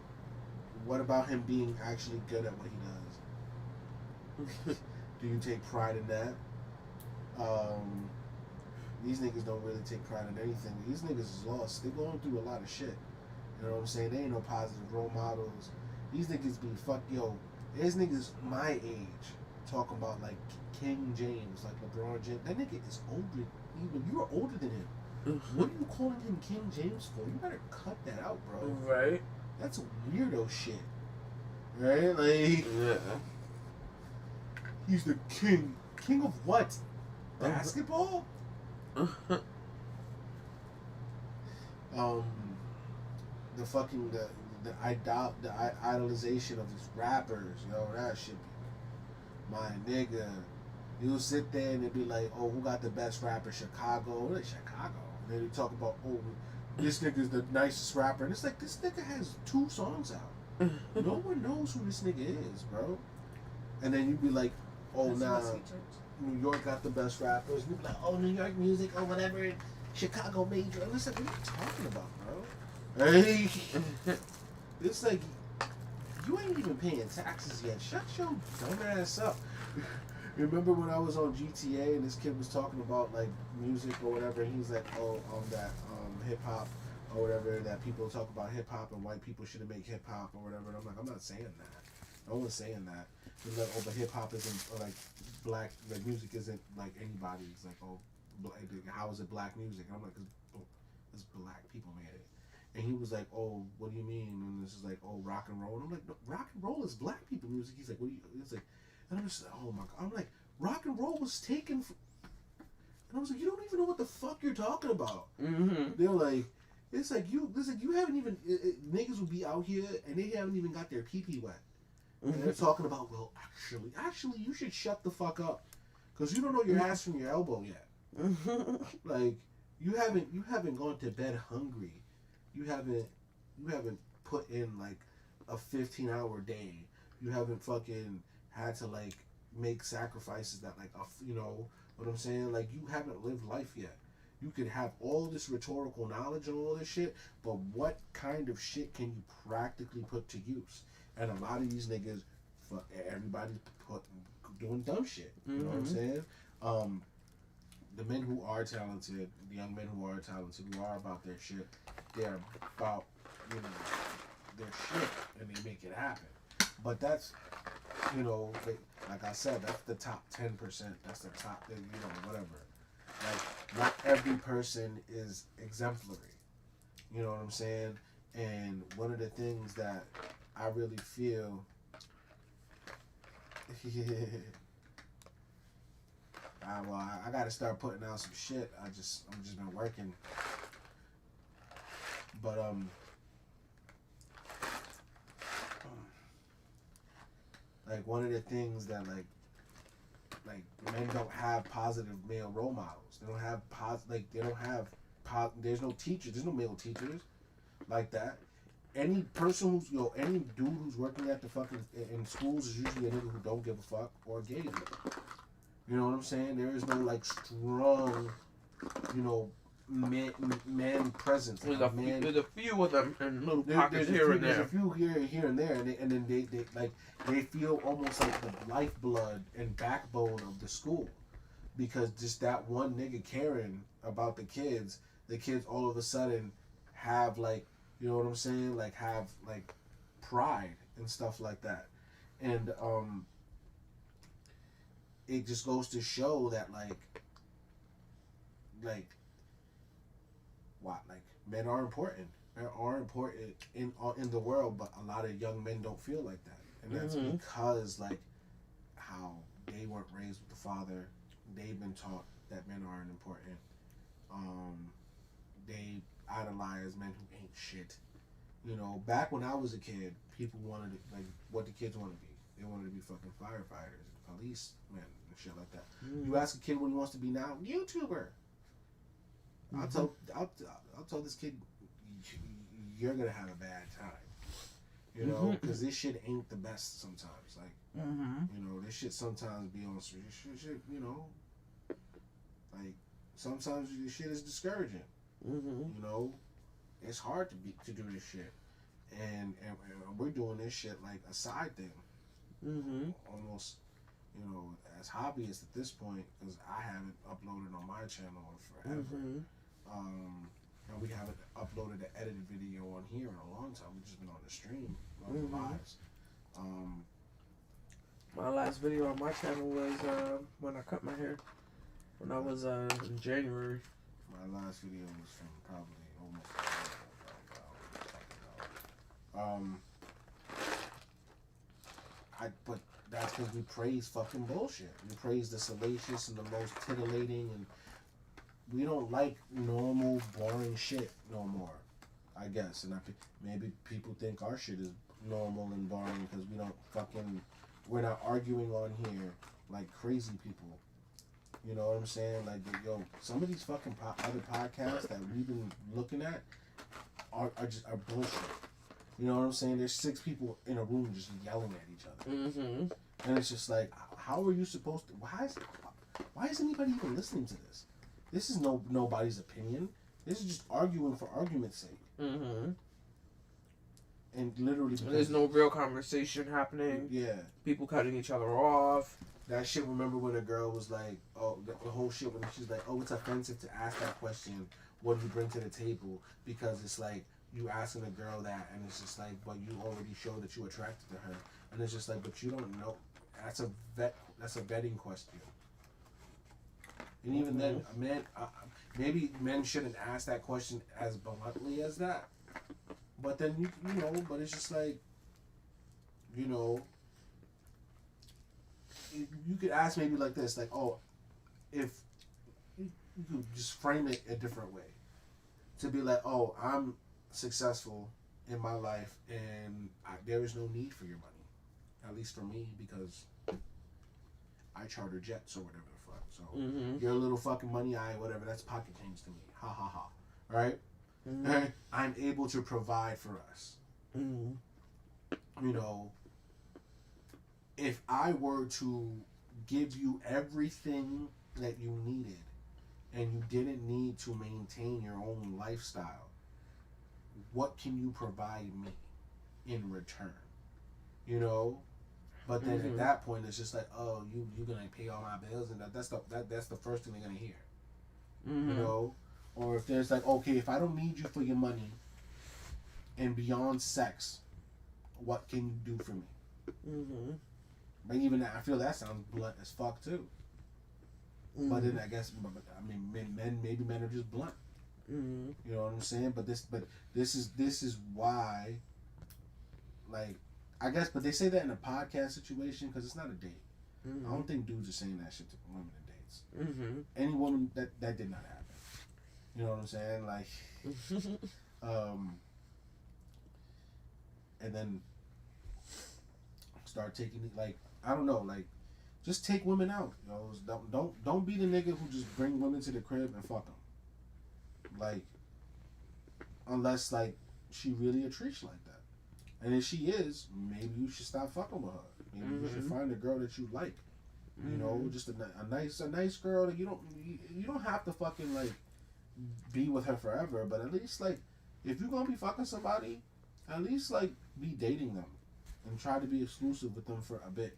what about him being actually good at what he does? Do you take pride in that? These niggas don't really take pride in anything. These niggas is lost. They're going through a lot of shit. You know what I'm saying? They ain't no positive role models. These niggas be yo. There's niggas my age talking about like King James, like LeBron James. That nigga is older. Even you're older than him. What are you calling him King James for? You better cut that out, bro. Right. That's weirdo shit. Right? Like, yeah. He's the king. King of what? Basketball? The fucking the idolization of these rappers, yo, that shit be my nigga. You'll sit there and it'd be like, oh, who got the best rapper? Chicago. Like, Chicago. And then they talk about, oh, this nigga's the nicest rapper. And it's like, this nigga has 2 songs out. No one knows who this nigga is, bro. And then you'd be like, oh, nah, New York got the best rappers. You'd be like, oh, New York music or whatever. Chicago major. And it's like, what are you talking about, bro? Hey. It's like, you ain't even paying taxes yet. Shut your dumb ass up. Remember when I was on GTA and this kid was talking about like music or whatever, and he's like, oh, that hip hop or whatever, that people talk about hip hop and white people shouldn't make hip hop or whatever. And I'm like, I'm not saying that. No one's saying that. He's like, oh, but hip hop isn't like black, like music isn't like anybody's. Like, oh, how is it black music? And I'm like, it's black people made it. And he was like, oh, what do you mean? And this is like, oh, rock and roll. And I'm like, no, rock and roll is black people music. He's like, what do you? It's like. And I'm just like, oh my god. I'm like, rock and roll was taken from... And I was like, you don't even know what the fuck you're talking about. Mm-hmm. They're like, it's like you haven't even... niggas will be out here and they haven't even got their pee-pee wet. And they're talking about, well, actually, you should shut the fuck up. Because you don't know your ass from your elbow yet. Like, you haven't gone to bed hungry. You haven't put in, like, a 15-hour day. You haven't fucking... had to like make sacrifices that like you know what I'm saying, like you haven't lived life yet. You could have all this rhetorical knowledge and all this shit, but what kind of shit can you practically put to use? And a lot of these niggas, everybody's doing dumb shit. You know what I'm saying? The men who are talented, the young men who are talented, who are about their shit, they're about, you know, their shit and they make it happen. But that's, you know, like I said, that's the top 10%. That's the top, you know, whatever. Like, not every person is exemplary. You know what I'm saying? And one of the things that I really feel... I got to start putting out some shit. I'm just been working. But, like one of the things that like men don't have positive male role models. They don't have there's no teachers. There's no male teachers like that. Any person who's any dude who's working at the fucking in schools is usually a nigga who don't give a fuck or gay. You know what I'm saying? There is no like strong, you know, man presence. There's a few of them in little pockets here and there. There's a few here and there, and then they feel almost like the lifeblood and backbone of the school, because just that one nigga caring about the kids all of a sudden have like, you know what I'm saying, like have like pride and stuff like that, and it just goes to show that like men are important. Men are important in the world, but a lot of young men don't feel like that, and that's because like how they weren't raised with the father. They've been taught that men aren't important. They idolize men who ain't shit. You know, back when I was a kid, people wanted to, like, what the kids want to be. They wanted to be fucking firefighters, police men, and shit like that. You ask a kid what he wants to be now, YouTuber. I'll tell this kid, you're gonna have a bad time. You know, because this shit ain't the best sometimes. Like, you know, this shit sometimes be on shit. You know, like sometimes this shit is discouraging. You know, it's hard to do this shit, and we're doing this shit like a side thing. Almost, you know, as hobbyists at this point, because I haven't uploaded on my channel in forever. And we haven't uploaded an edited video on here in a long time. We've just been on the stream, on the lives. My last video on my channel was when I cut my hair. When I was in January. My last video was from probably almost a year ago. But that's because we praise fucking bullshit. We praise the salacious and the most titillating, and we don't like normal, boring shit no more, I guess. And maybe people think our shit is normal and boring because we're not arguing on here like crazy people. You know what I'm saying? Like, yo, some of these fucking other podcasts that we've been looking at are bullshit. You know what I'm saying? There's 6 people in a room just yelling at each other. And it's just like, how are you supposed to... Why is anybody even listening to this? This is nobody's opinion. This is just arguing for argument's sake. And literally... There's no real conversation happening. Yeah. People cutting each other off. That shit, remember when a girl was like, oh, the whole shit when she's like, oh, it's offensive to ask that question, what do you bring to the table? Because it's like, you asking a girl that, and it's just like, but you already showed that you're attracted to her. And it's just like, but you don't know. That's a vetting question. And even then, maybe men shouldn't ask that question as bluntly as that. But then, you know, but it's just like, you know, you could ask maybe like this, like, oh, if you could just frame it a different way. To be like, oh, I'm successful in my life and there is no need for your money. At least for me, because I charter jets or whatever the fuck. So your little fucking money, whatever, that's pocket change to me. Ha ha ha. Right? And I'm able to provide for us. You know, if I were to give you everything that you needed and you didn't need to maintain your own lifestyle, what can you provide me in return? You know? But then at that point, it's just like, oh, you're gonna pay all my bills, and that's the first thing they're gonna hear. You know? Or if there's like, okay, if I don't need you for your money and beyond sex, what can you do for me? But even I feel that sounds blunt as fuck too. But then I guess, I mean, men are just blunt. You know what I'm saying? But this is why, like, I guess. But they say that in a podcast situation because it's not a date. I don't think dudes are saying that shit to women in dates. Any woman that did not happen. You know what I'm saying? Like, and then start taking, like, I don't know, like, just take women out. You know, don't be the nigga who just bring women to the crib and fuck them. Like, unless like she really a treat like that, and if she is, maybe you should stop fucking with her. Maybe you should find a girl that you like. You know, just a nice girl that you don't have to fucking like be with her forever, but at least like if you're gonna be fucking somebody, at least like be dating them and try to be exclusive with them for a bit.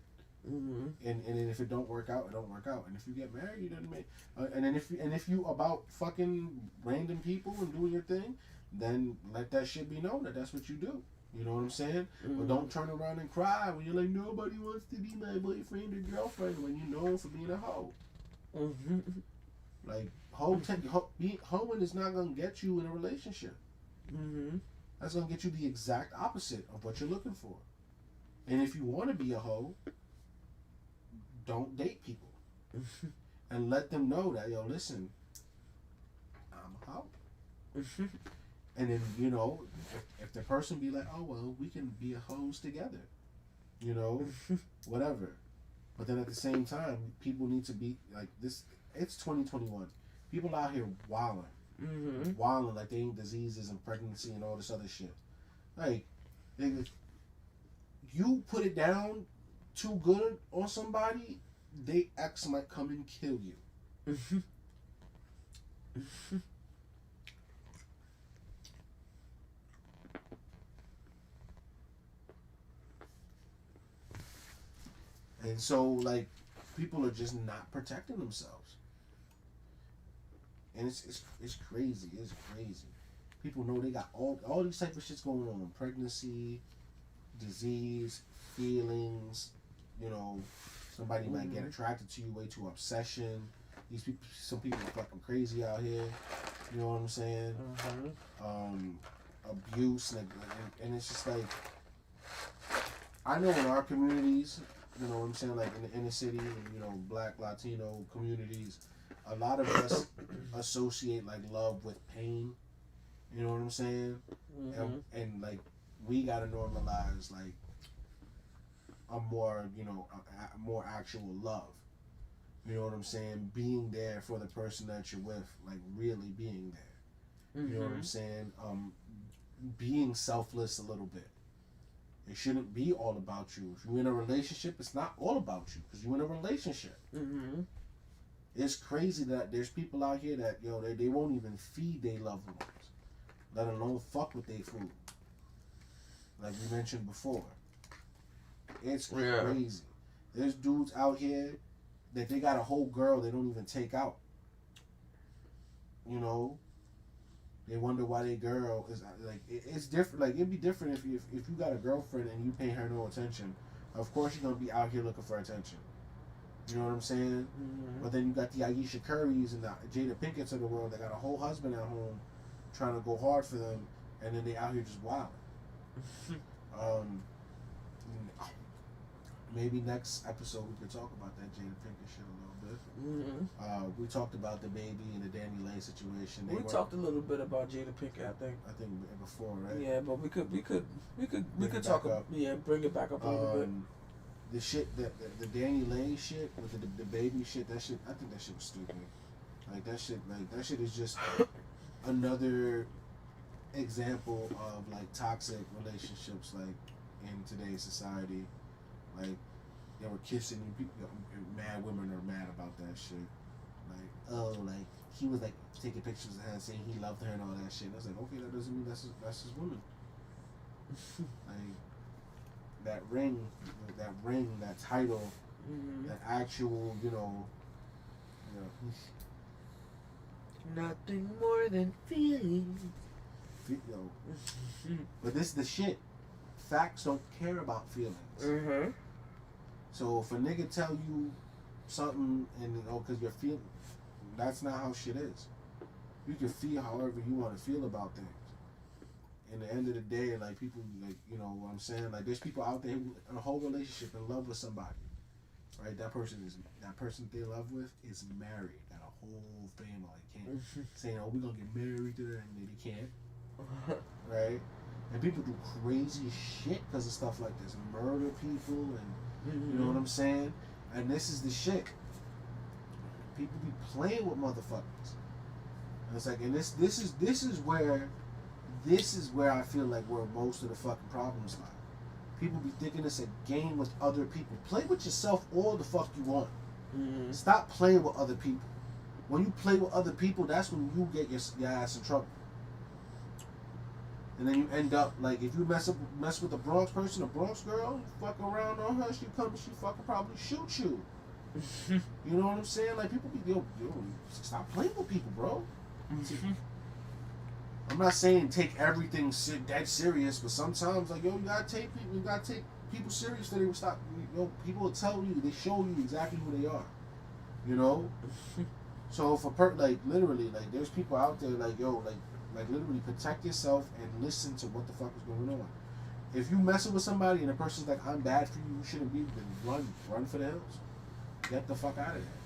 And if it don't work out, it don't work out. And if you get married, you don't make. And if you about fucking random people and doing your thing, then let that shit be known that that's what you do. You know what I'm saying? But don't turn around and cry when you're like, nobody wants to be my boyfriend or girlfriend when you know for being a hoe. Like hoeing is not gonna get you in a relationship. That's gonna get you the exact opposite of what you're looking for. And if you want to be a hoe, don't date people. And let them know that, yo, listen, I'm a hoe. And then, you know, if the person be like, oh, well, we can be a hoes together, you know, whatever. But then at the same time, people need to be like this. It's 2021. People out here wilding. Wilding like they ain't diseases and pregnancy and all this other shit. Like, nigga, you put it down too good on somebody, they ex might come and kill you. And so, like, people are just not protecting themselves. And it's crazy. It's crazy. People know they got all these type of shits going on. Pregnancy, disease, feelings, you know, somebody might get attracted to you way too obsession. These people, some people are fucking crazy out here. You know what I'm saying? Abuse, and it's just like, I know in our communities, you know what I'm saying, like in the inner city, you know, Black, Latino communities, a lot of us associate like love with pain. You know what I'm saying? And like, we gotta normalize like a more, you know, a more actual love. You know what I'm saying? Being there for the person that you're with, like really being there. You know what I'm saying? Being selfless a little bit. It shouldn't be all about you. If you're in a relationship, it's not all about you because you're in a relationship. It's crazy that there's people out here that, yo, they won't even feed their loved ones, let alone fuck with their food. Like we mentioned before. It's crazy. There's dudes out here that they got a whole girl they don't even take out. You know? They wonder why their girl is like, it's different. Like, it'd be different if you got a girlfriend and you pay her no attention. Of course, you're gonna be out here looking for attention. You know what I'm saying? But then you got the Aisha Currys and the Jada Pinkett's of the world that got a whole husband at home trying to go hard for them, and then they out here just wilding. Maybe next episode we could talk about that Jada Pinkett shit a little bit. We talked about the baby and the Danny Lay situation. We talked a little bit about Jada Pinkett, I think before, right? Yeah, but we could talk. Bring it back up a little bit. The shit the Danny Lay shit with the baby shit. That shit, I think that shit was stupid. Like that shit is just another example of like toxic relationships like in today's society. Like, they were kissing and people, mad women are mad about that shit. Like, oh, like, he was like taking pictures of her and saying he loved her and all that shit. And I was like, okay, that doesn't mean that's his woman. Like, that ring, that title, that actual, you know. Nothing more than feelings. But this is the shit. Facts don't care about feelings. So if a nigga tell you something and because you're feeling, that's not how shit is. You can feel however you want to feel about things. In the end of the day, like people, like, you know what I'm saying. Like there's people out there who in a whole relationship in love with somebody, right? That person they love with is married, got a whole family. Can't saying, oh, we gonna get married to her, and they can't, right? And people do crazy shit because of stuff like this, murder people and. You know what I'm saying? And this is the shit. People be playing with motherfuckers. And it's like, and this is where I feel like where most of the fucking problems lie. People be thinking it's a game with other people. Play with yourself all the fuck you want. Stop playing with other people. When you play with other people, that's when you get your ass in trouble. And then you end up like if you mess with a Bronx person, a Bronx girl, you fuck around on her, she fucking probably shoot you. You know what I'm saying? Like people be yo, stop playing with people, bro. I'm not saying take everything that serious, but sometimes like yo, you gotta take people serious so they will stop. You know, people will tell you, they show you exactly who they are. You know. So if like literally like there's people out there like yo like literally protect yourself and listen to what the fuck is going on. If you messing with somebody and the person's like, I'm bad for you, you shouldn't be, then run for the hills. Get the fuck out of there.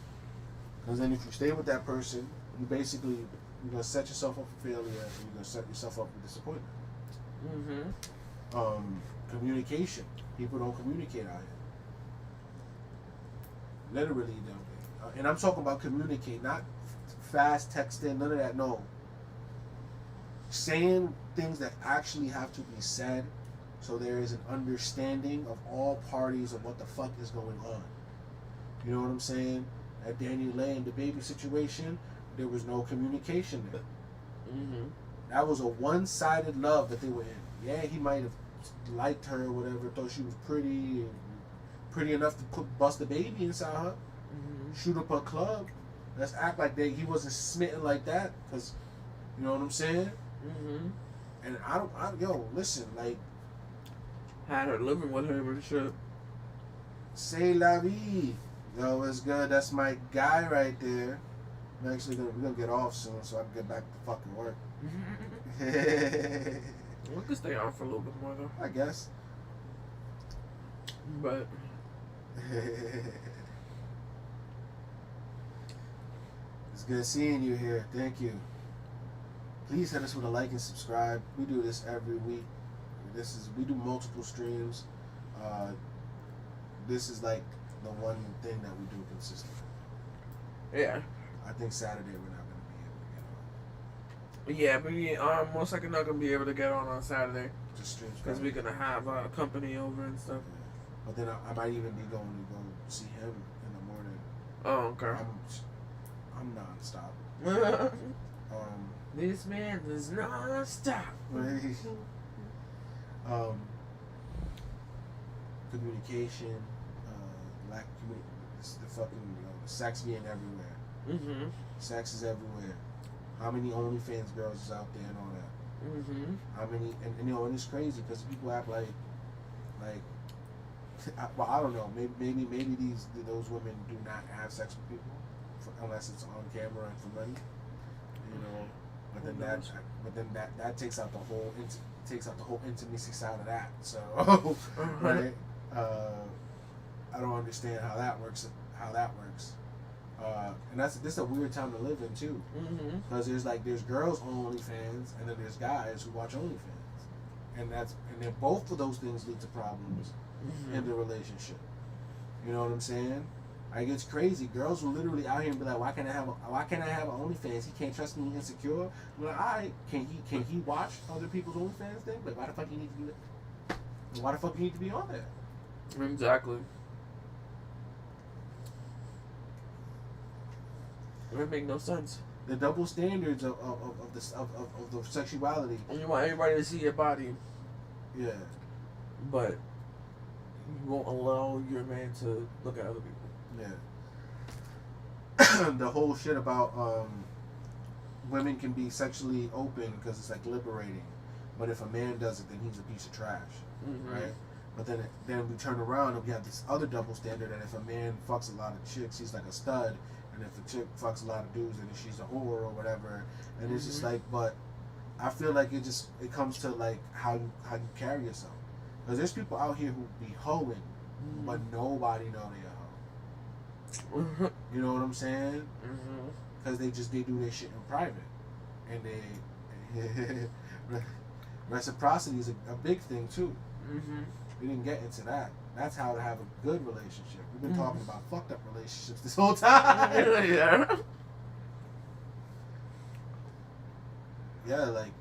Because then if you stay with that person, you basically You're gonna set yourself up for failure, and you're gonna set yourself up for disappointment. Communication. People don't communicate out here. Literally, don't. And I'm talking about communicate, not fast texting, none of that. No. Saying things that actually have to be said, so there is an understanding of all parties of what the fuck is going on. You know what I'm saying? At Daniel Lay and the baby situation, there was no communication there. That was a one-sided love that they were in. Yeah, he might have liked her or whatever, thought she was pretty enough to bust a baby inside her, shoot up a club. Let's act like he wasn't smitten like that, because you know what I'm saying. And listen, like, had her living with him and shit. C'est la vie. Yo, it's good. That's my guy right there. We're gonna get off soon, so I can get back to fucking work. We could stay on for a little bit more though, I guess. but It's good seeing you here. Thank you. Please hit us with a like and subscribe. We do this every week. We do multiple streams. This is like the one thing that we do consistently. yeah. I think Saturday we're not gonna be able to get on. Yeah, but most likely not gonna be able to get on Saturday Just streams because we're gonna have company over and stuff. But then I might even be going to go see him in the morning. Oh, okay. I'm non-stop. This man does not stop. Communication, the fucking sex being everywhere. Sex is everywhere. How many OnlyFans girls is out there and all that? How many? And it's crazy because people act like, well, I don't know. Maybe those women do not have sex with people unless it's on camera and for money. You know, but then that takes out the whole intimacy side of that. So, right? I don't understand how that works. And this is a weird time to live in too, because there's girls on OnlyFans and then there's guys who watch OnlyFans, and then both of those things lead to problems in the relationship. You know what I'm saying? Like, it's crazy. Girls will literally out here and be like, "Why can't I have an OnlyFans? He can't trust me. He's insecure." I'm like, "All right, can he watch other people's OnlyFans thing? Like, why the fuck you need to do that? Why the fuck you need to be on there?" Exactly. It would make no sense. The double standards of the sexuality. And you want everybody to see your body, Yeah. but you won't allow your man to look at other people. Yeah. The whole shit about women can be sexually open because it's like liberating, but if a man does it, then he's a piece of trash, right? But then we turn around and we have this other double standard that if a man fucks a lot of chicks, he's like a stud, and if a chick fucks a lot of dudes, then she's a whore or whatever. And it's just like, but I feel like it comes to like how you carry yourself, because there's people out here who be hoeing, but nobody know they a hoe. You know what I'm saying? Because they do their shit in private, and reciprocity is a big thing too. We didn't get into that. That's how to have a good relationship. We've been talking about fucked up relationships this whole time. Yeah. Yeah, like,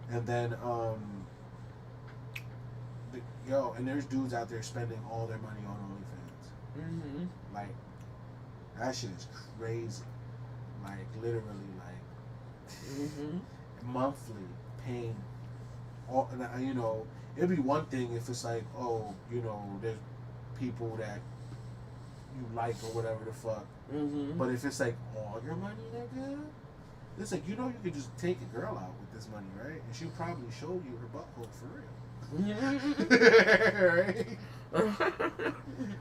and then and there's dudes out there spending all their money on OnlyFans. Like, that shit is crazy. Like, literally, like, monthly paying. And, you know, it'd be one thing if it's like, oh, you know, there's people that you like or whatever the fuck. But if it's like all your money, nigga, it's like, you know, you could just take a girl out with this money, right? And she'll probably show you her butthole for real. Right?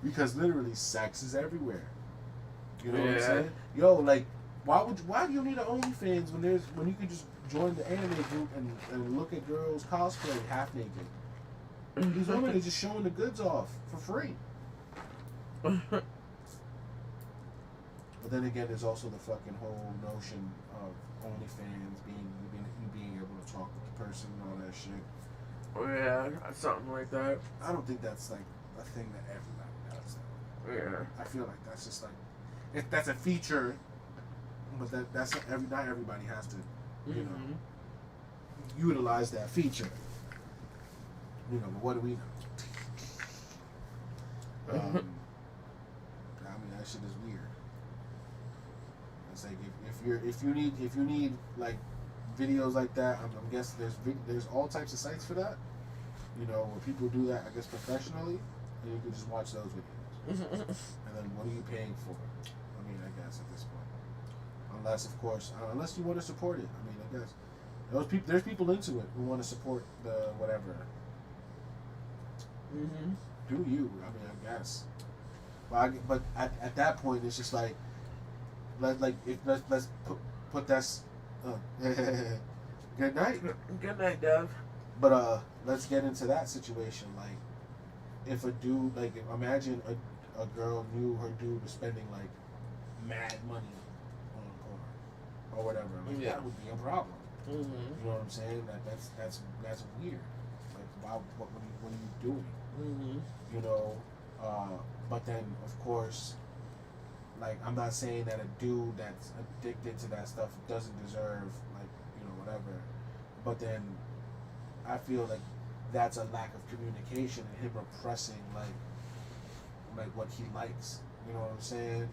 Because literally, sex is everywhere. You know what I'm saying? Yo, like, why do you need an OnlyFans when you could just join the anime group and look at girls cosplay half naked? These women are just showing the goods off for free. But But then again, there's also the fucking whole notion of OnlyFans being able to talk with the person and all that shit. Oh yeah, something like that. I don't think that's like a thing that everybody does. Though. Yeah. I feel like that's just like, if that's a feature, but that's not everybody has to, you know, utilize that feature. You know, but what do we know? I mean, that shit is weird. It's like if you need like videos like that, I'm guessing there's all types of sites for that. You know, where people do that, I guess, professionally, and you can just watch those videos. And then what are you paying for? I mean, I guess at this point, unless you want to support it. I mean, I guess there's people into it who want to support the whatever. Do you? I mean, I guess. But at that point, it's just like, let's put that. Good night. Good night, Dev. But let's get into that situation. Like, if a dude, like, imagine a girl knew her dude was spending like mad money on porn or whatever. Like, that would be a problem. You know what I'm saying? That's weird. Like, what are you doing? You know. But then, of course, like, I'm not saying that a dude that's addicted to that stuff doesn't deserve, like, you know, whatever. But then I feel like that's a lack of communication and him repressing, like what he likes. You know what I'm saying?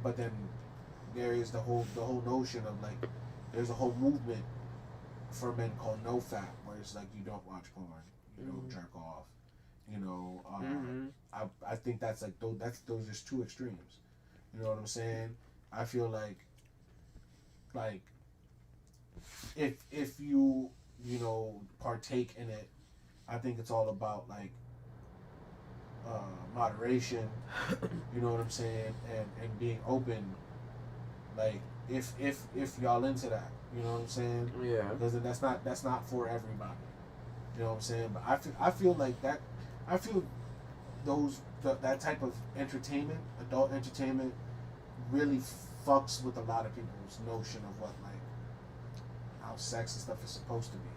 But then there is the whole notion of, like, there's a whole movement for men called NoFap, where it's like, you don't watch porn, you don't jerk off. You know, I think that's like those are just two extremes. You know what I'm saying? I feel like if you know, partake in it, I think it's all about, like, moderation. You know what I'm saying? And being open. Like, if y'all into that, you know what I'm saying? Yeah. Because that's not for everybody. You know what I'm saying? But I feel like that. I feel that type of entertainment, adult entertainment, really fucks with a lot of people's notion of what, like, how sex and stuff is supposed to be.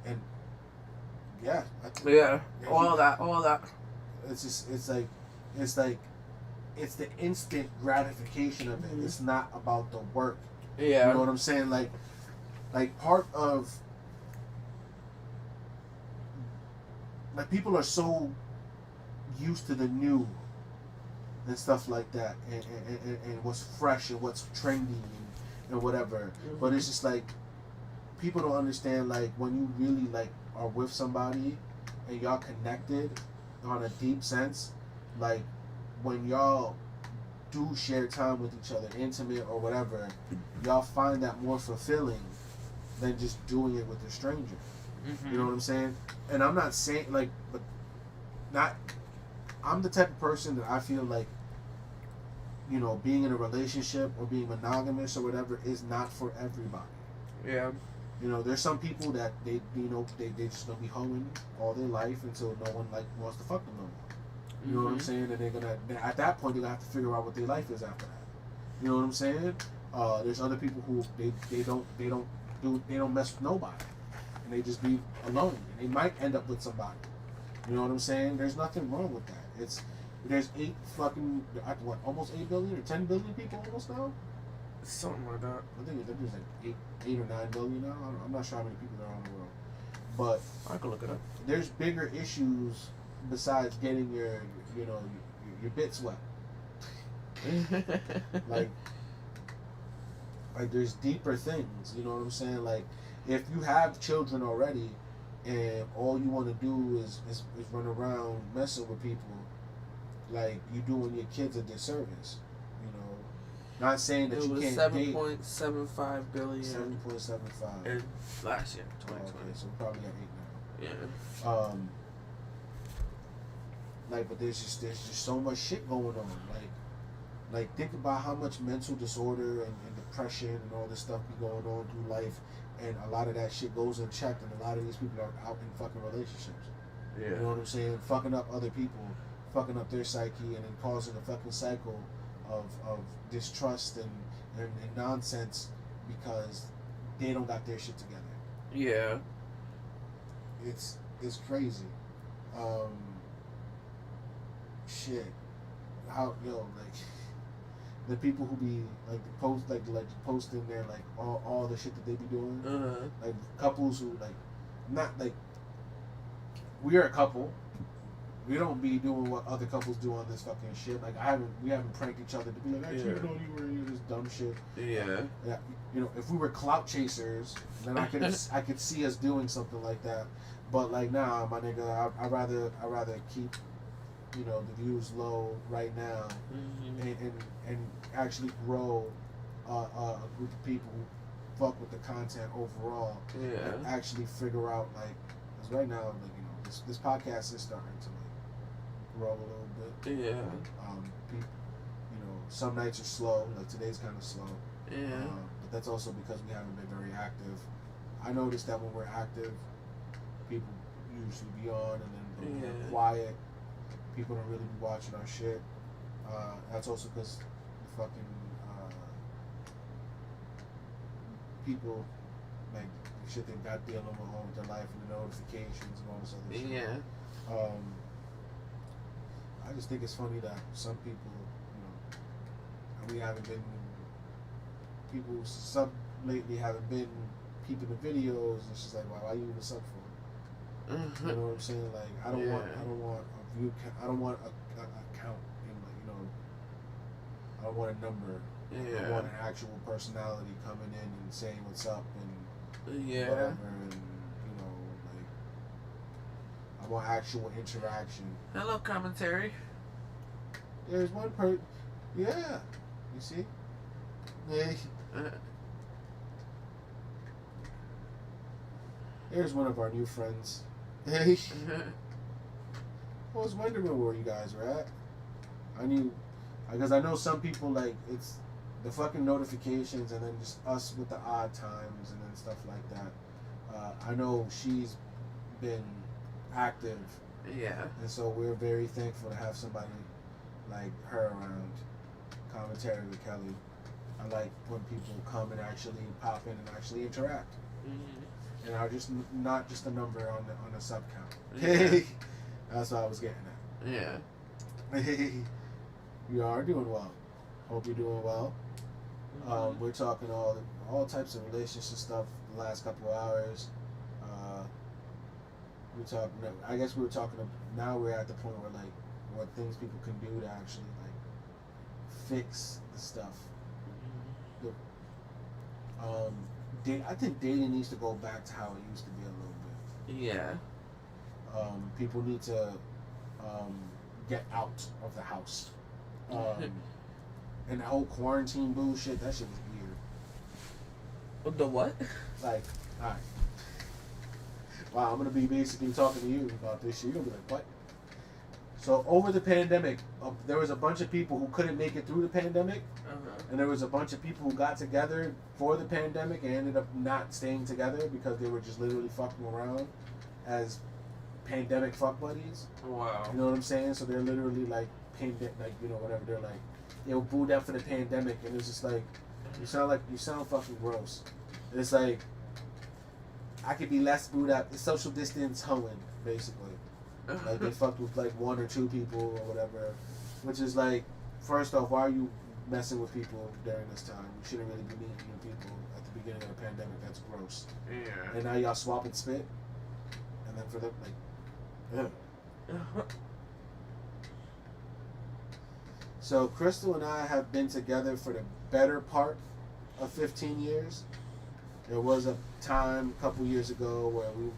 And yeah, all that. It's just it's the instant gratification of it. It's not about the work. Yeah. You know what I'm saying? Like part of, like, people are so used to the new and stuff like that, and what's fresh and what's trendy and whatever. But it's just like, people don't understand, like, when you really, like, are with somebody and y'all connected on a deep sense, like, when y'all do share time with each other, intimate or whatever, y'all find that more fulfilling than just doing it with a stranger. You know what I'm saying? And I'm not saying, like, but not, I'm the type of person that I feel like, you know, being in a relationship or being monogamous or whatever is not for everybody. Yeah. You know, there's some people that they just gonna be hoeing all their life until no one, like, wants to fuck them no more. You know what I'm saying? And they're gonna, at that point, they're gonna have to figure out what their life is after that. You know what I'm saying? There's other people who they don't mess with nobody, and they just be alone, and they might end up with somebody. You know what I'm saying? There's nothing wrong with that. There's almost 8 billion or 10 billion people almost now. Something like that. I think there's like 8 or 9 billion now. I'm not sure how many people there are in the world, but I can look it up. There's bigger issues besides getting your bits wet. like there's deeper things. You know what I'm saying? Like, if you have children already, and all you want to do is run around messing with people, like, you doing your kids a disservice. You know, not saying that you can't date. 7.75 billion. 7.75. In last year, 2020. Okay, so we probably got 8 now. Yeah. Like, but there's just so much shit going on. Like, think about how much mental disorder and depression and all this stuff be going on through life, and a lot of that shit goes unchecked, and a lot of these people are out in fucking relationships. Yeah. You know what I'm saying? Fucking up other people, fucking up their psyche, and then causing a fucking cycle of distrust and nonsense because they don't got their shit together. Yeah. It's crazy. Shit. How like the people who be like posting their like all the shit that they be doing. Like couples who like not like we are a couple. We don't be doing what other couples do on this fucking shit. Like we haven't pranked each other to be like, I cheated on you or you this dumb shit. Yeah. Yeah. You know, if we were clout chasers, then I could see us doing something like that. But like, nah, my nigga, I rather keep, you know, the views low right now, and actually grow a group of people who fuck with the content overall. Yeah. And actually figure out like, because right now, like, you know, this podcast is starting to like grow a little bit. Yeah. People, you know, some nights are slow. Like today's kind of slow. Yeah. But that's also because we haven't been very active. I noticed that when we're active, people usually be on, and then when we're quiet, people don't really be watching our shit. That's also because the fucking people, like, the shit they got dealing with their life and the notifications and all this other shit. Yeah. I just think it's funny that some people, you know, and we haven't been, some lately haven't been peeping the videos. It's just like, why you even sub for it? You know what I'm saying? Like, I don't want a view, I don't want a count in, like, you know, I don't want a number. I want an actual personality coming in and saying what's up and whatever, and, you know, like, I want actual interaction. Hello, commentary. There's one yeah, you see? Hey. Here's one of our new friends. Hey. I was wondering where you guys were at. Because I know some people, like, it's the fucking notifications and then just us with the odd times and then stuff like that. I know she's been active. Yeah. And so we're very thankful to have somebody like her around. Commentary with Kelly. I like when people come and actually pop in and actually interact. And are just not just a number on the sub count. Yeah. That's what I was getting at. Yeah. You are doing well. Hope you're doing well. We're talking all types of relationship stuff the last couple of hours. I guess we were talking. Now we're at the point where, like, what things people can do to actually, like, fix the stuff. I think dating needs to go back to how it used to be a little bit. Yeah. People need to get out of the house. And the whole quarantine bullshit, that shit was weird. The what? Like, alright. Wow, I'm gonna be basically talking to you about this shit. You're gonna be like, what? So over the pandemic, there was a bunch of people who couldn't make it through the pandemic, and there was a bunch of people who got together for the pandemic and ended up not staying together because they were just literally fucking around as pandemic fuck buddies. Wow. You know what I'm saying? So they're literally like you know, whatever. They're like, yo, booed up for the pandemic, and it's just like, you sound fucking gross. And it's like, I could be less booed up. It's social distance hoeing, basically. Like, they fucked with like one or two people or whatever, which is like, first off, why are you messing with people during this time? You shouldn't really be meeting new people at the beginning of the pandemic. That's gross. Yeah. And now y'all swap and spit, and then for them, like, ugh. So Krystle and I have been together for the better part of 15 years. There was a time a couple years ago where we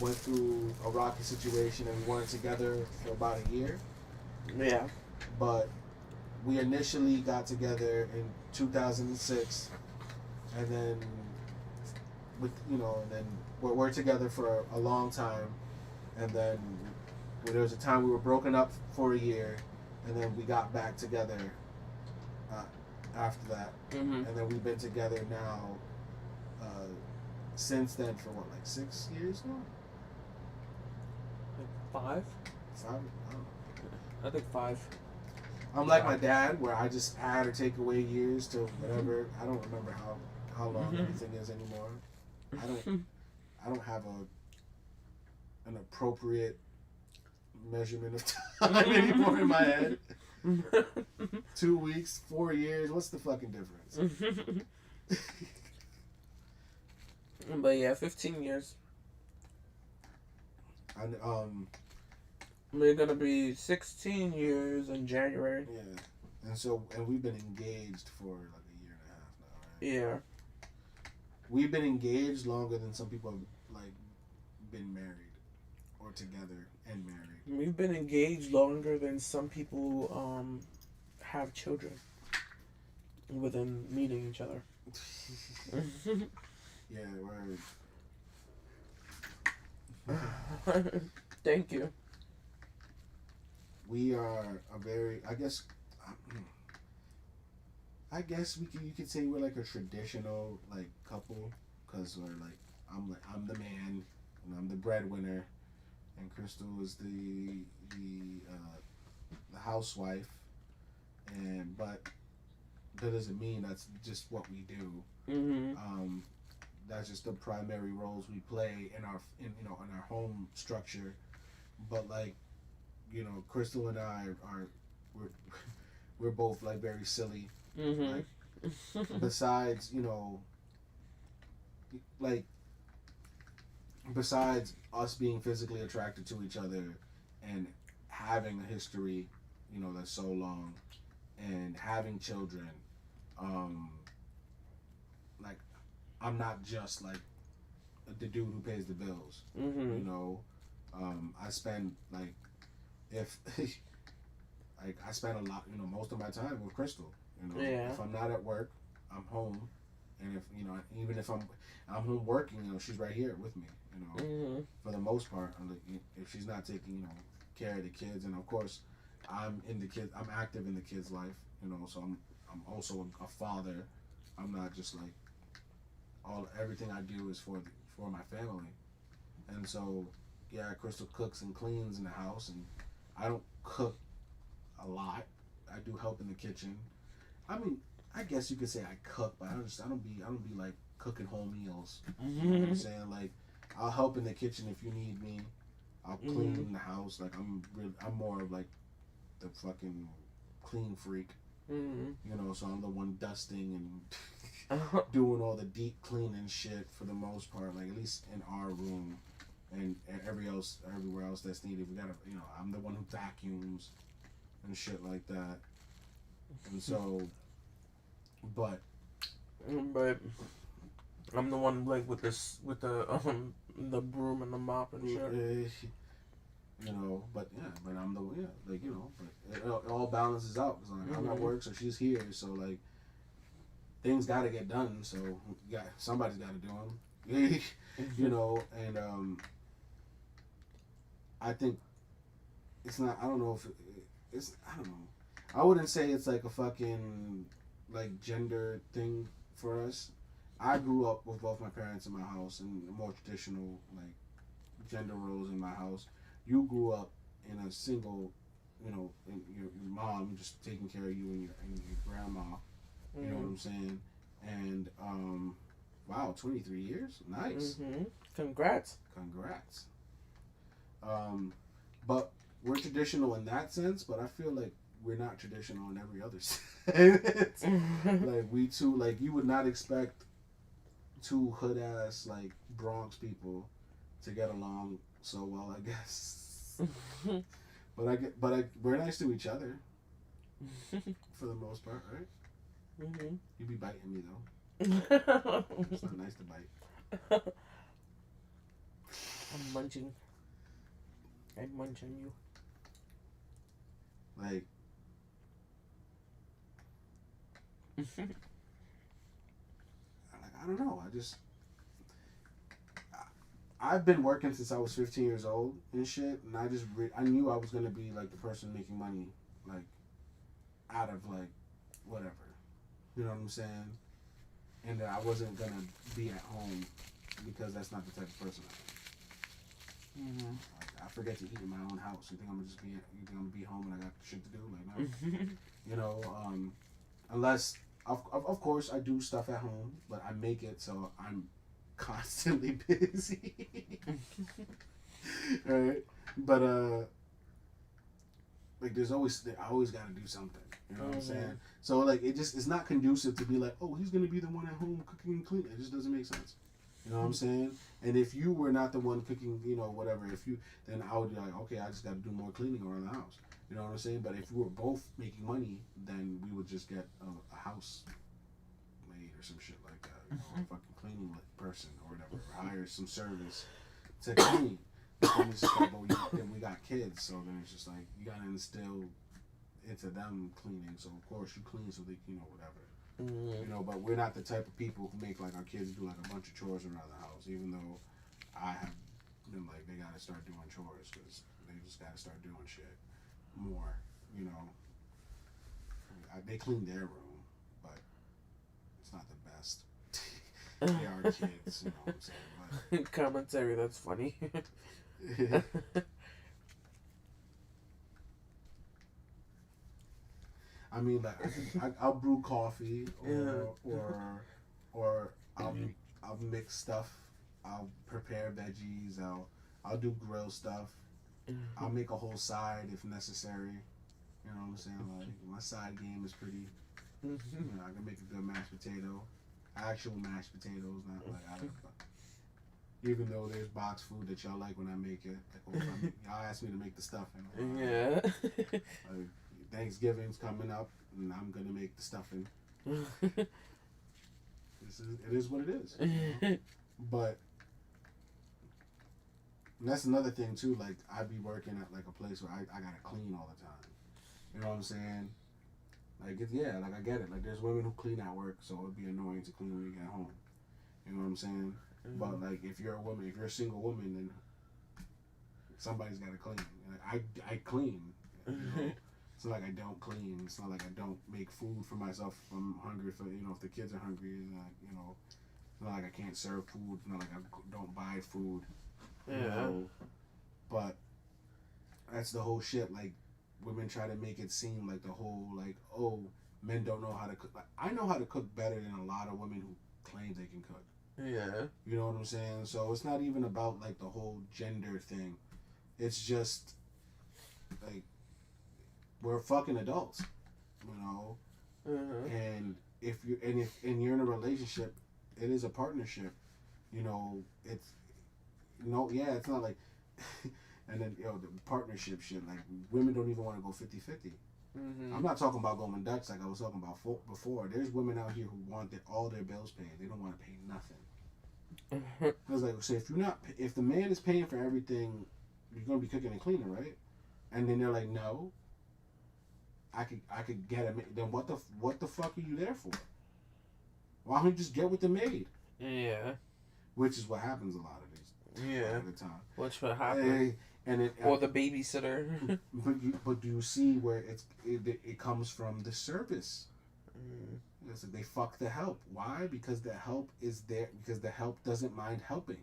went through a rocky situation and we weren't together for about a year. Yeah. But we initially got together in 2006, and then and then we're together for a long time, and then there was a time we were broken up for a year, and then we got back together after that, Mm-hmm. and then we've been together now since then for what, like 6 years now? Like 5? 5? I don't know. I think 5. I'm like my dad, where I just add or take away years to whatever. I don't remember how long everything is anymore. I don't have an appropriate measurement of time anymore in my head. 2 weeks, 4 years. What's the fucking difference? But yeah, 15 years. And We're gonna be 16 years in January. yeah, and we've been engaged for like a year and a half now, right? Yeah. We've been engaged longer than some people have like been married or together and married. We've been engaged longer than some people have children within meeting each other. Yeah, word. Thank you. We are a very, I guess you could say we're like a traditional like couple, because we're like I'm the man and I'm the breadwinner, and Krystle is the housewife, but that doesn't mean that's just what we do. Mm-hmm. That's just the primary roles we play in our home structure. But like, Krystle and I we're both like very silly. Mm-hmm. Like, besides like besides us being physically attracted to each other and having a history, that's so long, and having children, like I'm not just like the dude who pays the bills. Mm-hmm. I spend like if like I spend a lot, most of my time with Krystle. Yeah. If I'm not at work, I'm home, and if even if I'm home working, she's right here with me. Mm-hmm. For the most part, if she's not taking care of the kids, and of course, I'm active in the kids' life. So I'm also a father. I'm not just like everything I do is for my family, and so yeah, Krystle cooks and cleans in the house, and I don't cook a lot. I do help in the kitchen. I mean, I guess you could say I cook, but I don't be like cooking whole meals. You know what I'm saying? Like, I'll help in the kitchen if you need me. I'll clean the house. Like I'm more of like the fucking clean freak. So I'm the one dusting and doing all the deep cleaning shit for the most part. Like at least in our room, and everywhere else that's needed. We gotta, I'm the one who vacuums and shit like that. And so, but I'm the one like with the broom and the mop and shit. But I'm but it all balances out because I'm at work, so she's here, so like things got to get done, so somebody's got to do them, and I think it's not. I don't know if it's. I don't know. I wouldn't say it's like a fucking like gender thing for us. I grew up with both my parents in my house and more traditional like gender roles in my house. You grew up in a single, and your mom just taking care of you and your grandma. You know what I'm saying? And wow, 23 years, nice. Congrats. But we're traditional in that sense, but I feel like we're not traditional in every other sense. Like we too, like you would not expect two hood ass like Bronx people to get along so well, I guess. but we're nice to each other for the most part, right? You be biting me though. It's not nice to bite. I'm munching you. Like I don't know. I've been working since I was 15 years old and shit, and I knew I was gonna be like the person making money, like out of like whatever. You know what I'm saying? And that I wasn't gonna be at home because that's not the type of person I am. Mm-hmm. Like, I forget to eat in my own house. You think I'm gonna be home and I got shit to do? Like, no. You know, unless of course I do stuff at home, but I make it so I'm constantly busy. Right? But like I always gotta do something. You know what I'm saying? So like it's not conducive to be like, oh, he's gonna be the one at home cooking and cleaning. It just doesn't make sense. You know what I'm saying? And if you were not the one cooking, you know, whatever, then I would be like, okay, I just got to do more cleaning around the house. You know what I'm saying? But if we were both making money, then we would just get a house maid or some shit like that. You know, a fucking cleaning person or whatever. Or hire some service to clean. But then it's just like, then we got kids, so then it's just like, you got to instill into them cleaning. So, of course, you clean so they, you know, whatever. You know, but we're not the type of people who make like our kids do like a bunch of chores around the house. Even though I have been like, they gotta start doing chores because they just gotta start doing shit more. You know, they clean their room, but it's not the best. They are kids, you know what I'm saying? But, Commentary, that's funny. I mean, like I'll brew coffee, or I'll mix stuff. I'll prepare veggies. I'll do grill stuff. I'll make a whole side if necessary. You know what I'm saying? Like my side game is pretty. You know, I can make a good mashed potato, actual mashed potatoes, not like I don't. Even though there's box food that y'all like when I make it, like, y'all ask me to make the stuffing. Yeah. Like, Thanksgiving's coming up, and I'm gonna make the stuffing. It is what it is. You know? But that's another thing too. Like I'd be working at like a place where I gotta clean all the time. You know what I'm saying? Like like I get it. Like there's women who clean at work, so it'd be annoying to clean when you get home. You know what I'm saying? But like if you're a single woman, then somebody's gotta clean. Like I clean. You know? It's not like I don't clean. It's not like I don't make food for myself if I'm hungry. If the kids are hungry, it's not like I can't serve food. It's not like I don't buy food. Yeah. You know? But that's the whole shit. Like women try to make it seem like the whole like, oh, men don't know how to cook. Like, I know how to cook better than a lot of women who claim they can cook. Yeah. You know what I'm saying? So it's not even about like the whole gender thing. It's just like we're fucking adults, you know. And if you're in a relationship, it is a partnership. You know, it's it's not like and then the partnership shit. Like women don't even want to go 50-50. I'm not talking about going Dutch like I was talking about before. There's women out here who want all their bills paid. They don't want to pay nothing. I was like, so if the man is paying for everything, you're gonna be cooking and cleaning, right? And then they're like, no, I could get a maid. Then what the fuck are you there for? Why don't you just get with the maid? Yeah. Which is what happens a lot of the time. Which would happen. Or the babysitter. but do you see where it comes from the service? So they fuck the help. Why? Because the help is there. Because the help doesn't mind helping.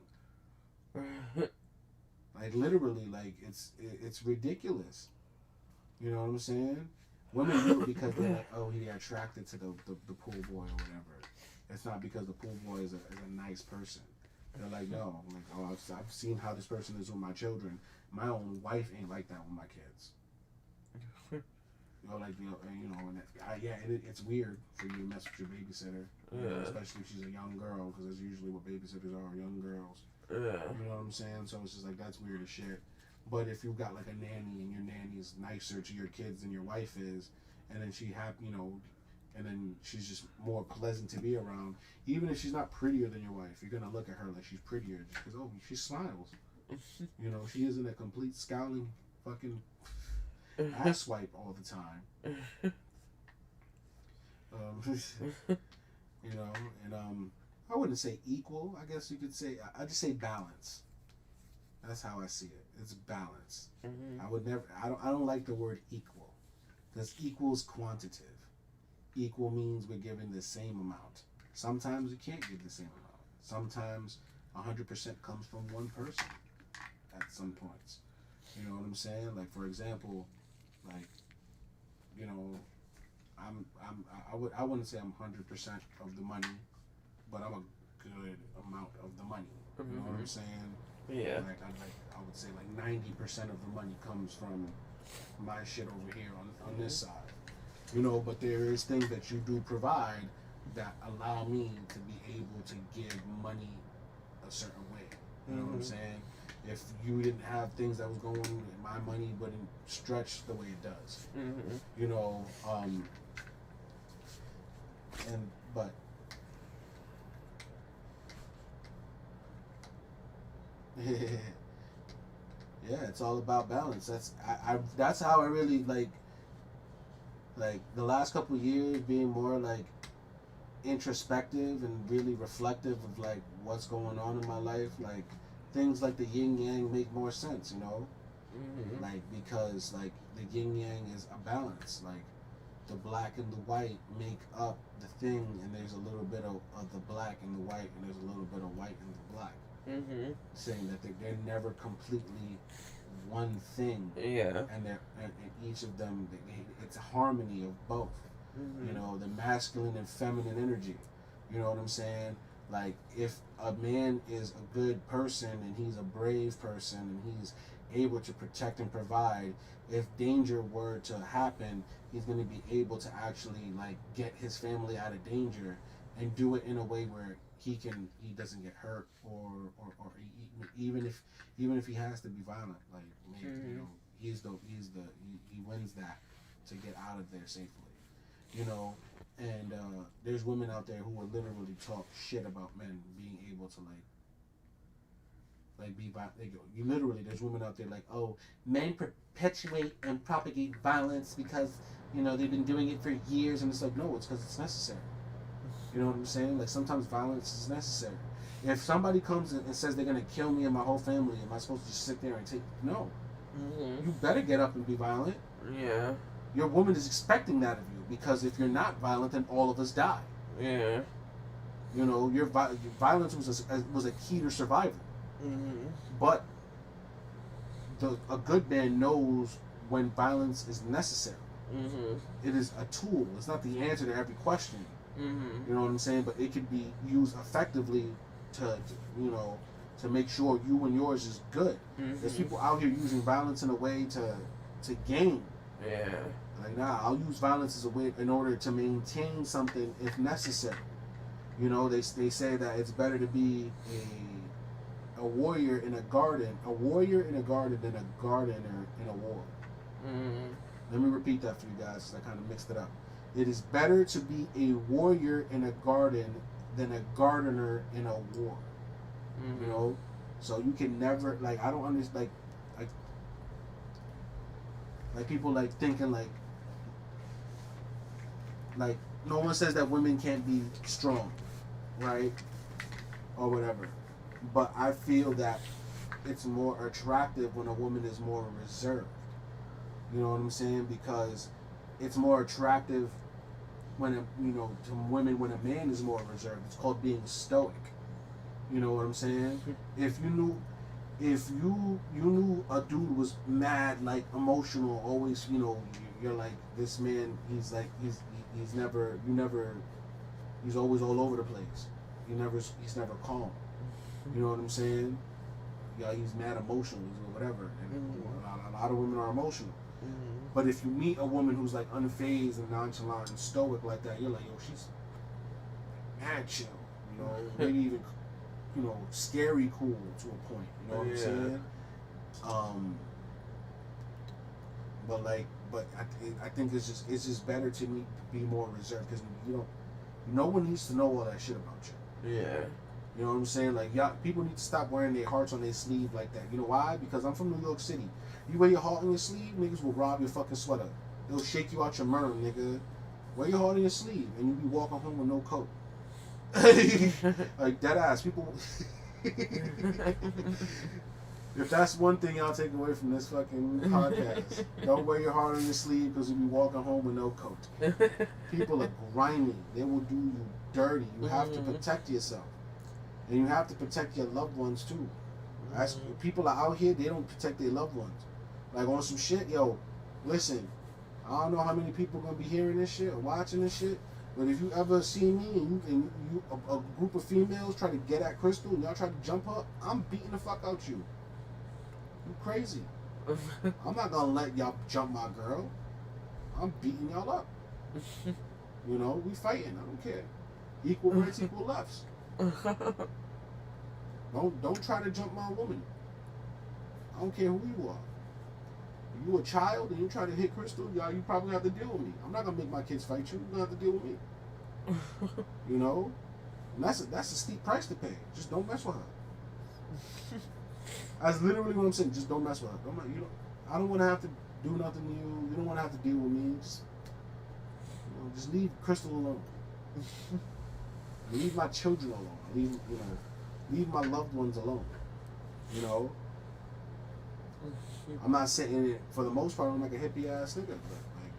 Like literally, like it's ridiculous. You know what I'm saying? Women do it because they're like, oh, he attracted to the pool boy or whatever. It's not because the pool boy is a nice person. They're like, no, like, oh, I've seen how this person is with my children. My own wife ain't like that with my kids. It's weird for you to mess with your babysitter, especially if she's a young girl, because that's usually what babysitters are, young girls. You know what I'm saying? So it's just like, that's weird as shit. But if you've got like a nanny and your nanny is nicer to your kids than your wife is, and then and then she's just more pleasant to be around, even if she's not prettier than your wife, you're gonna look at her like she's prettier just because she smiles. You know, she isn't a complete scowling fucking asswipe all the time. I wouldn't say equal. I guess you could say, I just say balance. That's how I see it. It's balance. I would never. I don't like the word equal, because equals quantitative. equal means we're giving the same amount. Sometimes we can't give the same amount. Sometimes 100% comes from one person at some points. You know what I'm saying? Like, for example, like, you know, I wouldn't say I'm 100% of the money, but I'm a good amount of the money. You know what I'm saying? Yeah. Like I would say like 90% of the money comes from my shit over here on this side. You know, but there is things that you do provide that allow me to be able to give money a certain way. You know what I'm saying? If you didn't have things that was going on, my money wouldn't stretch the way it does. You know, but yeah, it's all about balance. That's how I really like the last couple of years being more like introspective and really reflective of like what's going on in my life. Like things like the yin yang make more sense, you know? Like because like the yin yang is a balance. Like the black and the white make up the thing, and there's a little bit of the black and the white, and there's a little bit of white and the black. Saying that they're never completely one thing. Yeah. And each of them, it's a harmony of both. You know, the masculine and feminine energy. You know what I'm saying? Like, if a man is a good person and he's a brave person and he's able to protect and provide, if danger were to happen, he's going to be able to actually, like, get his family out of danger and do it in a way where he doesn't get hurt or even if he has to be violent, like, maybe, you know, he wins that to get out of there safely. You know, and there's women out there who will literally talk shit about men being able to be violent. You literally, there's women out there like, oh, men perpetuate and propagate violence because, you know, they've been doing it for years, and it's like, no, it's because it's necessary. You know what I'm saying? Like, sometimes violence is necessary. If somebody comes and says they're gonna kill me and my whole family, am I supposed to just sit there and take? No. You better get up and be violent. Yeah. Your woman is expecting that of you, because if you're not violent, then all of us die. Yeah. You know, your violence was a key to survival. But a good man knows when violence is necessary. It is a tool. It's not the answer to every question. You know what I'm saying? But it can be used effectively to make sure you and yours is good. There's people out here using violence in a way to gain. Yeah. Like, nah, I'll use violence as a way in order to maintain something if necessary. You know, they say that it's better to be a warrior in a garden than a gardener in a war. Let me repeat that for you guys, because I kind of mixed it up. It is better to be a warrior in a garden than a gardener in a war. You know, so you can never, like, I don't understand, like people like thinking like no one says that women can't be strong, right, or whatever, but I feel that it's more attractive when a woman is more reserved. You know what I'm saying? Because it's more attractive to women when a man is more reserved. It's called being stoic. You know what I'm saying? If you knew a dude was mad, like emotional, always, you know, you're like, this man, he's always all over the place. He's never calm. You know what I'm saying? Yeah, he's mad emotional or whatever. And a lot of women are emotional. But if you meet a woman who's like unfazed and nonchalant and stoic like that, you're like, yo, she's mad chill. You know, maybe even, you know, scary cool to a point. You know what I'm saying? But I think it's just better to me to be more reserved, because no one needs to know all that shit about you. Yeah. You know what I'm saying? Like, y'all, people need to stop wearing their hearts on their sleeve like that. You know why? Because I'm from New York City. You wear your heart on your sleeve, niggas will rob your fucking sweater. They'll shake you out your merm, nigga. Wear your heart on your sleeve, and you be walking home with no coat. Like, dead ass. People If that's one thing y'all take away from this fucking podcast, don't wear your heart on your sleeve because you'll be walking home with no coat. People are grimy. They will do you dirty. You have to protect yourself. And you have to protect your loved ones too. That's, people are out here, they don't protect their loved ones. Like on some shit, yo, listen, I don't know how many people are going to be hearing this shit or watching this shit, but if you ever see me and you a group of females try to get at Krystle and y'all try to jump her, I'm beating the fuck out you. You crazy. I'm not going to let y'all jump my girl. I'm beating y'all up. You know, we fighting. I don't care. Equal rights, equal lefts. Don't try to jump my woman. I don't care who you are. If you a child and you try to hit Krystle, y'all, you probably have to deal with me. I'm not gonna make my kids fight you. You're gonna have to deal with me. You know, and that's a steep price to pay. Just don't mess with her. That's literally what I'm saying. Just don't mess with her. I don't want to have to do nothing to you. You don't want to have to deal with me. Just leave Krystle alone. Leave my children alone. Leave my loved ones alone. You know. I'm not saying it for the most part. I'm like a hippie ass nigga, but like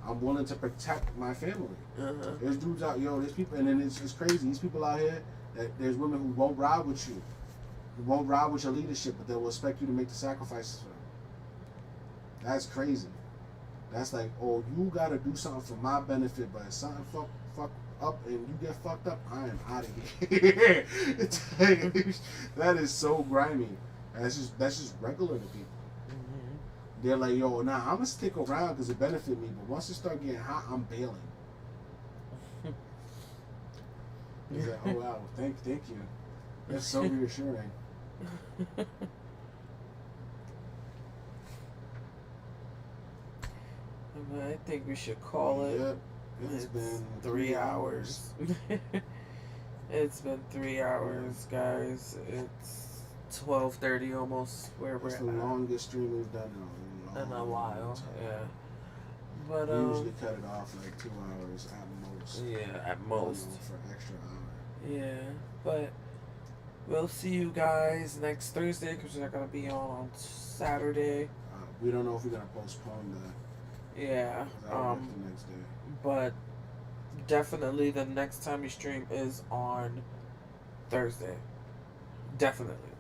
I'm willing to protect my family. There's dudes out, there's people, and then it's crazy. These people out here that there's women who won't ride with you, who won't ride with your leadership, but they will expect you to make the sacrifices for them. That's crazy. That's like, oh, you gotta do something for my benefit, but if something fuck up and you get fucked up, I am out of here. That is so grimy. That's just regular to people. They're like, yo, nah, I'm gonna stick around because it benefit me, but once it start getting hot, I'm bailing. He's like, oh wow, thank you. That's so reassuring. I think we should call it. Yep. It's been 3 hours. It's been 3 hours, guys. It's 12:30 almost where we're It's at. the longest stream we've done In a while, yeah. But we usually cut it off like 2 hours at most. Yeah, at most. For an extra hour. Yeah, but we'll see you guys next Thursday because we're not gonna be on Saturday. We don't know if we're gonna postpone that. Yeah. The next day. But definitely the next time we stream is on Thursday. Definitely.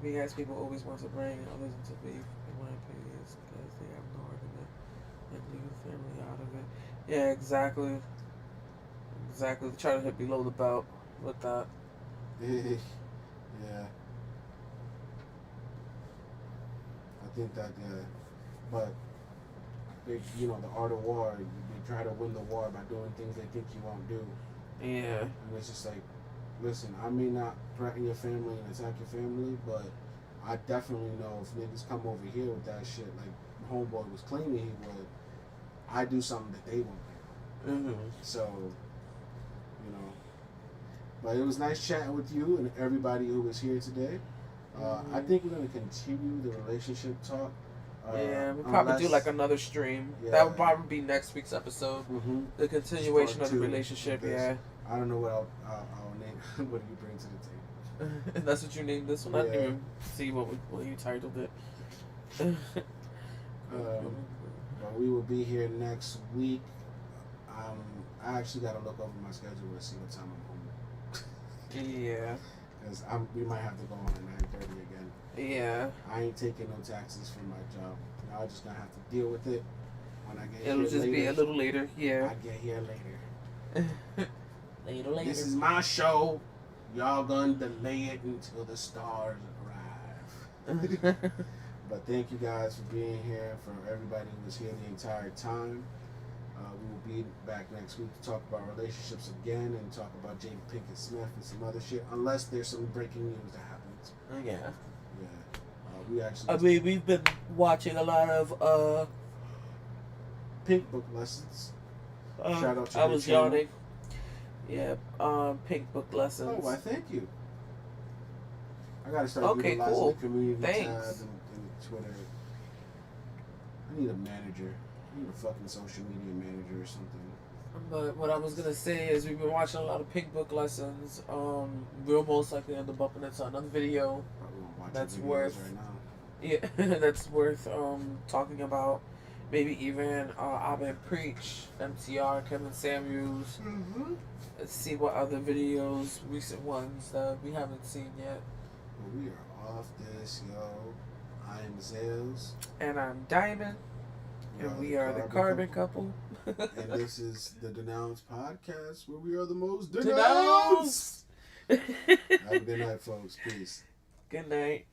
Because people always want to bring others into beef, in my opinion, it's because they have no argument and leave the family out of it. Yeah, exactly. Exactly. Try to hit below the belt with that. Yeah. I think that, but the art of war, they try to win the war by doing things they think you won't do. Yeah. And it's just like, listen, I may not threaten your family and attack your family, but I definitely know if niggas come over here with that shit, like homeboy was claiming he would, I do something that they won't do. So, but it was nice chatting with you and everybody who was here today. I think we're going to continue the relationship talk. Yeah, we'll probably do like another stream. Yeah. That would probably be next week's episode. The continuation of the relationship, yeah. I don't know what I'll name. What do you bring to the table? That's what you named this one? I didn't even see what you titled it. But we will be here next week. I actually got to look over my schedule and see what time I'm home. Yeah. Because we might have to go on at 9:30 again. Yeah. I ain't taking no taxes from my job. Y'all just gonna have to deal with it when I get It'll here just later. be a little later, yeah. I get here later. later. This is my show. Y'all gonna delay it until the stars arrive. But thank you guys for being here. For everybody who was here the entire time. We will be back next week to talk about relationships again and talk about Jada Pinkett Smith and some other shit. Unless there's some breaking news that happens. Yeah. We actually. We've been watching a lot of Pink Book Lessons. Shout out to I was channel. yawning. Yeah. Pink Book Lessons. Oh, why? Thank you. I gotta start utilizing cool. the community Thanks. tab and Twitter. I need a manager. I need a fucking social media manager or something. But what I was gonna say is we've been watching a lot of Pink Book Lessons. We'll most likely end up bumping into another video. Probably won't that's videos worth right now. yeah that's worth talking about. Maybe even Abed Preach, MTR, Kevin Samuels. Mm-hmm. Let's see what other videos, recent ones that we haven't seen yet. Well, we are off this, yo. I am Zales. And I'm Diamond, and we are the Carbon Couple. And this is the Denounced podcast, where we are the most Denounced! denounced. Have a good night, folks. Peace. Good night.